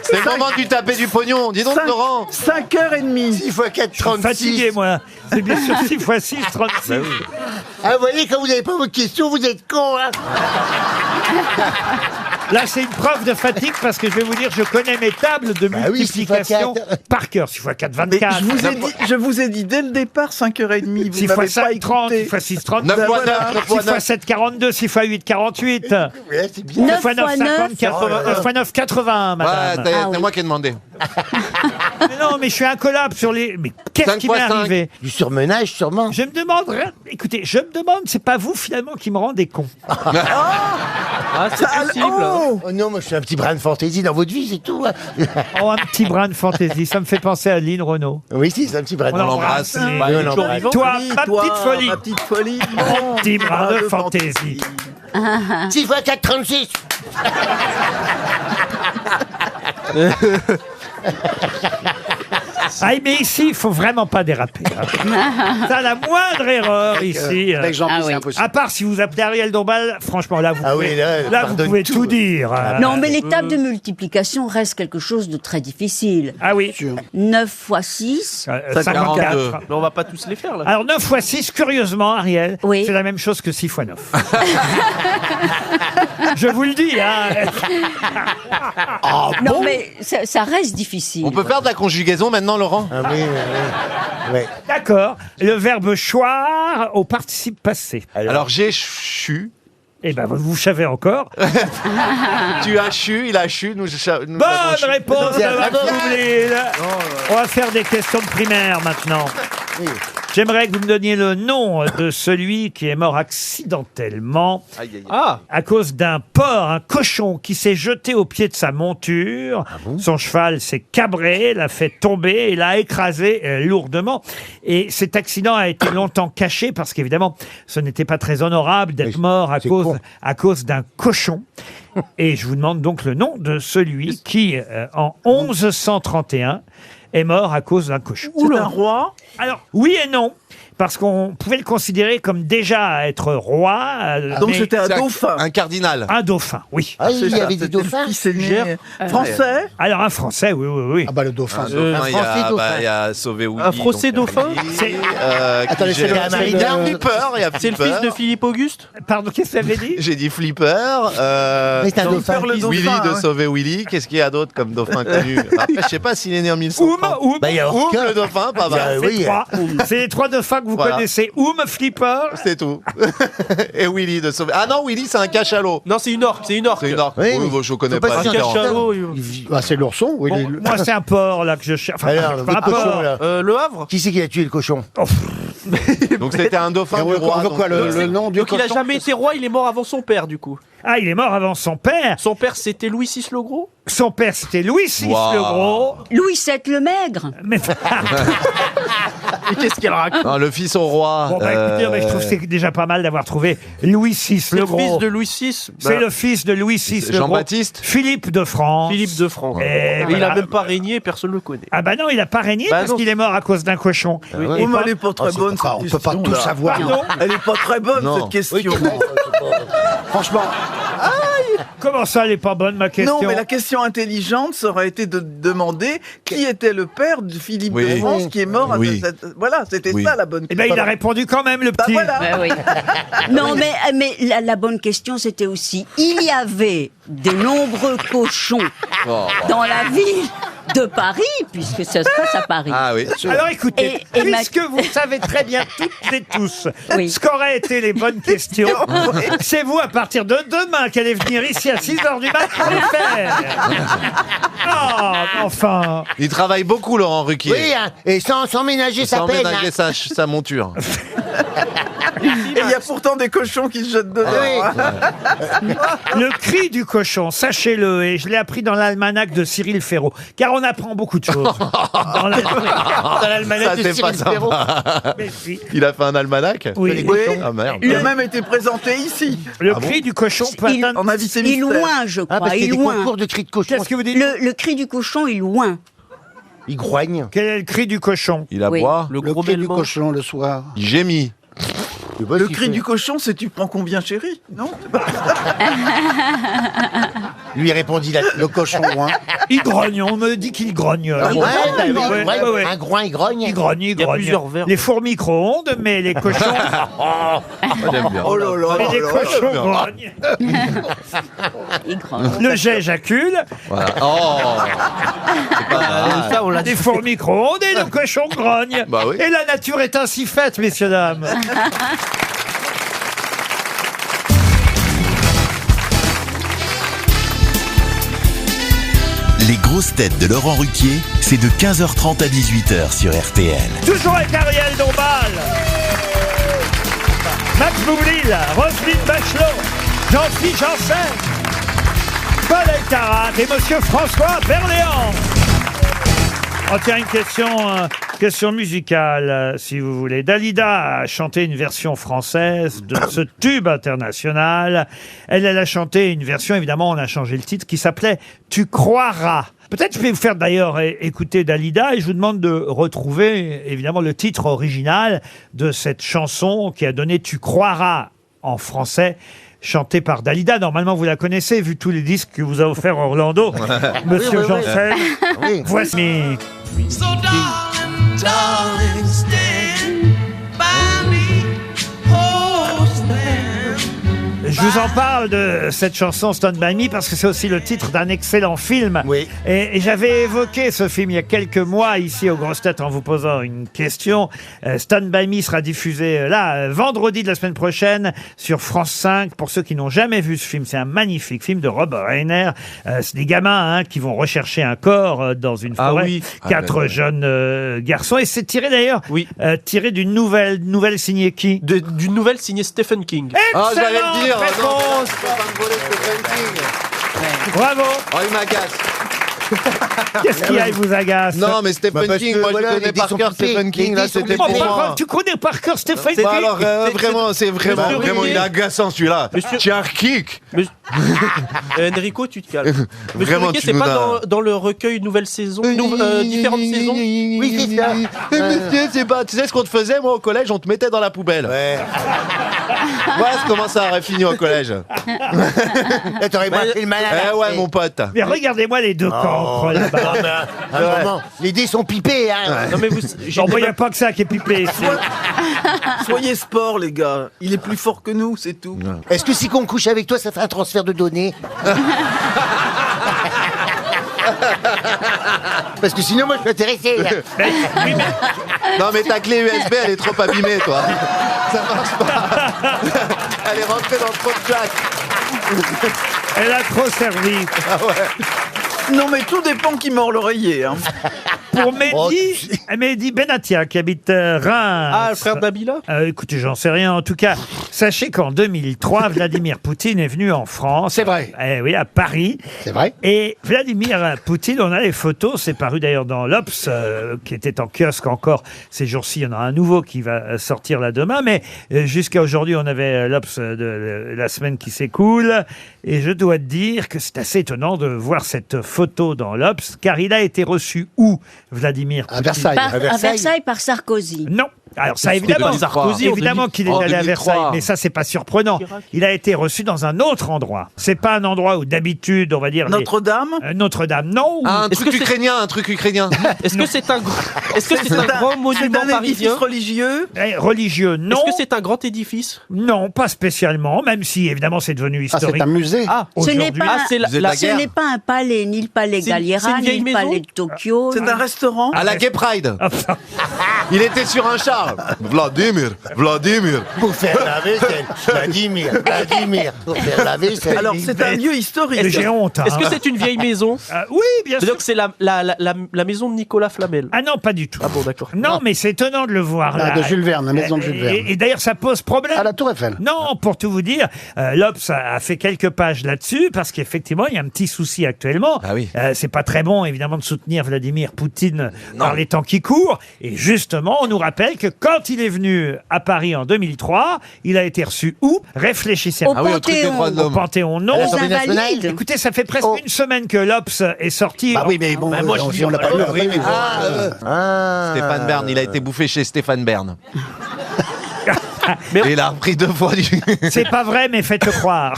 Speaker 5: C'est le moment du taper du pognon. Dis donc, Laurent.
Speaker 4: 5 heures et demie.
Speaker 3: 6 x 4,
Speaker 2: Je suis
Speaker 3: 36.
Speaker 2: fatigué, moi. C'est bien sûr 6 x 6, 36.
Speaker 3: Ah, vous voyez, quand vous n'avez pas votre question, vous êtes con, hein.
Speaker 2: Là, c'est une preuve de fatigue parce que je vais vous dire, je connais mes tables de multiplication par cœur. 6 x 4, 24.
Speaker 4: Je vous ai dit dès le départ 5h30.
Speaker 2: 6 x 5, 30. 6 x 6, 32.
Speaker 5: 9 x 9.
Speaker 2: 6 x 7, 42. 6 x 8, 48. 9
Speaker 7: x 9,
Speaker 2: 50, 80. 9 x 9, 80, madame.
Speaker 5: Ouais, c'est moi qui ai demandé.
Speaker 2: Mais non, mais je suis incollable sur les... Mais qu'est-ce qui m'est arrivé?
Speaker 3: Du surmenage, sûrement.
Speaker 2: Je me demande... Écoutez, je me demande, c'est pas vous, finalement, qui me rendez con.
Speaker 8: Ah, c'est possible.
Speaker 3: Oh non, moi je suis un petit brin de fantaisie dans votre vie, c'est tout. Hein.
Speaker 2: Oh, un petit brin de fantaisie. Ça me fait penser à Lynn Renaud.
Speaker 3: Oui, si, c'est un petit brin de
Speaker 2: On l'embrasse.
Speaker 3: fantaisie.
Speaker 2: Toi, ma petite folie.
Speaker 4: Ma petite folie.
Speaker 2: Mon petit brin de fantaisie.
Speaker 3: 6 x 4, 36.
Speaker 2: Ah, mais ici, il faut vraiment pas déraper. Hein. Ça, la moindre erreur ici.
Speaker 6: Avec Jean-Pierre, c'est impossible.
Speaker 2: À part si vous appelez Ariel Dombal, franchement, là, vous pouvez,
Speaker 3: oui, là,
Speaker 2: là, vous pouvez tout dire.
Speaker 7: Non, mais les tables de multiplication restent quelque chose de très difficile.
Speaker 2: Ah oui.
Speaker 7: 9 x 6.
Speaker 2: 54.
Speaker 8: Mais on va pas tous les faire là.
Speaker 2: Alors 9 x 6, curieusement, Ariel,
Speaker 7: Oui.
Speaker 2: c'est la même chose que 6 x 9. Je vous le dis. Hein.
Speaker 7: Non, mais ça reste difficile.
Speaker 5: On peut faire de la conjugaison maintenant, Laurent?
Speaker 3: Ah oui, oui.
Speaker 2: D'accord. Le verbe choir au participe passé.
Speaker 5: Alors j'ai chu.
Speaker 2: Eh ben, vous savez encore.
Speaker 5: Tu as chu, il a chu. Nous avons
Speaker 2: Bonne
Speaker 5: chu.
Speaker 2: réponse de Max Boublil. On va faire des questions de primaire maintenant. J'aimerais que vous me donniez le nom de celui qui est mort accidentellement à cause d'un porc, un cochon qui s'est jeté au pied de sa monture. Son cheval s'est cabré, l'a fait tomber et l'a écrasé lourdement. Et cet accident a été longtemps caché parce qu'évidemment, ce n'était pas très honorable d'être mort à cause d'un cochon. Et je vous demande donc le nom de celui qui, en 1131, est mort à cause d'un cochon.
Speaker 4: C'est un roi?
Speaker 2: Alors, oui et non. Parce qu'on pouvait le considérer comme déjà être roi.
Speaker 4: Donc
Speaker 2: mais
Speaker 4: c'était un dauphin.
Speaker 5: Un cardinal.
Speaker 2: un dauphin, oui.
Speaker 3: Ah, il y avait des dauphins.
Speaker 4: Qui s'est né français?
Speaker 2: Alors un français, oui, oui, oui.
Speaker 6: Ah bah le dauphin.
Speaker 5: Il y a Sauvé Willy.
Speaker 8: Un Français dauphin?
Speaker 3: Attendez, c'est un
Speaker 5: Il y a
Speaker 3: Marina.
Speaker 5: Flipper.
Speaker 8: C'est le fils de Philippe Auguste?
Speaker 2: Pardon, qu'est-ce que ça veut dire?
Speaker 5: J'ai dit Flipper.
Speaker 3: Mais c'est un dauphin.
Speaker 4: le dauphin,
Speaker 5: Willy de
Speaker 4: ouais.
Speaker 5: Sauvé Willy. Qu'est-ce qu'il y a d'autre comme dauphin connu? Après, je sais pas s'il est né en 1130.
Speaker 2: Oum,
Speaker 3: Bah, il y a
Speaker 5: Oum,
Speaker 3: Orca.
Speaker 5: le dauphin, pas mal.
Speaker 2: c'est
Speaker 3: oui.
Speaker 2: trois. C'est les trois dauphins que vous
Speaker 5: Voilà.
Speaker 2: connaissez. Oum, Flipper.
Speaker 5: C'est tout. Et Willy de Sauvé. Ah non, Willy, c'est un cachalot.
Speaker 8: Non, c'est une orque, c'est une orque.
Speaker 5: C'est une orque.
Speaker 3: Oui,
Speaker 5: Oui, je connais
Speaker 3: faut pas
Speaker 5: pas.
Speaker 3: se
Speaker 5: la
Speaker 3: dire
Speaker 5: différence.
Speaker 8: Cachalot.
Speaker 6: Ah, c'est l'ourson. Oui,
Speaker 2: Bon, moi, c'est un porc là que je cherche. Enfin,
Speaker 3: Alors,
Speaker 2: pas un
Speaker 3: votre cochon,
Speaker 2: porc.
Speaker 3: là.
Speaker 8: Le Havre?
Speaker 3: Qui c'est qui a tué le cochon?
Speaker 5: Donc c'était un dauphin du roi.
Speaker 6: on veut quoi, le nom du
Speaker 8: Donc il a
Speaker 6: cochon?
Speaker 8: jamais été roi, il est mort avant son père du coup.
Speaker 2: Ah, il est mort avant son père.
Speaker 8: Son père c'était Louis VI le Gros?
Speaker 2: Son père, c'était Louis VI
Speaker 5: Wow.
Speaker 2: le Gros.
Speaker 7: Louis VII le Maigre.
Speaker 2: Mais
Speaker 8: Et qu'est-ce qu'elle raconte?
Speaker 5: Non, le fils au roi.
Speaker 2: bon, bah, écoutez, mais je trouve que c'est déjà pas mal d'avoir trouvé Louis VI
Speaker 8: C'est
Speaker 2: le
Speaker 8: le fils
Speaker 2: Gros.
Speaker 8: de Louis VI.
Speaker 2: C'est le fils de Louis VI le Gros.
Speaker 5: Jean-Baptiste.
Speaker 2: Philippe de France.
Speaker 8: Philippe de France.
Speaker 2: Et
Speaker 8: Mais il
Speaker 2: voilà.
Speaker 8: a même pas régné, personne le connaît.
Speaker 2: Ah bah non, il a pas régné
Speaker 8: Bah
Speaker 2: parce
Speaker 8: non.
Speaker 2: qu'il est mort à cause d'un cochon.
Speaker 4: Oh, mais elle est pas très bonne.
Speaker 6: On peut pas tout savoir.
Speaker 2: Pardon.
Speaker 4: Elle est pas très bonne
Speaker 5: Non.
Speaker 4: cette question.
Speaker 6: Franchement,
Speaker 2: Comment ça, elle est pas bonne, ma question?
Speaker 4: Non, mais la question intelligente, ça aurait été de demander qui était le père de Philippe
Speaker 5: Oui.
Speaker 4: de France qui est mort.
Speaker 5: Oui.
Speaker 4: Voilà, c'était
Speaker 5: Oui.
Speaker 4: ça la bonne
Speaker 2: Eh ben, il a répondu quand même, le
Speaker 4: Bah
Speaker 2: petit.
Speaker 4: voilà.
Speaker 7: Ouais, oui. Non, mais la bonne question, c'était aussi, il y avait de nombreux cochons
Speaker 5: Oh.
Speaker 7: dans la ville de Paris, puisque ça se passe à Paris.
Speaker 5: Ah oui.
Speaker 2: Alors écoutez,
Speaker 7: Et ma-
Speaker 2: puisque vous savez très bien toutes et tous
Speaker 7: Oui.
Speaker 2: ce qu'auraient été les bonnes questions, c'est vous à partir de demain qui allez venir ici à 6h du matin pour les faire. Ah, enfin.
Speaker 5: Il travaille beaucoup, Laurent Ruquier.
Speaker 3: Oui, hein, et sans ménager sa
Speaker 5: Sans
Speaker 3: peine.
Speaker 5: ménager
Speaker 3: hein.
Speaker 5: sa monture.
Speaker 4: Et il y a pourtant des cochons qui se jettent dedans.
Speaker 3: Oui.
Speaker 2: Le cri du cochon, sachez-le, et je l'ai appris dans l'almanach de Cyril Ferraud, car on apprend beaucoup de choses dans l'almanach
Speaker 5: Ça,
Speaker 2: de
Speaker 5: c'est pas
Speaker 2: Cyril Ferraud.
Speaker 5: sympa.
Speaker 2: Mais si.
Speaker 5: Il a fait un almanach?
Speaker 2: Oui.
Speaker 4: Oui.
Speaker 5: Ah merde.
Speaker 4: Il a même été présenté ici.
Speaker 2: Le cri du cochon peut
Speaker 7: Il-
Speaker 2: atteindre...
Speaker 4: En invité
Speaker 7: Il
Speaker 4: mystère.
Speaker 7: loin, je
Speaker 3: Ah,
Speaker 7: crois,
Speaker 3: parce qu'il y a
Speaker 7: il
Speaker 3: des
Speaker 7: loin.
Speaker 3: concours de cris de cochon.
Speaker 2: Qu'est-ce que vous dites?
Speaker 7: Le cri du cochon, il loin.
Speaker 3: Il groigne.
Speaker 2: Quel est le cri du cochon?
Speaker 5: Il aboie.
Speaker 8: Le
Speaker 6: le
Speaker 8: gros
Speaker 6: cri du
Speaker 8: bêlement.
Speaker 6: cochon le soir.
Speaker 5: Il gémit.
Speaker 4: Le cri du cochon, c'est tu prends combien, chérie? Non?
Speaker 3: Lui répondit le cochon groin.
Speaker 2: Il grogne, on me dit qu'il grogne.
Speaker 3: Un groin, il grogne.
Speaker 2: Il grogne, il
Speaker 8: y a
Speaker 2: grogne.
Speaker 8: plusieurs verbes.
Speaker 2: Les fours micro-ondes, mais les cochons.
Speaker 5: J'aime bien.
Speaker 4: Oh là là.
Speaker 2: Mais les cochons grognent.
Speaker 7: Il grogne.
Speaker 2: Le jet éjacule.
Speaker 5: Voilà. Oh. C'est pas mal.
Speaker 8: Ça, on l'a
Speaker 2: Les fours micro-ondes et le cochon grogne.
Speaker 5: Bah oui.
Speaker 2: Et la nature est ainsi faite, messieurs, dames.
Speaker 1: Les grosses têtes de Laurent Ruquier, c'est de 15h30 à 18h sur RTL.
Speaker 2: Toujours avec Ariel Dombal, Max Boublil, Roselyne Bachelot, Jean-Philippe Janssen, Paul Elkarat et Monsieur François Berléand. On tient une question musicale, si vous voulez. Dalida a chanté une version française de ce tube international. Elle a chanté une version, évidemment, on a changé le titre, qui s'appelait « Tu croiras ». Peut-être je vais vous faire d'ailleurs écouter Dalida et je vous demande de retrouver, évidemment, le titre original de cette chanson qui a donné « Tu croiras » en français. Chantée par Dalida. Normalement, vous la connaissez, vu tous les disques que vous a offert Orlando. Monsieur Janssen.
Speaker 3: Oui.
Speaker 2: Voici.
Speaker 13: So darling, darling, stand by me. Oh, stand.
Speaker 2: Je vous en parle de cette chanson Stand By Me parce que c'est aussi le titre d'un excellent film.
Speaker 3: Oui.
Speaker 2: Et j'avais évoqué ce film il y a quelques mois ici aux Grosses Têtes en vous posant une question. Stand By Me sera diffusé vendredi de la semaine prochaine sur France 5. Pour ceux qui n'ont jamais vu ce film, c'est un magnifique film de Rob Reiner. C'est des gamins qui vont rechercher un corps dans une forêt.
Speaker 8: oui.
Speaker 2: Quatre jeunes garçons. Et c'est tiré d'ailleurs tiré d'une nouvelle signée qui
Speaker 8: D'une nouvelle signée Stephen King.
Speaker 5: Ah, j'allais le dire.
Speaker 2: Réponse. Bravo.
Speaker 5: Oh, il m'agace.
Speaker 2: Qu'est-ce qui vous agace?
Speaker 5: Non, mais Stephen
Speaker 3: parce
Speaker 5: King,
Speaker 3: que,
Speaker 5: moi
Speaker 3: voilà,
Speaker 5: je connais
Speaker 3: les
Speaker 5: par
Speaker 3: dés
Speaker 5: cœur
Speaker 3: sont piqués.
Speaker 5: Stephen King,
Speaker 3: Les
Speaker 5: là
Speaker 3: dés sont
Speaker 5: c'était
Speaker 2: Oh,
Speaker 5: pour moi.
Speaker 2: tu connais par cœur Stephen King?
Speaker 5: Bah alors vraiment, c'est vraiment, il est agaçant celui-là.
Speaker 8: Monsieur-
Speaker 5: Tu as un kick.
Speaker 8: Enrico, tu te calmes. Monsieur
Speaker 5: Vraiment,
Speaker 8: Ruquier,
Speaker 5: tu
Speaker 8: c'est
Speaker 5: nous
Speaker 8: pas
Speaker 5: as-
Speaker 8: dans le recueil Nouvelle Saison, différentes saisons.
Speaker 3: Oui, c'est ça.
Speaker 5: Monsieur, c'est pas. Tu sais ce qu'on te faisait, moi au collège, on te mettait dans la poubelle.
Speaker 3: Ouais.
Speaker 5: Voilà comment ça aurait fini au collège.
Speaker 3: Là, t'aurais pas fait le malin.
Speaker 5: Eh ouais, mon pote.
Speaker 2: Mais regardez-moi les deux cancres là-bas.
Speaker 3: Un moment, les dés sont pipés, hein.
Speaker 8: Non mais vous,
Speaker 2: Il n'y a pas que ça qui est pipé ici.
Speaker 4: Soyez sport, les gars. Il est plus fort que nous, c'est tout.
Speaker 3: Est-ce que si qu'on couche avec toi, ça fait un transfert de données? Parce que sinon, moi, je suis intéressé.
Speaker 5: Non, mais ta clé USB, elle est trop abîmée, toi. Ça marche pas. Elle est rentrée dans trop de jacks.
Speaker 2: Elle a trop servi.
Speaker 4: Non, mais tout dépend qui mord l'oreiller. Hein.
Speaker 2: Pour Mehdi Benatia, qui habite Reims.
Speaker 8: Ah, le frère d'Abila.
Speaker 2: Écoutez, j'en sais rien. En tout cas, sachez qu'en 2003, Vladimir Poutine est venu en France.
Speaker 3: C'est vrai.
Speaker 2: Oui, à Paris.
Speaker 3: C'est vrai.
Speaker 2: Et Vladimir Poutine, on a les photos, c'est paru d'ailleurs dans l'Obs, qui était en kiosque encore ces jours-ci. Il y en a un nouveau qui va sortir là demain. Mais jusqu'à aujourd'hui, on avait l'Obs de la semaine qui s'écoule. Et je dois te dire que c'est assez étonnant de voir cette photo dans l'Obs, car il a été reçu où, Vladimir Poutine?
Speaker 6: À Versailles.
Speaker 7: À Versailles par Sarkozy.
Speaker 2: Non. Alors ça, évidemment,
Speaker 8: pas Sarkozy, en
Speaker 2: évidemment qu'il est
Speaker 5: en
Speaker 2: allé à
Speaker 5: 2003.
Speaker 2: Versailles, mais ça, c'est pas surprenant. Il a été reçu dans un autre endroit. C'est pas un endroit où d'habitude, on va dire...
Speaker 4: Notre-Dame
Speaker 2: Notre-Dame, non.
Speaker 5: Un truc ukrainien.
Speaker 8: Est-ce que c'est un grand monument
Speaker 4: un édifice
Speaker 8: parisien
Speaker 4: religieux?
Speaker 2: Religieux, non.
Speaker 8: Est-ce que c'est un grand édifice?
Speaker 2: Non, pas spécialement, même si, évidemment, c'est devenu
Speaker 6: Ah,
Speaker 2: historique.
Speaker 6: c'est un musée.
Speaker 8: Ah,
Speaker 7: Ce n'est
Speaker 2: aujourd'hui.
Speaker 7: pas,
Speaker 8: c'est
Speaker 7: ce n'est pas un palais, ni le palais
Speaker 8: C'est
Speaker 7: Galliera,
Speaker 8: une vieille
Speaker 7: ni le palais
Speaker 8: maison
Speaker 7: de Tokyo.
Speaker 4: C'est un restaurant?
Speaker 5: À la Gay Pride.
Speaker 2: Enfin,
Speaker 5: Il était sur un char. Vladimir.
Speaker 3: Pour faire la vaisselle. Vladimir. Pour faire la vaisselle.
Speaker 4: Alors, c'est un lieu historique.
Speaker 2: mais j'ai honte. hein.
Speaker 8: est-ce que c'est une vieille maison?
Speaker 2: Oui, bien sûr.
Speaker 8: C'est-à-dire que c'est la maison de Nicolas Flamel.
Speaker 2: Ah non, pas du tout.
Speaker 8: Ah bon, d'accord.
Speaker 2: Non, mais c'est étonnant de le voir là.
Speaker 6: De Jules Verne, la maison de Jules Verne.
Speaker 2: Et d'ailleurs, ça pose problème.
Speaker 6: À la Tour Eiffel.
Speaker 2: Non, pour tout vous dire, l'Obs a fait quelques pages là-dessus parce qu'effectivement, il y a un petit souci actuellement.
Speaker 5: Ah oui.
Speaker 2: C'est pas très bon, évidemment, de soutenir Vladimir Poutine par les temps qui courent. Et justement, on nous rappelle que quand il est venu à Paris en 2003, il a été reçu où? Réfléchissez.
Speaker 7: Au
Speaker 5: Ah oui, au truc des
Speaker 7: Panthéon.
Speaker 5: droits de
Speaker 2: Au
Speaker 5: l'homme.
Speaker 2: Panthéon, non.
Speaker 7: Aux
Speaker 3: l'Assemblée nationale.
Speaker 7: Invalides.
Speaker 2: Écoutez, ça fait presque une semaine que l'Obs est sorti.
Speaker 3: Bah oui, mais bon,
Speaker 2: moi, je
Speaker 3: si
Speaker 2: dis-
Speaker 3: on l'a pas lu. Oui, mais bon.
Speaker 5: Stéphane Bern, il a été bouffé chez Stéphane Bern. Et il a repris 2 fois du...
Speaker 2: C'est pas vrai, mais faites-le croire.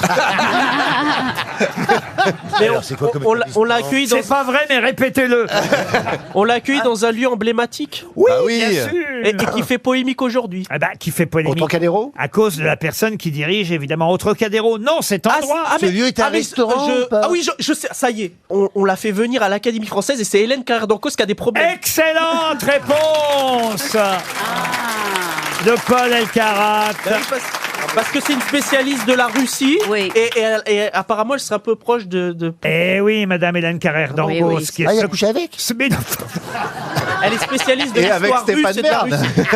Speaker 8: Mais
Speaker 3: Alors, c'est quoi comme
Speaker 8: on l'a accueilli dans...
Speaker 2: C'est pas vrai, mais répétez-le.
Speaker 8: On l'a accueilli dans un lieu emblématique.
Speaker 2: Oui,
Speaker 5: Ah oui.
Speaker 2: bien sûr.
Speaker 8: Et qui fait polémique aujourd'hui.
Speaker 2: Ah bah, qui fait polémique.
Speaker 6: Au Trocadéro
Speaker 2: À cause de la personne qui dirige, évidemment, au Trocadéro. Non, cet endroit.
Speaker 3: Ce lieu est un restaurant ou pas
Speaker 8: oui, je sais, ça y est. On l'a fait venir à l'Académie française et c'est Hélène Carrère d'Ancos qui a des problèmes.
Speaker 2: Excellente réponse de Paul Elkarat.
Speaker 8: Parce que c'est une spécialiste de la Russie.
Speaker 7: Oui.
Speaker 8: Et apparemment, elle serait un peu proche de...
Speaker 2: Eh oui, Madame Hélène Carrère d'Angos.
Speaker 7: Oui, oui.
Speaker 2: Qui est
Speaker 3: Ah, il a couché avec
Speaker 2: Mais non.
Speaker 8: Elle est spécialiste de
Speaker 5: Et avec
Speaker 8: l'histoire russe
Speaker 5: Stéphane
Speaker 8: et de la
Speaker 5: Bern.
Speaker 8: Russie.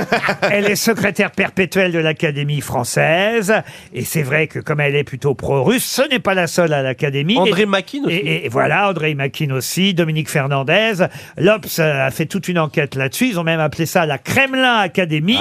Speaker 2: Elle est secrétaire perpétuelle de l'Académie française. Et c'est vrai que comme elle est plutôt pro-russe, ce n'est pas la seule à l'Académie.
Speaker 8: André Makin aussi.
Speaker 2: Et voilà, André Makin aussi, Dominique Fernandez. L'Obs a fait toute une enquête là-dessus. Ils ont même appelé ça la Kremlin Academy.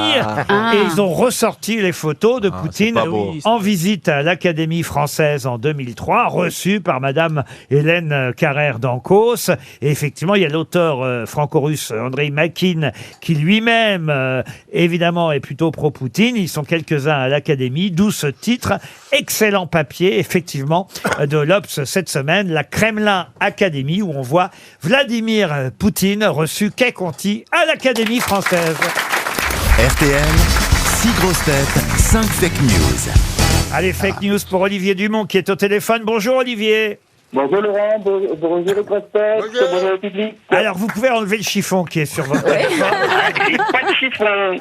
Speaker 7: Ah.
Speaker 2: Et ils ont ressorti les photos de Poutine
Speaker 5: pas beau.
Speaker 2: en visite à l'Académie française en 2003, reçue par Madame Hélène Carrère d'Ancos. Et effectivement, il y a l'auteur franco-russe André Makin qui lui-même, évidemment, est plutôt pro-Poutine. Ils sont quelques-uns à l'Académie, d'où ce titre. Excellent papier, effectivement, de l'Obs cette semaine, la Kremlin Academy, où on voit Vladimir Poutine reçu quai Conti à l'Académie française.
Speaker 1: RTL, 6 grosses têtes, 5 fake news.
Speaker 2: Allez, fake news pour Olivier Dumont qui est au téléphone. Bonjour Olivier.
Speaker 10: Bonjour Laurent, bonjour les grosses têtes, bonjour le public.
Speaker 2: Alors, vous pouvez enlever le chiffon qui est sur votre téléphone.
Speaker 10: Pas de chiffon.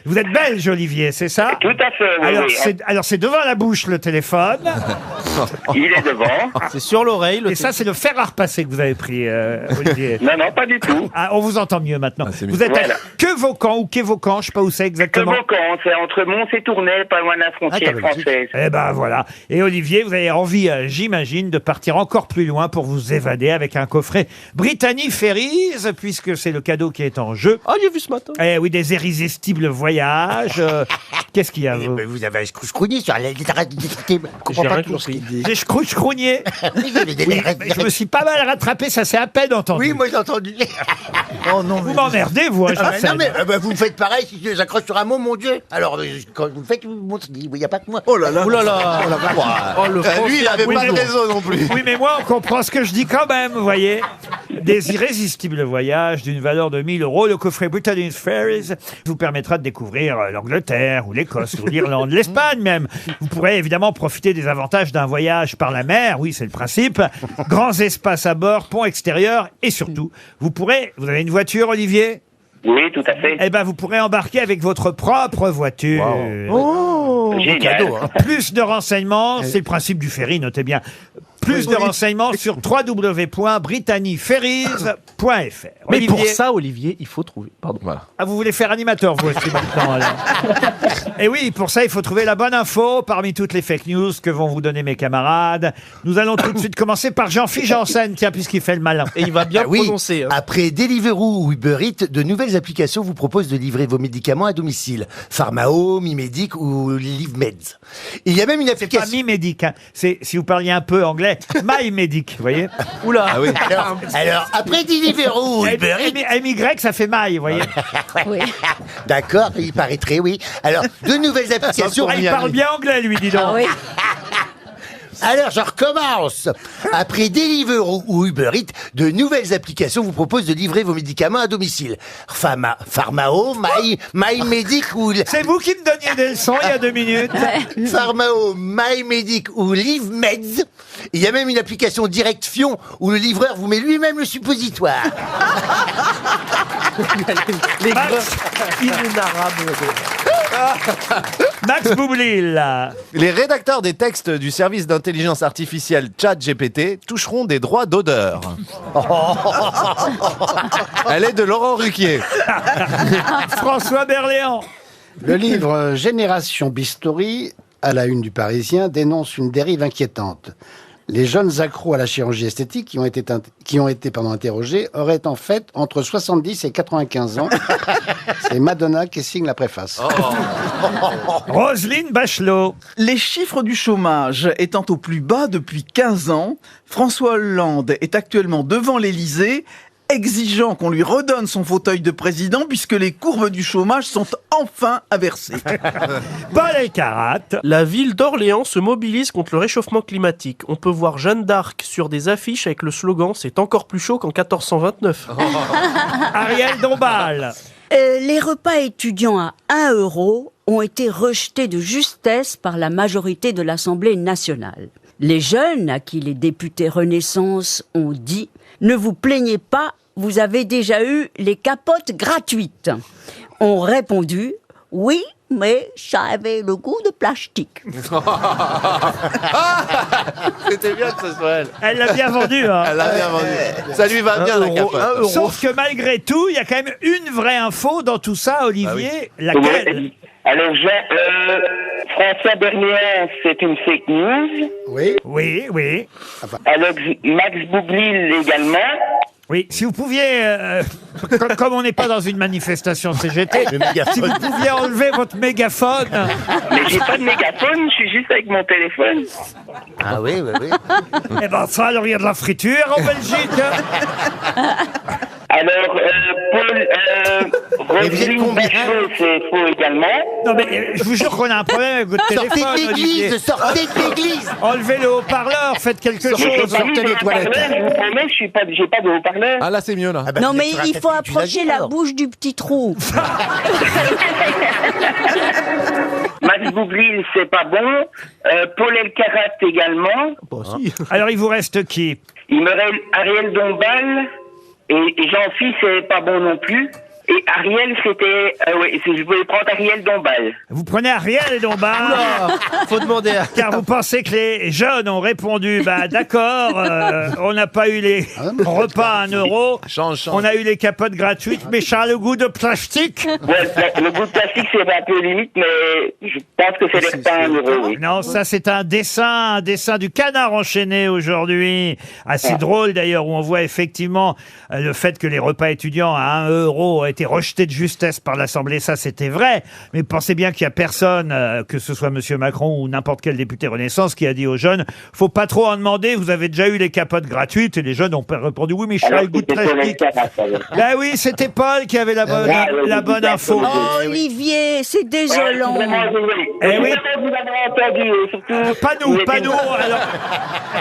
Speaker 2: Vous êtes belge, Olivier, c'est ça?
Speaker 10: Tout à fait, oui,
Speaker 2: Alors,
Speaker 10: oui.
Speaker 2: c'est devant la bouche, le téléphone.
Speaker 10: Il est devant.
Speaker 8: C'est sur l'oreille.
Speaker 2: Et ça, c'est le fer à repasser que vous avez pris, Olivier.
Speaker 10: Non, non, pas du tout.
Speaker 2: Ah, on vous entend mieux maintenant.
Speaker 5: c'est
Speaker 2: Vous
Speaker 5: mieux.
Speaker 2: êtes
Speaker 10: Voilà.
Speaker 2: à Quevaucan ou Quévaucan, je sais pas où c'est exactement.
Speaker 10: Quevaucan, c'est entre Mons et Tournai, pas loin de la frontière
Speaker 3: Ah, quand même.
Speaker 10: française.
Speaker 2: Eh ben voilà. Et Olivier, vous avez envie, j'imagine, de partir encore plus loin pour vous évader avec un coffret Brittany Ferries, puisque c'est le cadeau qui est en jeu.
Speaker 8: Ah, j'ai vu ce matin.
Speaker 2: Eh oui, des irrésistibles voyages. Qu'est-ce qu'il y a, vous?
Speaker 3: Mais vous avez scroucrouné sur la littérature.
Speaker 8: J'ai rien compris.
Speaker 2: J'ai scrouchcrouigné. Je me suis pas mal rattrapé, ça s'est à peine entendu.
Speaker 3: Oui, moi j'ai entendu.
Speaker 2: Oh non, vous m'emmerdez, vous, hein,
Speaker 3: Ah,
Speaker 2: Janssen.
Speaker 3: non, mais vous me faites pareil si je j'accroche sur un mot, mon Dieu. Alors, quand vous le faites, il n'y a pas que moi.
Speaker 4: Oh là là.
Speaker 8: Oh là là. Oh, le
Speaker 5: Lui, il avait
Speaker 2: Oui,
Speaker 5: pas de
Speaker 2: mais-
Speaker 5: réseau non plus.
Speaker 2: Oui, mais moi, on comprend ce que je dis quand même, vous voyez. Des irrésistibles voyages d'une valeur de 1 000 €. Le coffret Brittany Ferries vous permettra de découvrir l'Angleterre ou l'Écosse ou l'Irlande, l'Espagne même. Vous pourrez évidemment profiter des avantages d'un voyage par la mer. Oui, c'est le principe. Grands espaces à bord, pont extérieur et surtout, vous avez une voiture, Olivier?
Speaker 10: Oui, tout à fait.
Speaker 2: Eh ben, vous pourrez embarquer avec votre propre voiture.
Speaker 10: Génial.
Speaker 3: cadeau, hein.
Speaker 2: Plus de renseignements, c'est le principe du ferry, notez bien. Plus de renseignements sur www.brittanyferries.fr.
Speaker 8: Mais
Speaker 2: Olivier,
Speaker 8: pour ça, Olivier, il faut trouver. Pardon.
Speaker 5: Voilà.
Speaker 2: ah, vous voulez faire animateur, vous aussi, maintenant, alors. Et oui, pour ça, il faut trouver la bonne info parmi toutes les fake news que vont vous donner mes camarades. Nous allons tout de suite commencer par Jean-Philippe Janssen, tiens, puisqu'il fait le malin.
Speaker 8: Et il va bien
Speaker 3: Ah oui,
Speaker 8: prononcer. Hein.
Speaker 3: après Deliveroo ou Uber Eats, de nouvelles applications vous proposent de livrer vos médicaments à domicile. Pharmao, Mimedic ou LiveMeds. Il y a même une
Speaker 2: Pas
Speaker 3: application...
Speaker 2: Mi-Médic, hein. C'est, si vous parliez un peu anglais, My-Médic, vous voyez.
Speaker 8: Oula.
Speaker 5: Ah oui.
Speaker 3: Alors, après Deliveroo ou Uber Eats...
Speaker 2: MY, ça fait maille, vous voyez.
Speaker 7: Oui.
Speaker 3: D'accord, il paraîtrait, oui. Alors, de nouvelles applications...
Speaker 2: Ah, il parle bien anglais, lui, dis donc.
Speaker 7: Ah oui.
Speaker 3: Alors, je recommence. Après Deliveroo ou Uber Eats, de nouvelles applications vous proposent de livrer vos médicaments à domicile. Pharmao, MyMedic ou...
Speaker 2: C'est vous qui me donniez des leçons il y a 2 minutes.
Speaker 3: Pharmao, MyMedic ou LiveMeds. Il y a même une application Direct Fion où le livreur vous met lui-même le suppositoire.
Speaker 8: Les
Speaker 2: Max,
Speaker 8: greffes inénarrables.
Speaker 2: Max Boublil.
Speaker 5: Les rédacteurs des textes du service d'intelligence artificielle ChatGPT toucheront des droits d'auteur. Elle est de Laurent Ruquier.
Speaker 2: François Berléand.
Speaker 6: Le livre Génération Bistouri, à la une du Parisien, dénonce une dérive inquiétante. Les jeunes accros à la chirurgie esthétique qui ont été interrogés auraient en fait entre 70 et 95 ans. C'est Madonna qui signe la préface.
Speaker 2: Roselyne Bachelot.
Speaker 4: Les chiffres du chômage étant au plus bas depuis 15 ans, François Hollande est actuellement devant l'Élysée exigeant qu'on lui redonne son fauteuil de président puisque les courbes du chômage sont enfin inversées.
Speaker 2: Paul Elkarat.
Speaker 8: La ville d'Orléans se mobilise contre le réchauffement climatique. On peut voir Jeanne d'Arc sur des affiches avec le slogan « C'est encore plus chaud qu'en 1429 ».
Speaker 2: Ariel Dombal.
Speaker 7: Les repas étudiants à 1 € ont été rejetés de justesse par la majorité de l'Assemblée nationale. Les jeunes, à qui les députés Renaissance ont dit « Ne vous plaignez pas, vous avez déjà eu les capotes gratuites », ont répondu « Oui, mais ça avait le goût de plastique. »
Speaker 5: C'était bien que ce soit elle.
Speaker 2: Elle l'a bien vendu. Hein.
Speaker 5: Elle l'a bien vendu. Ça lui va bien, la capote.
Speaker 2: Sauf que malgré tout, il y a quand même une vraie info dans tout ça, Olivier. Laquelle?
Speaker 14: Alors, François Bernier, c'est une fake news.
Speaker 6: Oui.
Speaker 2: Oui, oui.
Speaker 14: Alors, Max Boublil également.
Speaker 2: Oui, si vous pouviez, comme on n'est pas dans une manifestation CGT, si vous pouviez enlever votre mégaphone.
Speaker 14: Mais j'ai pas de mégaphone, je suis juste avec mon téléphone.
Speaker 3: Ah oui, oui, oui.
Speaker 2: Eh ben ça, alors il y a de la friture en Belgique.
Speaker 14: Alors, Paul, Roselyne Bachelot, c'est faux également.
Speaker 2: Non mais je vous jure qu'on a un problème avec votre téléphone, Olivier.
Speaker 3: Sortez de l'église.
Speaker 2: Enlevez le haut-parleur, faites quelque chose.
Speaker 14: Sortez les toilettes. Je vous promets, j'ai pas de haut-parleur.
Speaker 5: Ah là, c'est mieux, là.
Speaker 7: Non mais il faut approcher la bouche du petit trou.
Speaker 14: Max Boublil, c'est pas bon. Paul Elkarat également.
Speaker 2: Alors il vous reste qui?
Speaker 14: Il me reste Ariel Dombal. Et Jean-Philippe, c'est pas bon non plus. Et Ariel, c'était... oui, je voulais prendre Ariel Dombal.
Speaker 2: Vous prenez Ariel Dombal.
Speaker 8: Faut demander à...
Speaker 2: Car vous pensez que les jeunes ont répondu, bah d'accord, on n'a pas eu les repas à 1 €,
Speaker 5: Change.
Speaker 2: on a eu les capotes gratuites, mais ça a le goût de plastique.
Speaker 14: Ouais, le goût de plastique, c'est un peu limite, mais je pense que c'est les repas à 1 €, oui.
Speaker 2: Non, ça c'est un dessin du Canard enchaîné aujourd'hui. Assez drôle d'ailleurs, où on voit effectivement le fait que les repas étudiants à 1 € ont été rejetés de justesse par l'Assemblée. Ça, c'était vrai. Mais pensez bien qu'il n'y a personne, que ce soit Monsieur Macron ou n'importe quel député Renaissance, qui a dit aux jeunes, faut pas trop en demander, vous avez déjà eu les capotes gratuites. Et les jeunes ont répondu, oui, mais je suis le goût de plastique. Ben oui, c'était Paul qui avait la bonne info.
Speaker 7: Oh, Olivier, c'est désolant.
Speaker 2: Eh oui.
Speaker 14: Vous avez entendu, surtout...
Speaker 2: Pas nous. Alors,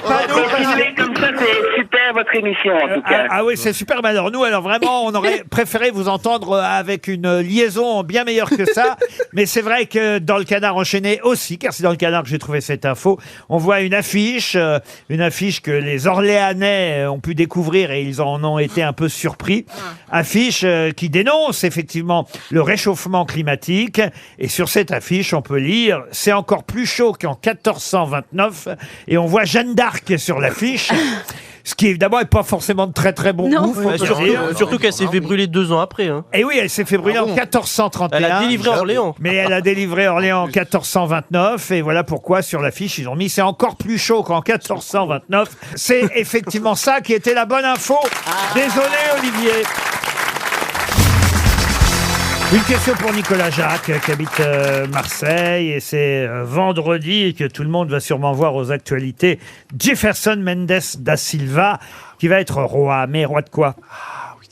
Speaker 2: pas nous.
Speaker 14: Continuez comme ça, c'est super votre émission, en tout cas.
Speaker 2: Ah oui, c'est super. Mais alors nous, vraiment, on aurait préféré vous entendre avec une liaison bien meilleure que ça. Mais c'est vrai que dans le Canard enchaîné aussi, car c'est dans le Canard que j'ai trouvé cette info, on voit une affiche que les Orléanais ont pu découvrir et ils en ont été un peu surpris. Affiche qui dénonce effectivement le réchauffement climatique. Et sur cette affiche, on peut lire « C'est encore plus chaud qu'en 1429 » et on voit Jeanne d'Arc sur l'affiche. Ce qui évidemment n'est pas forcément de très très bon goût.
Speaker 8: Surtout qu'elle s'est fait brûler 2 ans après. Hein.
Speaker 2: Et oui, elle s'est fait brûler en 1431.
Speaker 8: Elle a délivré Orléans.
Speaker 2: Mais elle a délivré Orléans en 1429. Et voilà pourquoi sur l'affiche, ils ont mis « C'est encore plus chaud qu'en 1429 ». C'est effectivement ça qui était la bonne info. Désolé, Olivier. Une question pour Nicolas Jacques, qui habite Marseille, et c'est vendredi que tout le monde va sûrement voir aux actualités Jefferson Mendes da Silva, qui va être roi. Mais roi de quoi?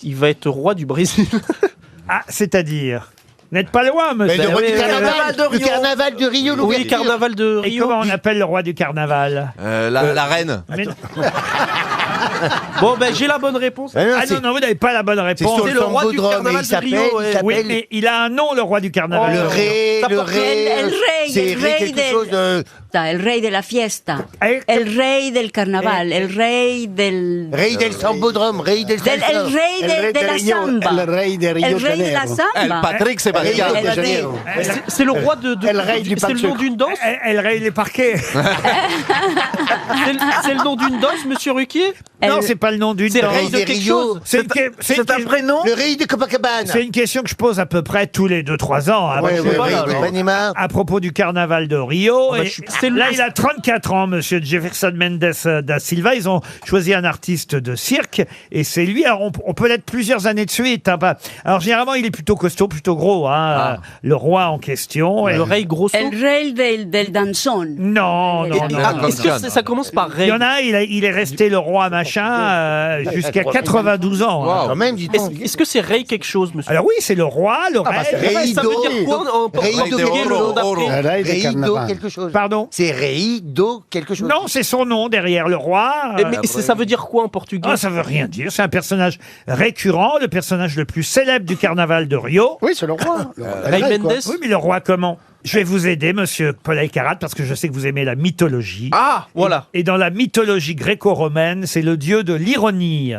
Speaker 8: Il va être roi du Brésil.
Speaker 2: Ah, c'est-à-dire? Vous n'êtes pas loin, monsieur.
Speaker 3: Mais le roi du carnaval de Rio. Le carnaval de Rio.
Speaker 8: Oui, carnaval de Rio.
Speaker 2: Et comment on appelle le roi du carnaval?
Speaker 5: La reine.
Speaker 2: Mais...
Speaker 8: Bon, ben j'ai la bonne réponse.
Speaker 2: Non, vous n'avez pas la bonne réponse.
Speaker 8: C'est le roi du carnaval de Rio.
Speaker 2: Oui, mais il a un nom, le roi du carnaval.
Speaker 3: Le rey, c'est quelque chose de...
Speaker 7: El rey de la fiesta, el rey del carnaval, el rey del...
Speaker 3: Rey del sambodrome, rey del...
Speaker 7: El rey de la samba.
Speaker 6: El rey de Rio
Speaker 7: El rey de la samba.
Speaker 5: El Patrick Sébastien.
Speaker 8: C'est le roi de... C'est le nom d'une danse.
Speaker 2: El rey des parquets.
Speaker 8: C'est le nom d'une danse, monsieur Ruquier?
Speaker 2: Non, c'est pas le nom d'une danse.
Speaker 8: C'est le rey de quelque chose.
Speaker 2: C'est un prénom.
Speaker 3: Le rey de Copacabana.
Speaker 2: C'est une question que je pose à peu près tous les 2-3 ans. À propos du carnaval de Rio. Là, il a 34 ans, monsieur Jefferson Mendes da Silva. Ils ont choisi un artiste de cirque et c'est lui. Alors, on peut l'être plusieurs années de suite. Alors, généralement, il est plutôt costaud, plutôt gros, le roi en question.
Speaker 8: Le rey grosso.
Speaker 7: El rey del danzón.
Speaker 2: Non.
Speaker 8: Est-ce que ça commence par rey?
Speaker 2: Il y en a un, il est resté le roi machin. machin jusqu'à 92 ans. hein.
Speaker 3: Quand même, dites donc.
Speaker 8: Est-ce que c'est Rei quelque chose, monsieur?
Speaker 2: Alors oui, c'est le roi, le
Speaker 3: Ah, bah,
Speaker 2: rei.
Speaker 3: c'est Rei
Speaker 8: Ça veut
Speaker 3: Do.
Speaker 8: dire quoi en portugais,
Speaker 3: Rei
Speaker 8: le nom d'après?
Speaker 6: Rei de
Speaker 3: Rei Do
Speaker 6: carnaval.
Speaker 3: quelque chose.
Speaker 2: Pardon.
Speaker 3: C'est Rei Do quelque chose.
Speaker 2: Non, c'est son nom derrière le roi.
Speaker 8: Mais ça veut dire quoi en portugais?
Speaker 2: Ah, ça veut rien dire. C'est un personnage récurrent, le personnage le plus célèbre du carnaval de Rio.
Speaker 6: Oui, c'est le roi.
Speaker 8: Rei Mendes?
Speaker 2: Oui, mais le roi comment? Je vais vous aider, monsieur Paul Elkarat, parce que je sais que vous aimez la mythologie.
Speaker 8: Ah, voilà.
Speaker 2: Et dans la mythologie gréco-romaine, c'est le dieu de l'ironie.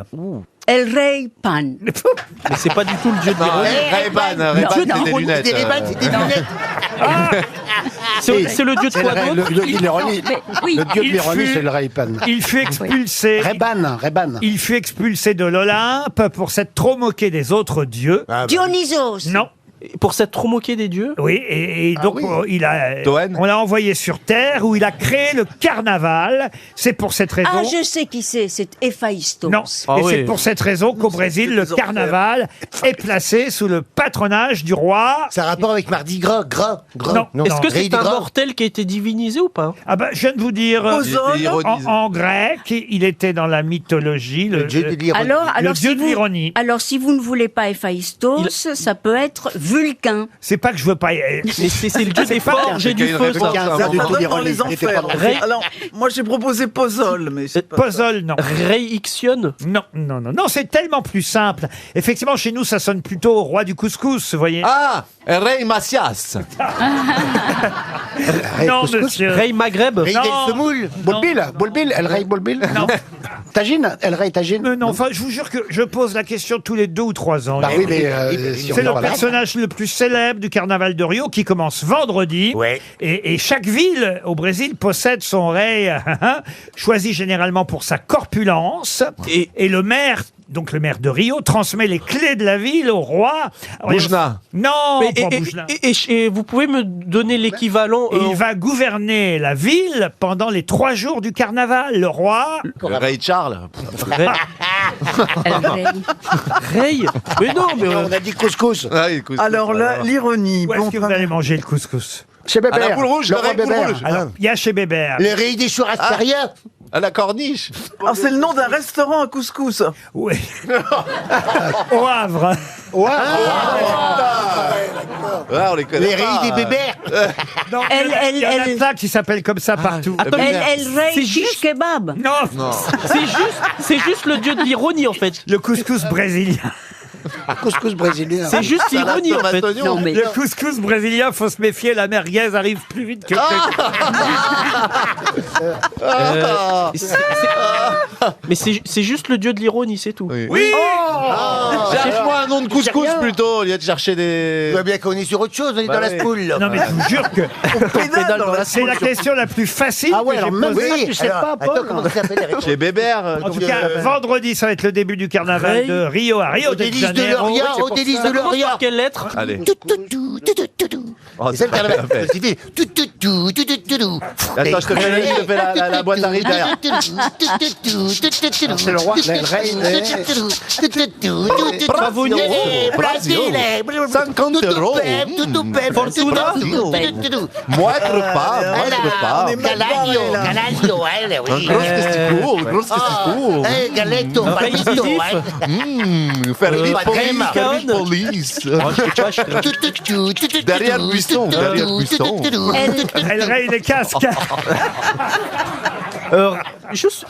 Speaker 7: El Rey Pan.
Speaker 8: Mais c'est pas du tout le dieu de
Speaker 5: Non,
Speaker 8: l'ironie.
Speaker 5: Ray-Ban, c'est des lunettes.
Speaker 3: Des Ray-Ban, c'est des lunettes.
Speaker 8: C'est le dieu de
Speaker 6: C'est
Speaker 8: quoi
Speaker 6: le
Speaker 8: d'autre?
Speaker 6: dieu de l'ironie.
Speaker 7: Oui.
Speaker 6: Le dieu de
Speaker 2: Il
Speaker 6: l'ironie,
Speaker 2: fut-
Speaker 6: c'est le Raipan.
Speaker 2: Il fut expulsé.
Speaker 6: Reban.
Speaker 2: Il fut expulsé de l'Olympe pour s'être trop moqué des autres dieux.
Speaker 7: Dionysos.
Speaker 2: Non.
Speaker 8: Pour s'être trop moqué des dieux?
Speaker 2: Oui, et donc il a,
Speaker 5: Toen.
Speaker 2: on l'a envoyé sur Terre où il a créé le carnaval. C'est pour cette raison.
Speaker 7: Ah, je sais qui c'est Héphaïstos.
Speaker 2: Non,
Speaker 8: Ah
Speaker 2: et
Speaker 8: oui.
Speaker 2: c'est pour cette raison qu'au Brésil, le
Speaker 4: des enfers.
Speaker 2: carnaval est placé sous le patronage du roi.
Speaker 3: Ça a rapport avec Mardi Gras.
Speaker 2: Non.
Speaker 8: Est-ce que
Speaker 3: Rei
Speaker 8: c'est
Speaker 3: des
Speaker 8: un
Speaker 3: Gras.
Speaker 8: mortel qui a été divinisé ou pas?
Speaker 2: Ah bah, je viens de vous dire,
Speaker 4: Ozone.
Speaker 2: en grec, il était dans la mythologie,
Speaker 3: Le dieu de l'ironie.
Speaker 2: le dieu de l'ironie.
Speaker 7: Alors, si vous ne voulez pas Héphaïstos, ça peut être Vulcain.
Speaker 2: C'est pas que je veux pas.
Speaker 8: Mais c'est le dieu des
Speaker 2: pas-
Speaker 8: forges et du
Speaker 5: qu'il y a
Speaker 8: feu.
Speaker 5: une référence
Speaker 8: ça.
Speaker 5: à un
Speaker 6: Ça, du
Speaker 5: moment.
Speaker 6: tout
Speaker 4: Dans
Speaker 6: l'ironie.
Speaker 4: les
Speaker 6: Il était pas
Speaker 4: enfers.
Speaker 6: dans-
Speaker 8: Rei-
Speaker 4: Alors, moi j'ai proposé Pozol, mais c'est pas...
Speaker 2: Puzzle, non.
Speaker 8: Rei Ixion?
Speaker 2: Non, c'est tellement plus simple. Effectivement, chez nous, ça sonne plutôt au roi du couscous, vous voyez.
Speaker 5: Ah, Rey Macias.
Speaker 2: non, monsieur.
Speaker 8: Rei Maghreb?
Speaker 3: Rei
Speaker 2: Non.
Speaker 3: del Semoule.
Speaker 6: Bolbil, El Rey Bolbil.
Speaker 2: Non.
Speaker 6: Tagine, El Rey Tagine.
Speaker 2: Non, enfin, je vous jure que je pose la question tous les 2 ou 3 ans.
Speaker 6: Bah oui, mais si on
Speaker 2: C'est le
Speaker 6: parle-
Speaker 2: personnage le plus célèbre du carnaval de Rio qui commence vendredi.
Speaker 3: Ouais.
Speaker 2: Et chaque ville au Brésil possède son rei, choisi généralement pour sa corpulence. Et le maire, donc le maire de Rio, transmet les clés de la ville au roi. Alors,
Speaker 5: Boujna.
Speaker 2: Non,
Speaker 8: Mais-
Speaker 2: pas
Speaker 8: et-
Speaker 2: Boujna.
Speaker 8: et vous pouvez me donner l'équivalent
Speaker 2: Et il va gouverner la ville pendant les 3 jours du carnaval. Le roi.
Speaker 5: Ray Charles.
Speaker 8: Rei? Mais non, mais
Speaker 6: On a dit couscous.
Speaker 5: Ah, écoute,
Speaker 4: Alors là, l'ironie.
Speaker 2: Où est-ce
Speaker 4: Bon,
Speaker 2: que vous allez manger le couscous?
Speaker 6: Chez
Speaker 5: à la
Speaker 6: Bébert.
Speaker 5: poule rouge,
Speaker 6: Le
Speaker 5: le
Speaker 6: roi
Speaker 5: Rey poule
Speaker 6: Bébert.
Speaker 5: rouge.
Speaker 2: Alors, il y a chez Bébert.
Speaker 3: Le Rei des Churrascaria.
Speaker 5: À la corniche.
Speaker 4: alors c'est le nom d'un restaurant à couscous.
Speaker 2: Oui. Au Havre.
Speaker 5: Ah, on les connaît
Speaker 3: Les
Speaker 5: pas.
Speaker 3: Rei des Bébert.
Speaker 2: Non,
Speaker 7: Elle-
Speaker 2: il y en a
Speaker 7: elle-
Speaker 2: plein qui s'appellent comme ça partout.
Speaker 7: El Rey
Speaker 8: C'est
Speaker 7: Shish
Speaker 8: juste-
Speaker 7: Kebab.
Speaker 2: Non,
Speaker 8: c'est juste le dieu de l'ironie en fait.
Speaker 2: le couscous brésilien.
Speaker 6: Couscous brésilien.
Speaker 8: C'est juste l'ironie en fait.
Speaker 7: Non, mais
Speaker 2: Le couscous brésilien, faut se méfier, la merguez arrive plus vite que
Speaker 8: Mais c'est juste le dieu de l'ironie, c'est tout.
Speaker 2: Oui.
Speaker 5: Cherche-moi un nom de couscous plutôt, au lieu de chercher
Speaker 3: Tu
Speaker 5: des.
Speaker 3: vois bien qu'on est sur autre chose, on est dans la spoule. là.
Speaker 2: Non mais je vous jure que
Speaker 4: Pédale dans la
Speaker 2: c'est la question la plus facile
Speaker 6: Ah ouais,
Speaker 2: que j'ai
Speaker 6: alors même
Speaker 2: posée.
Speaker 6: ça, tu sais
Speaker 3: Alors,
Speaker 6: pas,
Speaker 3: attends,
Speaker 6: Paul.
Speaker 3: comment ça s'appelle les réponses
Speaker 5: Chez Bébert.
Speaker 2: En tout cas, vendredi, ça va être le début du carnaval
Speaker 8: Rei.
Speaker 2: de Rio à Rio
Speaker 3: Au
Speaker 2: de
Speaker 3: délice de
Speaker 2: Janeiro.
Speaker 3: Loria, au délice de
Speaker 8: Ça commence
Speaker 3: Loria.
Speaker 8: par quelle lettre?
Speaker 5: Allez. Oh,
Speaker 3: C'est ça le carnaval.
Speaker 5: parfait.
Speaker 3: C'était tout, tout, tout, tout, tout, tout, tout.
Speaker 5: Attends, je te fais la boîte à rythme derrière.
Speaker 6: C'est le roi, le Rey.
Speaker 5: Bravo, Brazil. 50 euros.
Speaker 8: Fortuna.
Speaker 5: Moindre pas.
Speaker 3: Galaglio,
Speaker 5: Un gros testico, un gros testico.
Speaker 3: Galetto, Barbito,
Speaker 5: Ferry
Speaker 8: Police.
Speaker 5: Police.
Speaker 8: Oh, je sais pas, je-
Speaker 5: Derrière Buisson, derrière Buisson.
Speaker 2: Elle raye les casques.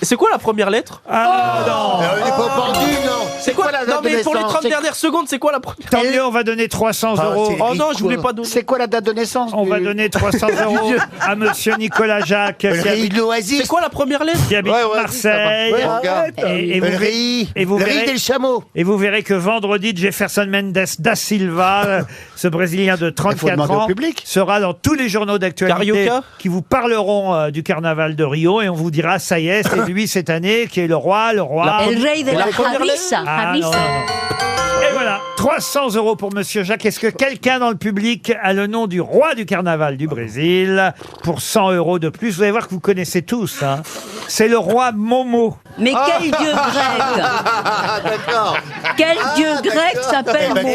Speaker 8: C'est quoi la première lettre?
Speaker 2: Ah non.
Speaker 3: On n'est pas pendu, non.
Speaker 8: C'est quoi
Speaker 3: la
Speaker 8: Non
Speaker 3: date de
Speaker 8: mais pour les
Speaker 3: naissance
Speaker 8: 30 dernières secondes, c'est quoi la première?
Speaker 2: Tant mieux, on va donner 300 euros.
Speaker 8: Oh non, je voulais pas donner.
Speaker 6: C'est quoi la date de naissance
Speaker 2: On va donner 300 euros à monsieur Nicolas Jacques qui
Speaker 3: Le Rei
Speaker 2: habite,
Speaker 3: de l'Oasis.
Speaker 8: C'est quoi la première lettre?
Speaker 2: qui habite
Speaker 5: Ouais, ouais,
Speaker 2: Marseille.
Speaker 5: ça va. Ouais, regarde.
Speaker 2: Et vous
Speaker 3: Le
Speaker 2: verrez-
Speaker 3: Rei.
Speaker 2: et vous
Speaker 3: Le Rei
Speaker 2: verrez-
Speaker 3: del Chameau.
Speaker 2: Et vous verrez que vendredi, Jefferson Mendes da Silva, ce Brésilien de 34
Speaker 6: demander
Speaker 2: ans,
Speaker 6: au public.
Speaker 2: sera dans tous les journaux d'actualité
Speaker 8: Carioca
Speaker 2: qui vous parleront du carnaval de Rio et on vous dira, ça y est, c'est lui cette année qui est le roi.
Speaker 7: El Rey de la
Speaker 8: première
Speaker 7: Harissa.
Speaker 2: Ah, non, non, non. Et voilà, 300 euros pour monsieur Jacques. Est-ce que quelqu'un dans le public a le nom du roi du carnaval du Brésil pour 100 euros de plus? Vous allez voir que vous connaissez tous. Hein. C'est le roi Momo.
Speaker 7: Mais quel dieu grec
Speaker 5: Ah, d'accord.
Speaker 7: Quel dieu grec s'appelle Momo?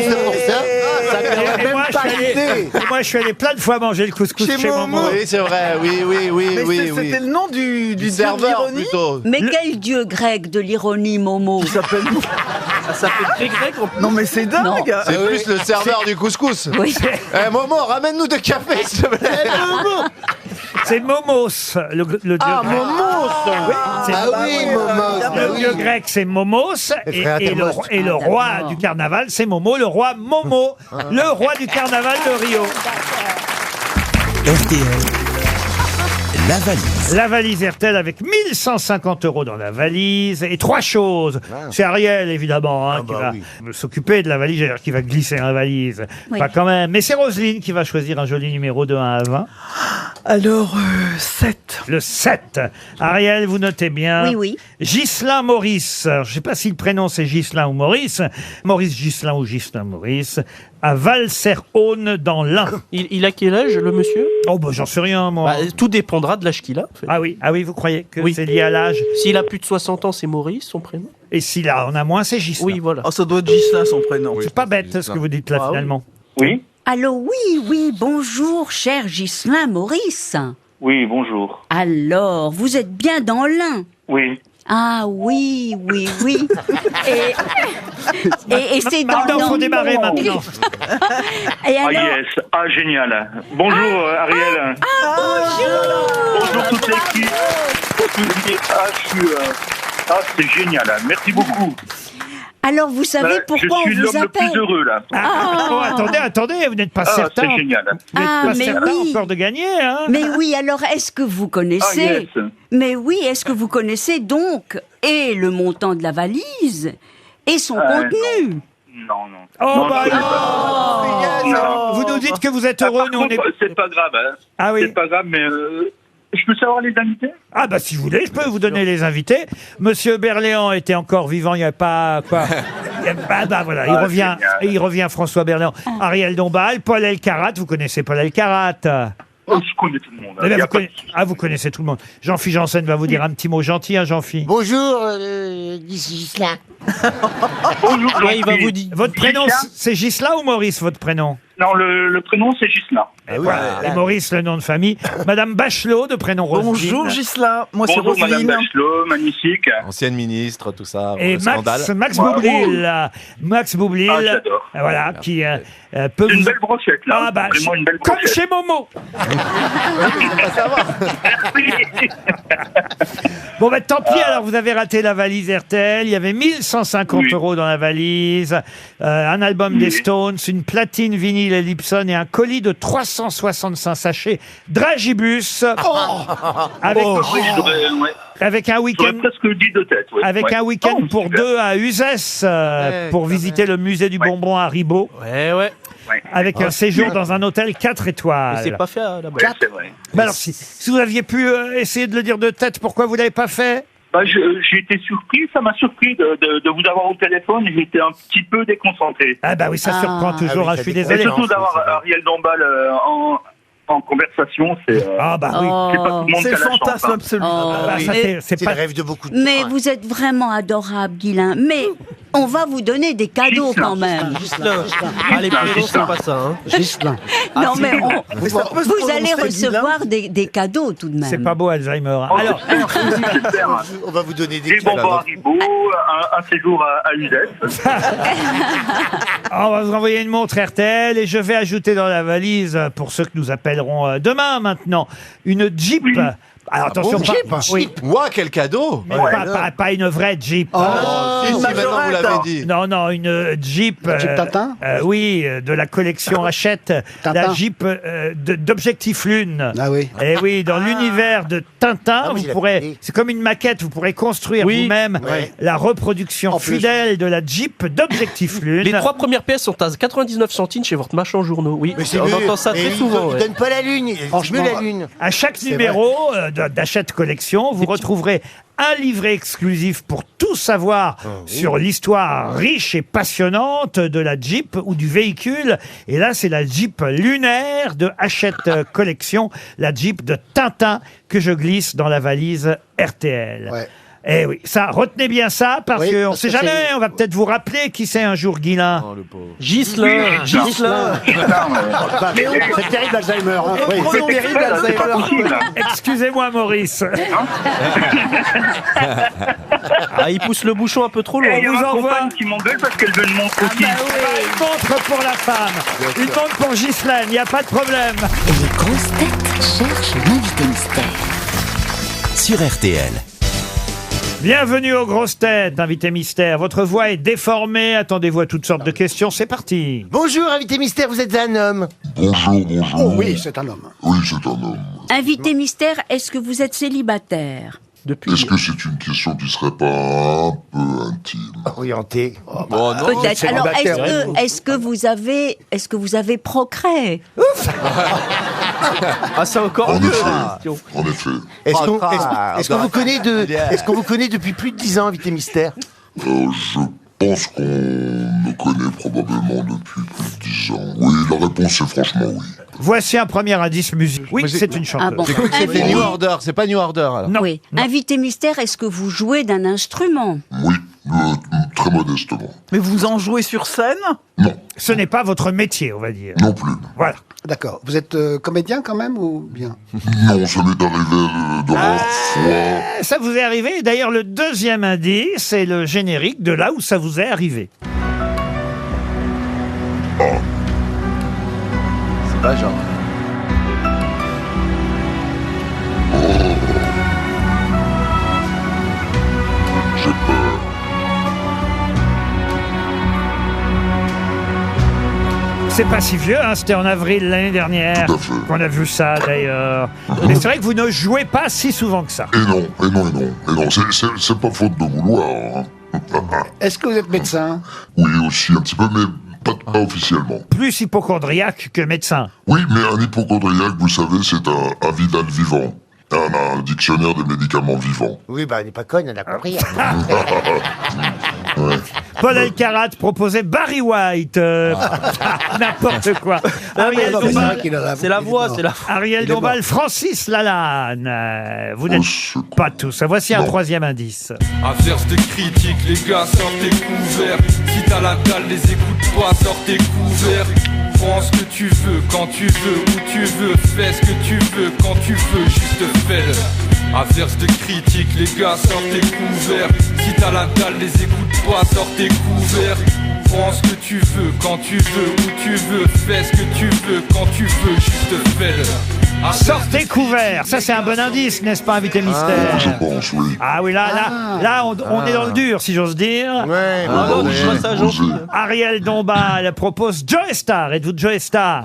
Speaker 2: Moi, je suis allé plein de fois manger le couscous chez Momo.
Speaker 5: Oui, c'est vrai, oui.
Speaker 4: Mais c'était le nom du dieu de
Speaker 5: serveur,
Speaker 4: l'ironie.
Speaker 5: plutôt.
Speaker 7: Mais quel dieu grec de l'ironie, Momo?
Speaker 4: Ça s'appelle très grec. Non mais c'est dingue.
Speaker 5: C'est plus le serveur du couscous.
Speaker 7: Oui.
Speaker 5: Momo, ramène-nous de café, s'il te plaît.
Speaker 2: C'est Momos, le dieu
Speaker 3: Ah,
Speaker 2: grec.
Speaker 3: Momos
Speaker 2: C'est-
Speaker 3: Momos.
Speaker 2: Le dieu grec, c'est Momos, et le roi du carnaval, c'est Momo, le roi Momo, le roi du carnaval de Rio.
Speaker 1: RTL, la valise.
Speaker 2: La valise RTL avec 1150 € dans la valise et 3 choses. C'est Ariel, évidemment, qui va s'occuper de la valise, d'ailleurs, qui va glisser dans la valise.
Speaker 7: Oui.
Speaker 2: Pas quand même. Mais c'est Roselyne qui va choisir un joli numéro de 1 à 20.
Speaker 4: Alors 7.
Speaker 2: Le 7. Ariel, vous notez bien.
Speaker 7: Oui.
Speaker 2: Ghislain Maurice. Alors, je ne sais pas si le prénom c'est Ghislain ou Maurice. Maurice Ghislain ou Ghislain Maurice. À Valserre-Aune dans l'Ain.
Speaker 8: Il a quel âge, le monsieur?
Speaker 2: Oh, bah, j'en sais rien, moi.
Speaker 8: Tout dépendra de l'âge qu'il a. En fait.
Speaker 2: Ah oui, vous croyez que c'est lié à l'âge?
Speaker 8: S'il a plus de 60 ans, c'est Maurice, son prénom.
Speaker 2: Et s'il en a moins, c'est Ghislain.
Speaker 8: Oui, voilà.
Speaker 4: Oh, ça doit être Ghislain son prénom.
Speaker 2: C'est pas bête ce que vous dites là, finalement.
Speaker 10: Oui.
Speaker 7: Allô, oui, bonjour, cher Ghislain Maurice.
Speaker 10: Oui, bonjour.
Speaker 7: Alors, vous êtes bien dans l'Ain?
Speaker 10: Oui.
Speaker 7: Ah oui. Et c'est dans
Speaker 2: Maintenant,
Speaker 7: l'Ain.
Speaker 2: faut démarrer maintenant.
Speaker 7: Et alors...
Speaker 10: yes. Ah, génial. Bonjour, Ariel. Bonjour toute l'équipe. C'est génial. Merci beaucoup.
Speaker 7: Alors, vous savez pourquoi
Speaker 10: je
Speaker 7: on
Speaker 10: suis
Speaker 7: vous
Speaker 10: l'homme le
Speaker 7: appelle?
Speaker 10: plus heureux, là.
Speaker 2: Oh, attendez, vous n'êtes pas certain.
Speaker 10: C'est génial.
Speaker 2: Vous n'êtes pas
Speaker 7: mais
Speaker 2: certain
Speaker 7: oui.
Speaker 2: encore de gagner, hein?
Speaker 7: Mais oui, alors est-ce que vous connaissez...
Speaker 10: yes.
Speaker 7: Mais oui, est-ce que vous connaissez donc et le montant de la valise et son contenu?
Speaker 10: Non.
Speaker 2: Oh,
Speaker 10: Non,
Speaker 2: bah
Speaker 10: je connais pas.
Speaker 2: non. Vous nous dites que vous êtes heureux, nous on est...
Speaker 10: C'est pas grave, hein.
Speaker 2: Ah oui.
Speaker 10: C'est pas grave, mais je peux savoir les invités?
Speaker 2: Ah bah si vous voulez, je peux vous donner les invités. Monsieur Berléand était encore vivant, il n'y a pas quoi. Voilà, il revient François Berléand. Ariel Dombal, Paul Elkarat, vous connaissez Paul Elkarat?
Speaker 10: Oh, je connais tout le monde.
Speaker 2: Eh bien, vous connaissez tout le monde. Jean-Philippe Janssen va vous dire un petit mot gentil, hein, Jean-Philippe.
Speaker 3: Bonjour, Ghislain.
Speaker 10: Bonjour,
Speaker 8: Il va vous dire.
Speaker 2: Votre prénom, c'est Ghislain ou Maurice, votre prénom?
Speaker 10: Non, le prénom, c'est Ghislain.
Speaker 2: Et voilà. Et Maurice, le nom de famille. Madame Bachelot, de prénom Roselyne.
Speaker 4: Bonjour Ghislain, moi c'est
Speaker 10: Bonjour, Madame
Speaker 4: Roselyne.
Speaker 10: Bachelot, magnifique.
Speaker 5: Ancienne ministre, tout ça.
Speaker 2: Et
Speaker 5: scandale.
Speaker 2: Max Boublil. Max Boublil.
Speaker 10: Ah, j'adore.
Speaker 2: Voilà, qui peut
Speaker 10: Une
Speaker 2: vous...
Speaker 10: belle brochette, là.
Speaker 2: Ah bah,
Speaker 10: Vraiment une belle
Speaker 2: comme
Speaker 10: brochette.
Speaker 2: chez Momo. Bon, bah tant pis, alors vous avez raté la valise RTL. Il y avait 1150 € dans la valise, un album des Stones, une platine vinyle Ellipson et un colis de 365 sachets Dragibus. Avec un week-end.
Speaker 10: J'aurais presque dit de tête. Ouais.
Speaker 2: Avec un week-end
Speaker 10: Oh,
Speaker 2: pour
Speaker 10: super.
Speaker 2: deux à Uzès pour visiter le musée du bonbon à Ribot.
Speaker 8: Ouais.
Speaker 2: Avec un séjour dans un hôtel 4 étoiles.
Speaker 8: Mais c'est pas fait là-bas.
Speaker 10: Ouais, c'est vrai.
Speaker 2: Bah alors, si vous aviez pu essayer de le dire de tête, pourquoi vous l'avez pas fait?
Speaker 10: Bah, j'ai été surpris, ça m'a surpris de vous avoir au téléphone, j'étais un petit peu déconcentré.
Speaker 2: Ah bah oui, ça surprend toujours, je suis désolé.
Speaker 10: Et surtout d'avoir Ariel Dombal en conversation, c'est
Speaker 2: Ah bah oui.
Speaker 10: c'est pas tout le monde qui a
Speaker 4: C'est
Speaker 10: la
Speaker 4: fantasme
Speaker 10: chance. Hein.
Speaker 4: absolu.
Speaker 2: Bah, ça, c'est pas...
Speaker 3: le rêve de beaucoup de
Speaker 7: Mais vous êtes vraiment adorable, Ghislain. Mais on va vous donner des cadeaux
Speaker 10: Ghislain.
Speaker 7: quand même.
Speaker 8: Ah, les prénoms, c'est pas ça. Hein.
Speaker 6: Ghislain.
Speaker 7: Non, mais
Speaker 4: Mais ça peut se
Speaker 7: vous allez
Speaker 4: prononcer,
Speaker 7: recevoir des cadeaux tout de même.
Speaker 2: C'est pas beau Alzheimer. Hein.
Speaker 10: Oh,
Speaker 2: Alors,
Speaker 10: j'espère.
Speaker 3: On va vous donner des
Speaker 10: Des bonbons Haribo, un séjour à Uzès.
Speaker 2: on va vous envoyer une montre RTL et je vais ajouter dans la valise, pour ceux que nous appellerons demain maintenant, une Jeep.
Speaker 10: Oui.
Speaker 2: Alors attention,
Speaker 3: Jeep,
Speaker 2: oui,
Speaker 5: Ouah, quel cadeau!
Speaker 2: mais pas une vraie Jeep.
Speaker 5: Si,
Speaker 4: une
Speaker 5: maintenant vous l'avez
Speaker 4: majorette.
Speaker 5: dit.
Speaker 2: Non, une Jeep.
Speaker 6: Jeep Tintin
Speaker 2: Oui, de la collection Hachette. La
Speaker 6: Tintin.
Speaker 2: Jeep d'Objectif Lune.
Speaker 6: Ah oui.
Speaker 2: Et oui, dans l'univers de Tintin,
Speaker 3: Ah oui,
Speaker 2: vous
Speaker 3: j'ai
Speaker 2: pourrez.
Speaker 3: compris.
Speaker 2: C'est comme une maquette, vous pourrez construire vous-même la reproduction
Speaker 3: En plus.
Speaker 2: fidèle de la Jeep d'Objectif Lune.
Speaker 8: Les 3 premières pièces sont à 99 centimes chez votre marchand journaux. Oui,
Speaker 3: Mais c'est
Speaker 8: on
Speaker 3: mieux.
Speaker 8: entend ça
Speaker 3: Et
Speaker 8: très
Speaker 3: il
Speaker 8: souvent. ouais.
Speaker 3: donne pas la lune, il
Speaker 6: Franchement,
Speaker 3: mieux la lune.
Speaker 2: À chaque numéro d'Hachette Collection, vous retrouverez un livret exclusif pour tout savoir sur l'histoire riche et passionnante de la Jeep ou du véhicule. Et là, c'est la Jeep lunaire de Hachette Collection, la Jeep de Tintin que je glisse dans la valise RTL.
Speaker 6: Ouais.
Speaker 2: Eh oui, ça, retenez bien ça, parce
Speaker 6: Oui,
Speaker 2: qu'on
Speaker 6: parce
Speaker 2: sait
Speaker 6: que
Speaker 2: jamais,
Speaker 6: c'est-
Speaker 2: on va peut-être vous rappeler qui c'est un jour, Guilain.
Speaker 8: Ghislain.
Speaker 6: Mais c'est terrible Alzheimer. Hein. Oui,
Speaker 4: Oh,
Speaker 6: c'est
Speaker 4: non,
Speaker 6: terrible
Speaker 4: c'est
Speaker 6: Alzheimer.
Speaker 4: pas possible.
Speaker 2: Excusez-moi, Maurice.
Speaker 8: Ah, il pousse le bouchon un peu trop loin.
Speaker 10: Il y a
Speaker 2: vous
Speaker 10: ma
Speaker 2: envoie-
Speaker 10: compagne qui m'engueule parce qu'elle veut le montre aussi.
Speaker 2: Une montre pour la femme, une montre pour Ghislaine, il n'y a pas de problème.
Speaker 9: Les grosses têtes cherchent l'invité mystère.
Speaker 1: Sur RTL.
Speaker 2: Bienvenue aux grosses têtes, invité mystère. Votre voix est déformée, attendez-vous à toutes sortes de questions, c'est parti.
Speaker 3: Bonjour, invité mystère, vous êtes un homme.
Speaker 6: Oh oui, c'est un homme.
Speaker 7: Invité mystère, est-ce que vous êtes célibataire?
Speaker 15: Est-ce que c'est une question qui serait pas un peu intime?
Speaker 3: Orienté.
Speaker 5: Bon, non.
Speaker 7: Peut-être. Alors,
Speaker 6: célibataire,
Speaker 7: est-ce que vous avez procréé?
Speaker 8: Ah, c'est encore
Speaker 15: En
Speaker 8: mieux.
Speaker 15: effet.
Speaker 8: la question.
Speaker 15: En effet.
Speaker 3: Est-ce qu'on vous connaît depuis plus de 10 ans, invité mystère?
Speaker 15: Je pense qu'on me connaît probablement depuis plus de 10 ans. Oui, la réponse est franchement oui.
Speaker 2: Voici un premier indice musique. Oui, c'est une chanteuse.
Speaker 7: Ah bon.
Speaker 5: J'ai cru que c'était New Order, c'est pas New Order alors.
Speaker 2: Non.
Speaker 7: Oui. Invité mystère, est-ce que vous jouez d'un instrument?
Speaker 15: Oui, très modestement.
Speaker 4: Mais vous en jouez sur scène?
Speaker 15: Non,
Speaker 2: Ce n'est pas votre métier, on va dire.
Speaker 15: non plus.
Speaker 2: Voilà.
Speaker 6: D'accord. Vous êtes comédien quand même ou bien?
Speaker 15: Non, ça m'est arrivé de rare fois.
Speaker 2: Ça vous est arrivé. D'ailleurs, le deuxième indice, c'est le générique de là où ça vous est arrivé.
Speaker 5: C'est pas genre.
Speaker 15: J'ai peur.
Speaker 2: C'est pas si vieux, hein, c'était en avril l'année dernière
Speaker 15: Tout à fait.
Speaker 2: qu'on a vu ça d'ailleurs. Mais c'est vrai que vous ne jouez pas si souvent que ça.
Speaker 15: Et non, c'est pas faute de vouloir. Hein.
Speaker 6: Est-ce que vous êtes médecin?
Speaker 15: Oui, aussi un petit peu, mais pas officiellement.
Speaker 2: Plus hypochondriaque que médecin.
Speaker 15: Oui, mais un hypochondriaque, vous savez, c'est un Vidal vivant. Un dictionnaire des médicaments vivants.
Speaker 3: Oui, bah, elle n'est pas conne, elle a compris.
Speaker 15: Ouais.
Speaker 2: Paul Elkarat proposait Barry White. N'importe quoi. Ariel
Speaker 6: non, mais c'est
Speaker 2: Dombal,
Speaker 6: vrai qu'il a la
Speaker 8: C'est la voix,
Speaker 6: évidemment.
Speaker 8: c'est la voix.
Speaker 2: Ariel
Speaker 6: Il est
Speaker 2: Dombal,
Speaker 6: mort.
Speaker 2: Francis Lalanne. Vous n'êtes pas tous. Voici un troisième indice.
Speaker 13: Averse de critiques, les gars, sortez couverts. Si t'as la dalle, les écoute pas, sortez couverts. Prends ce que tu veux, quand tu veux, où tu veux. Fais ce que tu veux, quand tu veux, juste fais-le. Averse de critiques, les gars, sortez couverts. Si t'as la dalle, les écoute pas, sortez couverts. Prends ce que tu veux, quand tu veux, où tu veux. Fais ce que tu veux, quand tu veux, juste fais-le.
Speaker 2: Sortez couvert. Ça, c'est un bon indice, n'est-ce pas, invité mystère?
Speaker 15: Je pense, oui.
Speaker 2: Ah oui, là, on est dans le dur, si j'ose dire.
Speaker 3: Ouais.
Speaker 8: Ah non, dis-moi ça, gentil.
Speaker 2: Ariel Dombal propose Joe Star. Êtes-vous Joe Star?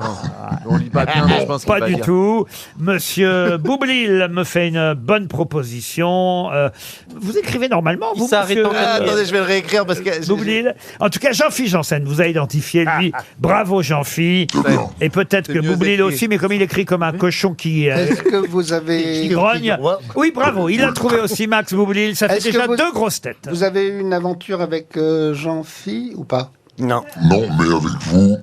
Speaker 5: On lit pas bien, mais je pense qu'il
Speaker 2: Pas
Speaker 5: va
Speaker 2: du
Speaker 5: dire.
Speaker 2: tout. Monsieur Boublil me fait une bonne proposition. Vous écrivez normalement,
Speaker 8: Il
Speaker 2: vous,
Speaker 8: s'arrête
Speaker 2: monsieur
Speaker 8: en
Speaker 5: Ah, attendez, je vais le réécrire parce que.
Speaker 2: Boublil. En tout cas, Jean-Philippe Janssen vous a identifié, lui. Bravo, Jean-Philippe.
Speaker 15: C'est bien.
Speaker 2: Et peut-être
Speaker 5: C'est
Speaker 2: que
Speaker 5: mieux
Speaker 2: Boublil
Speaker 5: écrit.
Speaker 2: aussi, mais comme il écrit comme un cochon qui
Speaker 6: Est-ce que vous avez...
Speaker 2: grogne. Oui, bravo. Il a trouvé aussi Max Boublil. Ça fait
Speaker 6: Est-ce que
Speaker 2: déjà
Speaker 6: vous-
Speaker 2: 2 grosses têtes.
Speaker 6: Vous avez eu une aventure avec Jean-Phi ou pas?
Speaker 3: Non.
Speaker 15: Non, mais avec vous,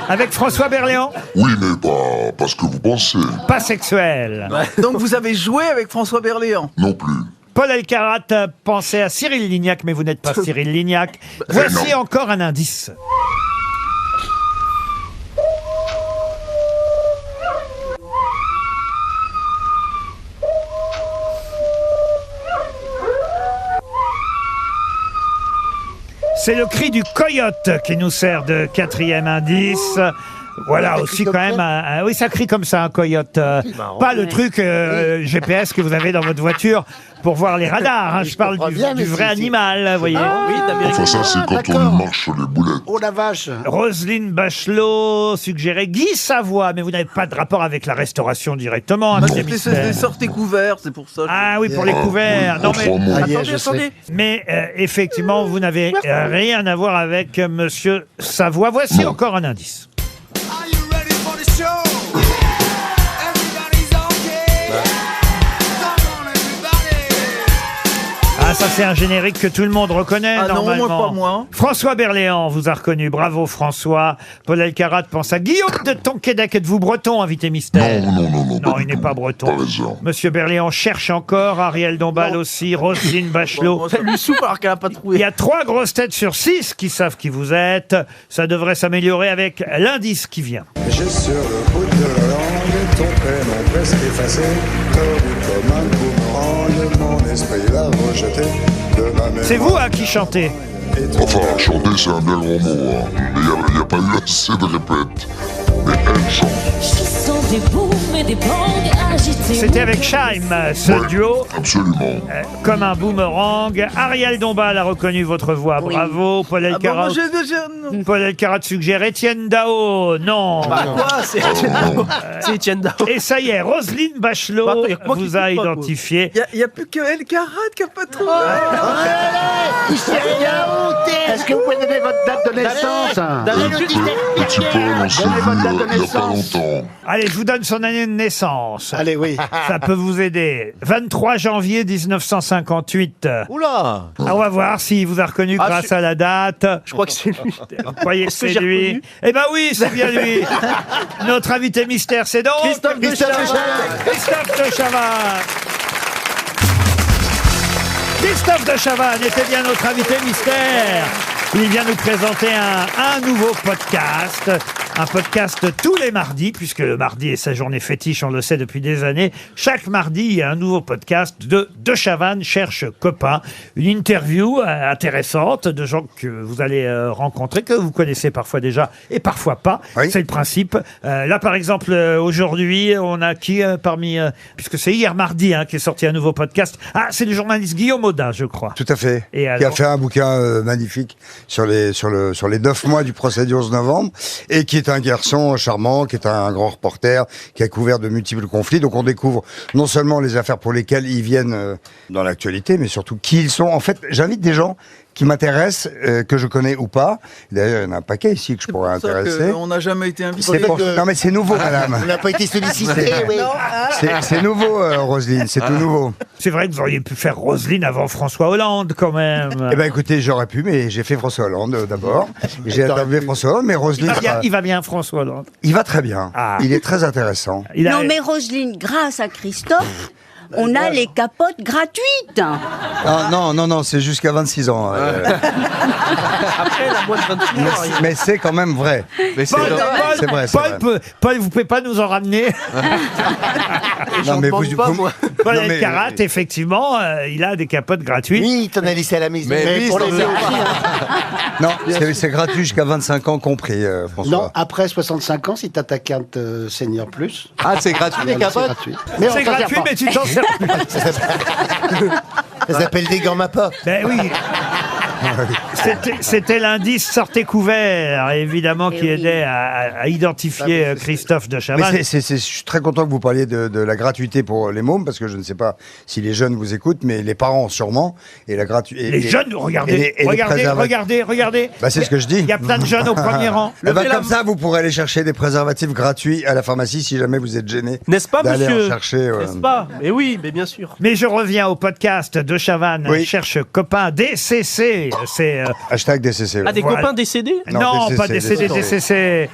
Speaker 2: Avec François Berléand,
Speaker 15: oui, mais pas ce que vous pensez.
Speaker 2: pas sexuel.
Speaker 4: Donc vous avez joué avec François Berléand?
Speaker 15: Non plus.
Speaker 2: Paul Elkarat pensait à Cyril Lignac, mais vous n'êtes pas Cyril Lignac. Voici encore un indice. C'est le cri du coyote qui nous sert de quatrième indice. Voilà
Speaker 3: Ça
Speaker 2: aussi
Speaker 3: crie
Speaker 2: quand
Speaker 3: comme
Speaker 2: même
Speaker 3: ça
Speaker 2: oui, ça crie comme ça un coyote.
Speaker 3: marrant.
Speaker 2: Pas le truc GPS que vous avez dans votre voiture pour voir les radars. hein. Je parle
Speaker 3: comprends
Speaker 2: du,
Speaker 3: bien,
Speaker 2: du
Speaker 3: mais
Speaker 2: vrai
Speaker 3: c'est-
Speaker 2: animal, vous voyez.
Speaker 8: Oui, d'Amérique.
Speaker 15: Enfin, ça, c'est quand
Speaker 6: d'accord.
Speaker 15: on marche sur les boulettes.
Speaker 6: Oh la vache!
Speaker 2: Roselyne Bachelot suggérait Guy Savoie, mais vous n'avez pas de rapport avec la restauration directement.
Speaker 4: Moi,
Speaker 2: invité
Speaker 4: c'était
Speaker 2: mystère.
Speaker 4: des sorties couvertes, c'est pour ça.
Speaker 2: Ah oui, pour les couverts. Non, mais,
Speaker 15: Autrement.
Speaker 6: Ah, yeah,
Speaker 4: Attendez,
Speaker 6: je sais.
Speaker 4: attendez.
Speaker 2: mais effectivement, vous n'avez rien à voir avec Monsieur Savoie. Voici encore un indice.
Speaker 13: Are you ready for the show? Everybody's okay. Come on, everybody.
Speaker 2: Ah, Ça, c'est un générique que tout le monde reconnaît,
Speaker 4: Ah non,
Speaker 2: normalement.
Speaker 4: moi, pas moi.
Speaker 2: François Berléand vous a reconnu. Bravo, François. Paul Elkarat pense à Guillaume de Tonquédec. Êtes-vous breton, invité mystère? Non, il n'est pas breton. Monsieur Berléand cherche encore. Ariel Dombal aussi. Roselyne Bachelot.
Speaker 8: Ça lui soupe alors qu'elle n'a pas trouvé.
Speaker 2: Il y a 3 grosses têtes sur 6 qui savent qui vous êtes. Ça devrait s'améliorer avec l'indice qui vient.
Speaker 16: J'ai sur le bout de la langue ton prénom presque effacé, tordu comme un boomerang, mon esprit l'a rejeté de ma mémoire.
Speaker 2: C'est vous qui chantez.
Speaker 15: Enfin, chanter, c'est un bel gros mot, hein. Mais il n'y a pas eu assez de répètes. Mais elle chante.
Speaker 2: C'était avec Chaim, ce duo.
Speaker 15: Absolument.
Speaker 2: Comme un boomerang. Ariel Dombal a reconnu votre voix. Bravo. Paul Elkarat. Paul Elkarat suggère Étienne Dao. Non.
Speaker 8: Bah quoi, c'est Étienne Dao. C'est Étienne Dao.
Speaker 2: Et ça y est, Roselyne Bachelot vous a identifié.
Speaker 4: Il n'y a plus que Elkarat qui n'a pas trouvé.
Speaker 6: Est-ce que vous pouvez donner votre date de naissance?
Speaker 15: Petit Paul, on s'est vu il n'y a pas longtemps.
Speaker 2: Allez, je vous donne son année de naissance.
Speaker 6: Allez, oui.
Speaker 2: Ça peut vous aider. 23 janvier 1958.
Speaker 5: Oula.
Speaker 2: On va voir s'il vous a reconnu grâce à la date.
Speaker 8: Je crois que c'est lui.
Speaker 2: Vous croyez que
Speaker 8: Est-ce que
Speaker 2: c'est
Speaker 8: j'ai
Speaker 2: lui?
Speaker 8: reconnu
Speaker 2: Eh ben oui, c'est bien lui. Notre invité mystère, c'est donc
Speaker 8: Christophe de Chavannes.
Speaker 2: Christophe de Chavannes. Christophe de Chavannes était bien notre invité mystère. Il vient nous présenter un nouveau podcast. Un podcast tous les mardis, puisque le mardi est sa journée fétiche, on le sait depuis des années. Chaque mardi, il y a un nouveau podcast de Chavannes cherche copain. Une interview intéressante de gens que vous allez rencontrer, que vous connaissez parfois déjà et parfois pas. Oui. C'est le principe. Là, par exemple, aujourd'hui, on a qui parmi... puisque c'est hier mardi qu'est sorti un nouveau podcast. Ah, c'est le journaliste Guillaume Audin, je crois.
Speaker 17: Tout à fait.
Speaker 2: Et
Speaker 17: qui a fait un bouquin magnifique sur les 9 mois du procès du 11 novembre et qui est un garçon charmant, qui est un grand reporter, qui a couvert de multiples conflits. Donc on découvre non seulement les affaires pour lesquelles ils viennent dans l'actualité, mais surtout qui ils sont. En fait, j'invite des gens qui m'intéressent, que je connais ou pas. D'ailleurs, il y en a un paquet ici que je pourrais intéresser.
Speaker 4: On n'a jamais été invité.
Speaker 17: Non, mais c'est nouveau, madame.
Speaker 3: On n'a pas été sollicité, oui.
Speaker 17: C'est nouveau, Roselyne, c'est tout nouveau.
Speaker 2: C'est vrai que vous auriez pu faire Roselyne avant François Hollande, quand même.
Speaker 17: Eh ben, écoutez, j'aurais pu, mais j'ai fait François Hollande d'abord. J'ai interviewé François Hollande, mais Roselyne...
Speaker 2: Il va bien, François Hollande.
Speaker 17: Il va très bien. Il est très intéressant.
Speaker 7: Non, mais Roselyne, grâce à Christophe, on a les capotes gratuites.
Speaker 17: Ah, non, c'est jusqu'à 26 ans.
Speaker 8: Après, la moins de 26 ans.
Speaker 17: Mais c'est quand même vrai.
Speaker 2: Mais c'est vrai. Paul, vous pouvez pas nous en ramener.
Speaker 17: Non, mais
Speaker 2: Paul Elkarat, effectivement, il a des capotes gratuites.
Speaker 3: Oui, il t'en a laissé à la maison.
Speaker 17: Mais
Speaker 3: pour les
Speaker 17: Non, c'est gratuit jusqu'à 25 ans compris, François.
Speaker 6: Non, après 65 ans, si t'as ta carte Senior Plus.
Speaker 5: Ah, c'est gratuit les capotes.
Speaker 2: C'est gratuit, mais tu t'en sers plus.
Speaker 3: Ça s'appelle des gants Mappa.
Speaker 2: Ben oui. C'était l'indice sortez couvert, évidemment, qui aidait à identifier Christophe de Chavannes.
Speaker 17: Mais je suis très content que vous parliez de la gratuité pour les mômes, parce que je ne sais pas si les jeunes vous écoutent, mais les parents sûrement. Et la
Speaker 2: les jeunes, regardez.
Speaker 17: Bah, c'est ce que je dis.
Speaker 2: Il y a plein de jeunes au premier rang.
Speaker 17: Comme ça, vous pourrez aller chercher des préservatifs gratuits à la pharmacie si jamais vous êtes gêné.
Speaker 8: N'est-ce pas,
Speaker 17: d'aller
Speaker 8: monsieur
Speaker 17: en chercher.
Speaker 8: N'est-ce pas? Mais oui, mais bien sûr.
Speaker 2: Mais je reviens au podcast de Chavannes cherche copain DCC. C'est
Speaker 17: hashtag DCC.
Speaker 8: Ah, des copains décédés?
Speaker 2: Non,
Speaker 17: DCC,
Speaker 2: pas décédés, DCC.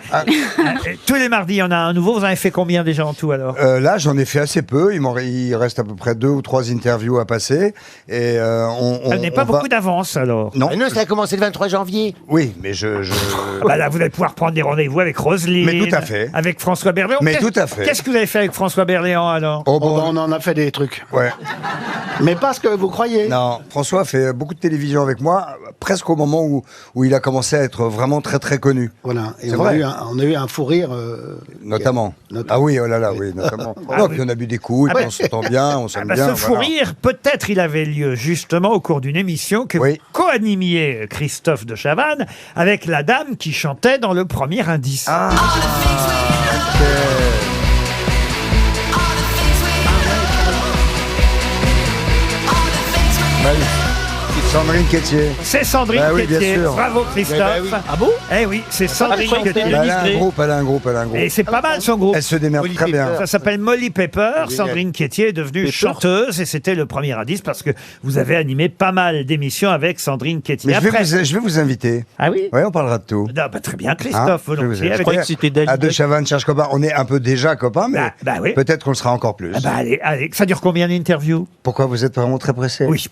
Speaker 2: Tous les mardis, il y en a un nouveau. Vous en avez fait combien déjà en tout alors?
Speaker 17: Là, j'en ai fait assez peu. Il reste à peu près 2 ou 3 interviews à passer. Et
Speaker 2: ça n'est pas beaucoup d'avance alors.
Speaker 17: Non.
Speaker 3: Mais non, ça a commencé le 23 janvier.
Speaker 17: Oui, mais
Speaker 2: là, vous allez pouvoir prendre des rendez-vous avec Roselyne.
Speaker 17: Mais tout à fait.
Speaker 2: Avec François Berléand.
Speaker 17: Mais tout à fait.
Speaker 2: Qu'est-ce que vous avez fait avec François Berléand alors?
Speaker 6: On en a fait des trucs.
Speaker 17: Ouais.
Speaker 6: Mais pas ce que vous croyez.
Speaker 17: Non, François a fait beaucoup de télévision avec moi, presque au moment où il a commencé à être vraiment très très connu.
Speaker 6: Voilà, et on a eu un fou rire.
Speaker 17: Notamment. Ah oui, oh là là, oui, notamment. Puis on a bu des coups, on s'entend bien, on s'aime bien.
Speaker 2: Ce fou rire, peut-être il avait lieu justement au cours d'une émission que vous co-animiez, Christophe de Chavannes, avec la dame qui chantait dans le premier indice.
Speaker 17: Ah. Sandrine Quétier.
Speaker 2: C'est Sandrine
Speaker 17: Bah oui, bien
Speaker 2: Quétier.
Speaker 17: sûr.
Speaker 2: Bravo Christophe.
Speaker 17: Eh ben oui.
Speaker 8: Ah bon?
Speaker 2: Eh oui, c'est Sandrine Quétier.
Speaker 17: Elle a un groupe.
Speaker 2: Et c'est pas mal son groupe.
Speaker 17: Elle se démerde très bien.
Speaker 2: Ça s'appelle Molly Pepper. Sandrine Quétier est devenue chanteuse et c'était le premier indice parce que vous avez animé pas mal d'émissions avec Sandrine Quétier.
Speaker 17: Mais je vais vous inviter.
Speaker 2: Ah oui?
Speaker 17: Oui, on parlera de tout.
Speaker 2: Ah, bah, très bien, Christophe.
Speaker 17: Je vais vous
Speaker 2: volontiers.
Speaker 17: inviter.
Speaker 2: Avec-
Speaker 17: À De Chavannes cherche copain. On est un peu déjà copains, mais
Speaker 2: Bah oui.
Speaker 17: peut-être qu'on le sera encore plus.
Speaker 2: Ah bah, allez, ça dure combien d'interviews?
Speaker 17: Pourquoi vous êtes vraiment très pressé?
Speaker 2: Oui.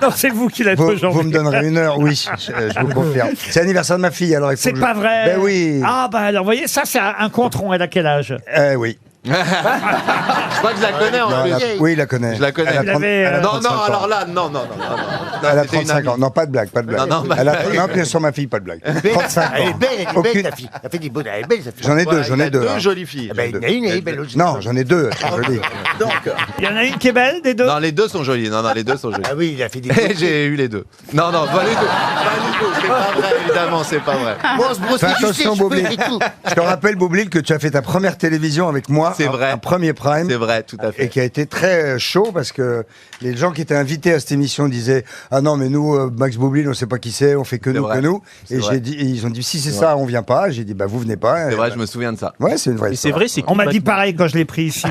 Speaker 2: Non, c'est vous qui l'êtes aujourd'hui.
Speaker 17: Vous me donnerez 1 heure, oui, je vous confirme. C'est l'anniversaire de ma fille, alors il faut
Speaker 2: C'est
Speaker 17: que
Speaker 2: pas vrai.
Speaker 17: Ben oui.
Speaker 2: Ah bah alors, vous voyez, ça c'est un contron. Elle a quel âge?
Speaker 17: Oui.
Speaker 5: Je crois que je la connais en
Speaker 17: Non,
Speaker 5: plus.
Speaker 17: oui, il la connaît.
Speaker 5: Je la connais.
Speaker 17: Elle a 30 elle a
Speaker 5: Non,
Speaker 17: 35
Speaker 5: non,
Speaker 17: ans.
Speaker 5: alors là, non.
Speaker 17: Elle a
Speaker 5: C'était une
Speaker 17: 35 ans.
Speaker 5: amie.
Speaker 17: Non, pas de blague, pas de blague.
Speaker 5: Non, non,
Speaker 17: Elle a, non, bien sûr, ma fille, pas de blague. 35 ans.
Speaker 3: Elle est belle,
Speaker 17: Aucune-
Speaker 3: ta fille. Elle fait des bonnes, elle est belle, sa fille.
Speaker 17: J'en ai deux, j'en ai deux.
Speaker 5: Deux jolies filles.
Speaker 3: Eh ben, il y en a une, elle est belle aussi.
Speaker 17: Non, j'en ai deux, elles sont jolies.
Speaker 2: Il y en a une qui est belle, des deux?
Speaker 5: Non, les deux sont jolis. Non, les deux sont jolis.
Speaker 3: Ah oui, il a fait des
Speaker 5: Et j'ai eu les deux. Non, pas les deux. Pas du tout. C'est pas vrai, évidemment, c'est pas vrai.
Speaker 3: Bon, on se brosse
Speaker 17: Fais
Speaker 3: les
Speaker 17: attention,
Speaker 3: cheveux
Speaker 17: Boublil.
Speaker 3: et tout.
Speaker 17: Je te rappelle, Boublil, que tu as fait ta première télévision avec moi.
Speaker 5: C'est vrai.
Speaker 17: Un premier prime.
Speaker 5: C'est vrai, tout à fait.
Speaker 17: Et qui a été très chaud parce que les gens qui étaient invités à cette émission disaient ah non mais nous Max Boublil on sait pas qui c'est, on fait que nous
Speaker 5: vrai.
Speaker 17: que nous.
Speaker 5: C'est
Speaker 17: Et
Speaker 5: vrai.
Speaker 17: j'ai dit et ils ont dit si c'est ça on vient pas. J'ai dit bah vous venez pas.
Speaker 5: C'est
Speaker 17: Et
Speaker 5: vrai,
Speaker 17: bah,
Speaker 5: je me souviens de ça.
Speaker 17: Ouais c'est une vraie.
Speaker 8: Et c'est
Speaker 17: histoire.
Speaker 8: vrai, c'est
Speaker 2: On m'a
Speaker 8: qui,
Speaker 2: dit
Speaker 8: Max-
Speaker 2: pareil quand je l'ai pris ici.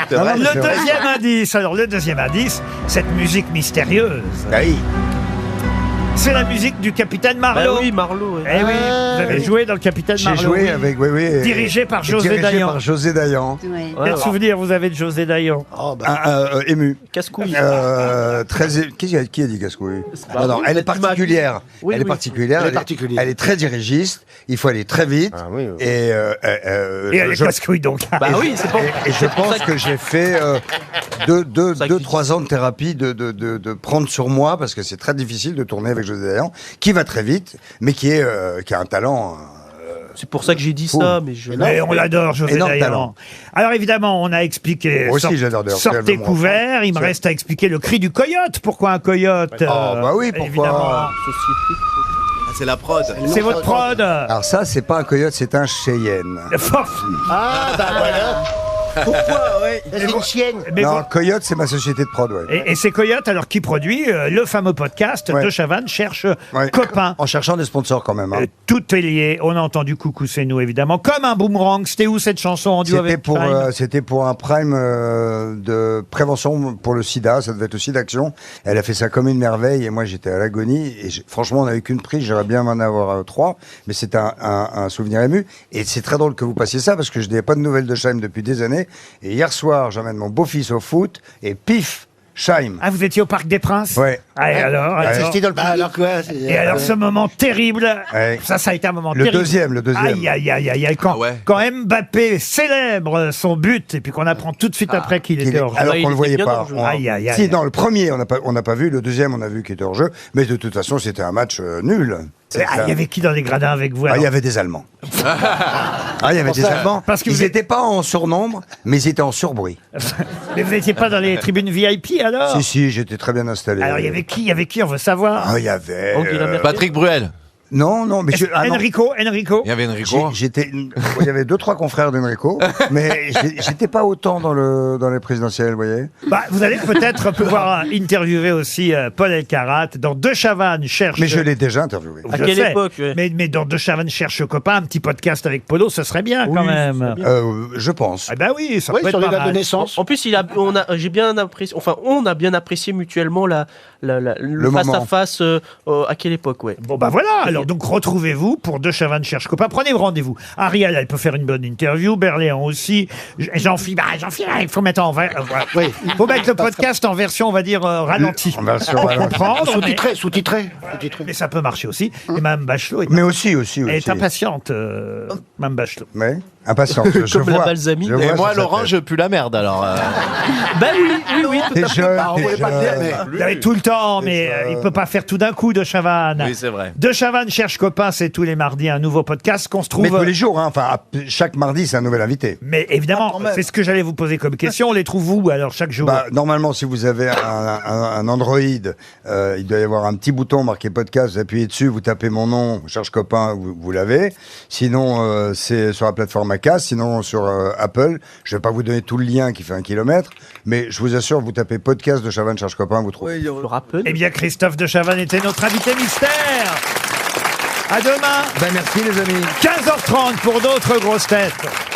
Speaker 5: C'est vrai.
Speaker 17: mais
Speaker 2: Le
Speaker 17: c'est vrai.
Speaker 2: deuxième indice, alors le deuxième indice, cette musique mystérieuse.
Speaker 17: Ah oui.
Speaker 2: C'est la musique du Capitaine Marlowe.
Speaker 8: Bah oui, Marlowe.
Speaker 2: Eh oui, vous avez joué dans le Capitaine
Speaker 17: J'ai
Speaker 2: Marlowe.
Speaker 17: joué
Speaker 2: oui.
Speaker 17: avec oui.
Speaker 2: Dirigé par
Speaker 17: et
Speaker 2: José
Speaker 17: dirigé
Speaker 2: Dayan.
Speaker 17: par José Dayan.
Speaker 2: Quel souvenir vous avez de José Dayan?
Speaker 17: Ému.
Speaker 8: Casse-couille.
Speaker 17: Qui a dit casse-couille?
Speaker 8: Bah
Speaker 17: Non,
Speaker 8: oui,
Speaker 17: elle est
Speaker 8: tu m'as dit.
Speaker 17: particulière.
Speaker 8: Oui,
Speaker 17: elle est
Speaker 8: oui.
Speaker 17: particulière.
Speaker 3: Elle est particulière.
Speaker 17: Elle est très dirigiste. Il faut aller très vite.
Speaker 3: Ah oui, oui.
Speaker 17: Et
Speaker 2: Et elle est casse-couille donc.
Speaker 8: Bah oui, c'est pas.
Speaker 17: Et je pense que j'ai fait 3 ans de thérapie de prendre sur moi, parce que c'est très difficile de tourner avec José Dayan, qui va très vite, mais qui a un talent.
Speaker 8: C'est pour ça que j'ai dit ça, mais je.
Speaker 2: Mais on l'adore, José
Speaker 17: Énorme
Speaker 2: Dayan.
Speaker 17: talent.
Speaker 2: Alors évidemment, on a expliqué.
Speaker 17: Moi aussi, j'adore d'ailleurs,
Speaker 2: Sortez
Speaker 17: calme-moi.
Speaker 2: couverts. Il me reste à expliquer le cri du coyote. Pourquoi un coyote?
Speaker 17: bah oui, pourquoi?
Speaker 2: Évidemment.
Speaker 5: Ah, c'est la prod.
Speaker 2: C'est votre prod.
Speaker 17: Alors ça, c'est pas un coyote, c'est un Cheyenne.
Speaker 3: Ah, bah voilà. Pourquoi, ouais. C'est une chienne.
Speaker 2: Mais
Speaker 17: non,
Speaker 2: vous-
Speaker 17: Coyote, c'est ma société de prod, ouais.
Speaker 2: Et c'est Coyote, alors qui produit le fameux podcast
Speaker 17: Ouais.
Speaker 2: de Chavannes cherche
Speaker 17: Ouais.
Speaker 2: copain.
Speaker 17: En cherchant des sponsors quand même. Hein.
Speaker 2: Tout est lié. On a entendu Coucou c'est nous évidemment, comme un boomerang. C'était où cette chanson en duo avec Prime
Speaker 17: C'était pour un prime de prévention pour le sida, ça devait être aussi d'action. Elle a fait ça comme une merveille et moi j'étais à l'agonie. Et franchement, on n'avait qu'une prise, j'aurais bien en avoir 3, mais c'est un souvenir ému. Et c'est très drôle que vous passiez ça parce que je n'avais pas de nouvelles de Scheim depuis des années. Et hier soir, j'emmène mon beau-fils au foot et pif, Scheim.
Speaker 2: Ah, vous étiez au Parc des Princes?
Speaker 17: Ouais.
Speaker 2: Ah, et alors,
Speaker 3: C'était dans le public. Alors quoi
Speaker 2: Et alors ce moment terrible,
Speaker 17: Ouais.
Speaker 2: ça a été un moment
Speaker 17: Le
Speaker 2: terrible.
Speaker 17: deuxième.
Speaker 2: Aïe, aïe, aïe, aïe, aïe. Quand,
Speaker 5: Ah ouais.
Speaker 2: quand Mbappé célèbre son but, et puis qu'on apprend tout de suite après qu'il était hors jeu.
Speaker 17: Alors
Speaker 8: il
Speaker 17: qu'on le
Speaker 8: était
Speaker 17: voyait
Speaker 8: bien
Speaker 17: pas.
Speaker 8: dans le jeu.
Speaker 2: Aïe, aïe, aïe.
Speaker 17: Si, dans le premier, on n'a pas vu. Le deuxième, on a vu qu'il était hors jeu. Mais de toute façon, c'était un match nul.
Speaker 2: Ah, il y avait qui dans les gradins avec vous
Speaker 17: Ah, il
Speaker 2: alors
Speaker 17: y avait des Allemands. Ah, il y avait des Allemands.
Speaker 2: Parce que
Speaker 17: ils
Speaker 2: vous êtes-
Speaker 17: n'étaient pas en surnombre, mais ils étaient en surbruit.
Speaker 2: Mais vous n'étiez pas dans les tribunes VIP alors?
Speaker 17: Si, j'étais très bien installé.
Speaker 2: Alors il y avait qui? Il y avait qui? On veut savoir.
Speaker 17: Ah, il y avait.
Speaker 8: Angela Merkel.
Speaker 5: Patrick Bruel.
Speaker 17: Non, mais non.
Speaker 2: Enrico.
Speaker 5: Il y avait Enrico.
Speaker 17: J'étais. Il y avait 2-3 confrères d'Enrico, mais j'étais pas autant dans les présidentielles, vous voyez.
Speaker 2: Bah, vous allez peut-être pouvoir interviewer aussi Paul Elkarat dans De Chavannes cherche.
Speaker 17: Mais je l'ai déjà interviewé.
Speaker 2: Je
Speaker 8: À quelle
Speaker 2: sais.
Speaker 8: époque, ouais.
Speaker 2: Mais dans De Chavannes cherche copain, un petit podcast avec Polo, ce serait bien quand
Speaker 8: Oui,
Speaker 2: même.
Speaker 17: Je pense.
Speaker 2: Ah bah oui, ça
Speaker 6: Oui,
Speaker 2: peut
Speaker 6: sur
Speaker 2: être
Speaker 6: les
Speaker 2: pas
Speaker 6: dates de
Speaker 2: mal.
Speaker 6: naissance.
Speaker 8: En plus, on a bien apprécié mutuellement le
Speaker 17: moment.
Speaker 8: face-à-face à quelle époque, ouais.
Speaker 2: Bon bah voilà, alors donc retrouvez-vous pour De Chavannes cherche copain. Prenez rendez-vous. Ariel, elle peut faire une bonne interview, Berléand aussi. Jean-Philippe, il faut mettre faut mettre le podcast en version, on va dire, ralentie.
Speaker 17: En version
Speaker 2: Pour
Speaker 17: ralentie.
Speaker 2: comprendre.
Speaker 3: Sous-titré.
Speaker 2: Mais ça peut marcher aussi. Et Mme Bachelot
Speaker 17: Mais aussi.
Speaker 2: est impatiente, Mme Bachelot.
Speaker 17: Mais impatiente. Je
Speaker 8: Comme la
Speaker 17: vois.
Speaker 8: balsamine.
Speaker 17: Je vois
Speaker 5: Et
Speaker 17: sur
Speaker 5: moi,
Speaker 17: sa
Speaker 5: Laurent,
Speaker 17: tête.
Speaker 5: je pue la merde alors.
Speaker 8: Ben oui, tout
Speaker 17: T'es
Speaker 8: à fait.
Speaker 17: jeune.
Speaker 3: on voulait pas le dire, mais-
Speaker 2: Vous avez tout le temps, mais il peut pas faire tout d'un coup De Chavannes.
Speaker 5: Oui, c'est vrai.
Speaker 2: De Chavannes cherche copain, c'est tous les mardis un nouveau podcast qu'on se trouve.
Speaker 17: Mais tous les jours, hein. Enfin, chaque mardi, c'est un nouvel invité.
Speaker 2: Mais évidemment, c'est ce que j'allais vous poser comme question. On les trouve où alors chaque jour?
Speaker 17: Bah, normalement, si vous avez un Android, il doit y avoir un petit bouton marqué podcast, vous appuyez dessus, vous tapez mon nom, cherche copain, vous l'avez. Sinon, c'est sur la plateforme Maca, sinon sur Apple. Je vais pas vous donner tout le lien qui fait 1 kilomètre, mais je vous assure, vous tapez podcast de Chavannes cherche copain, vous trouvez.
Speaker 2: Eh bien, Christophe de Chavannes était notre invité mystère. À demain.
Speaker 3: Ben merci les amis.
Speaker 2: 15h30 pour d'autres grosses têtes.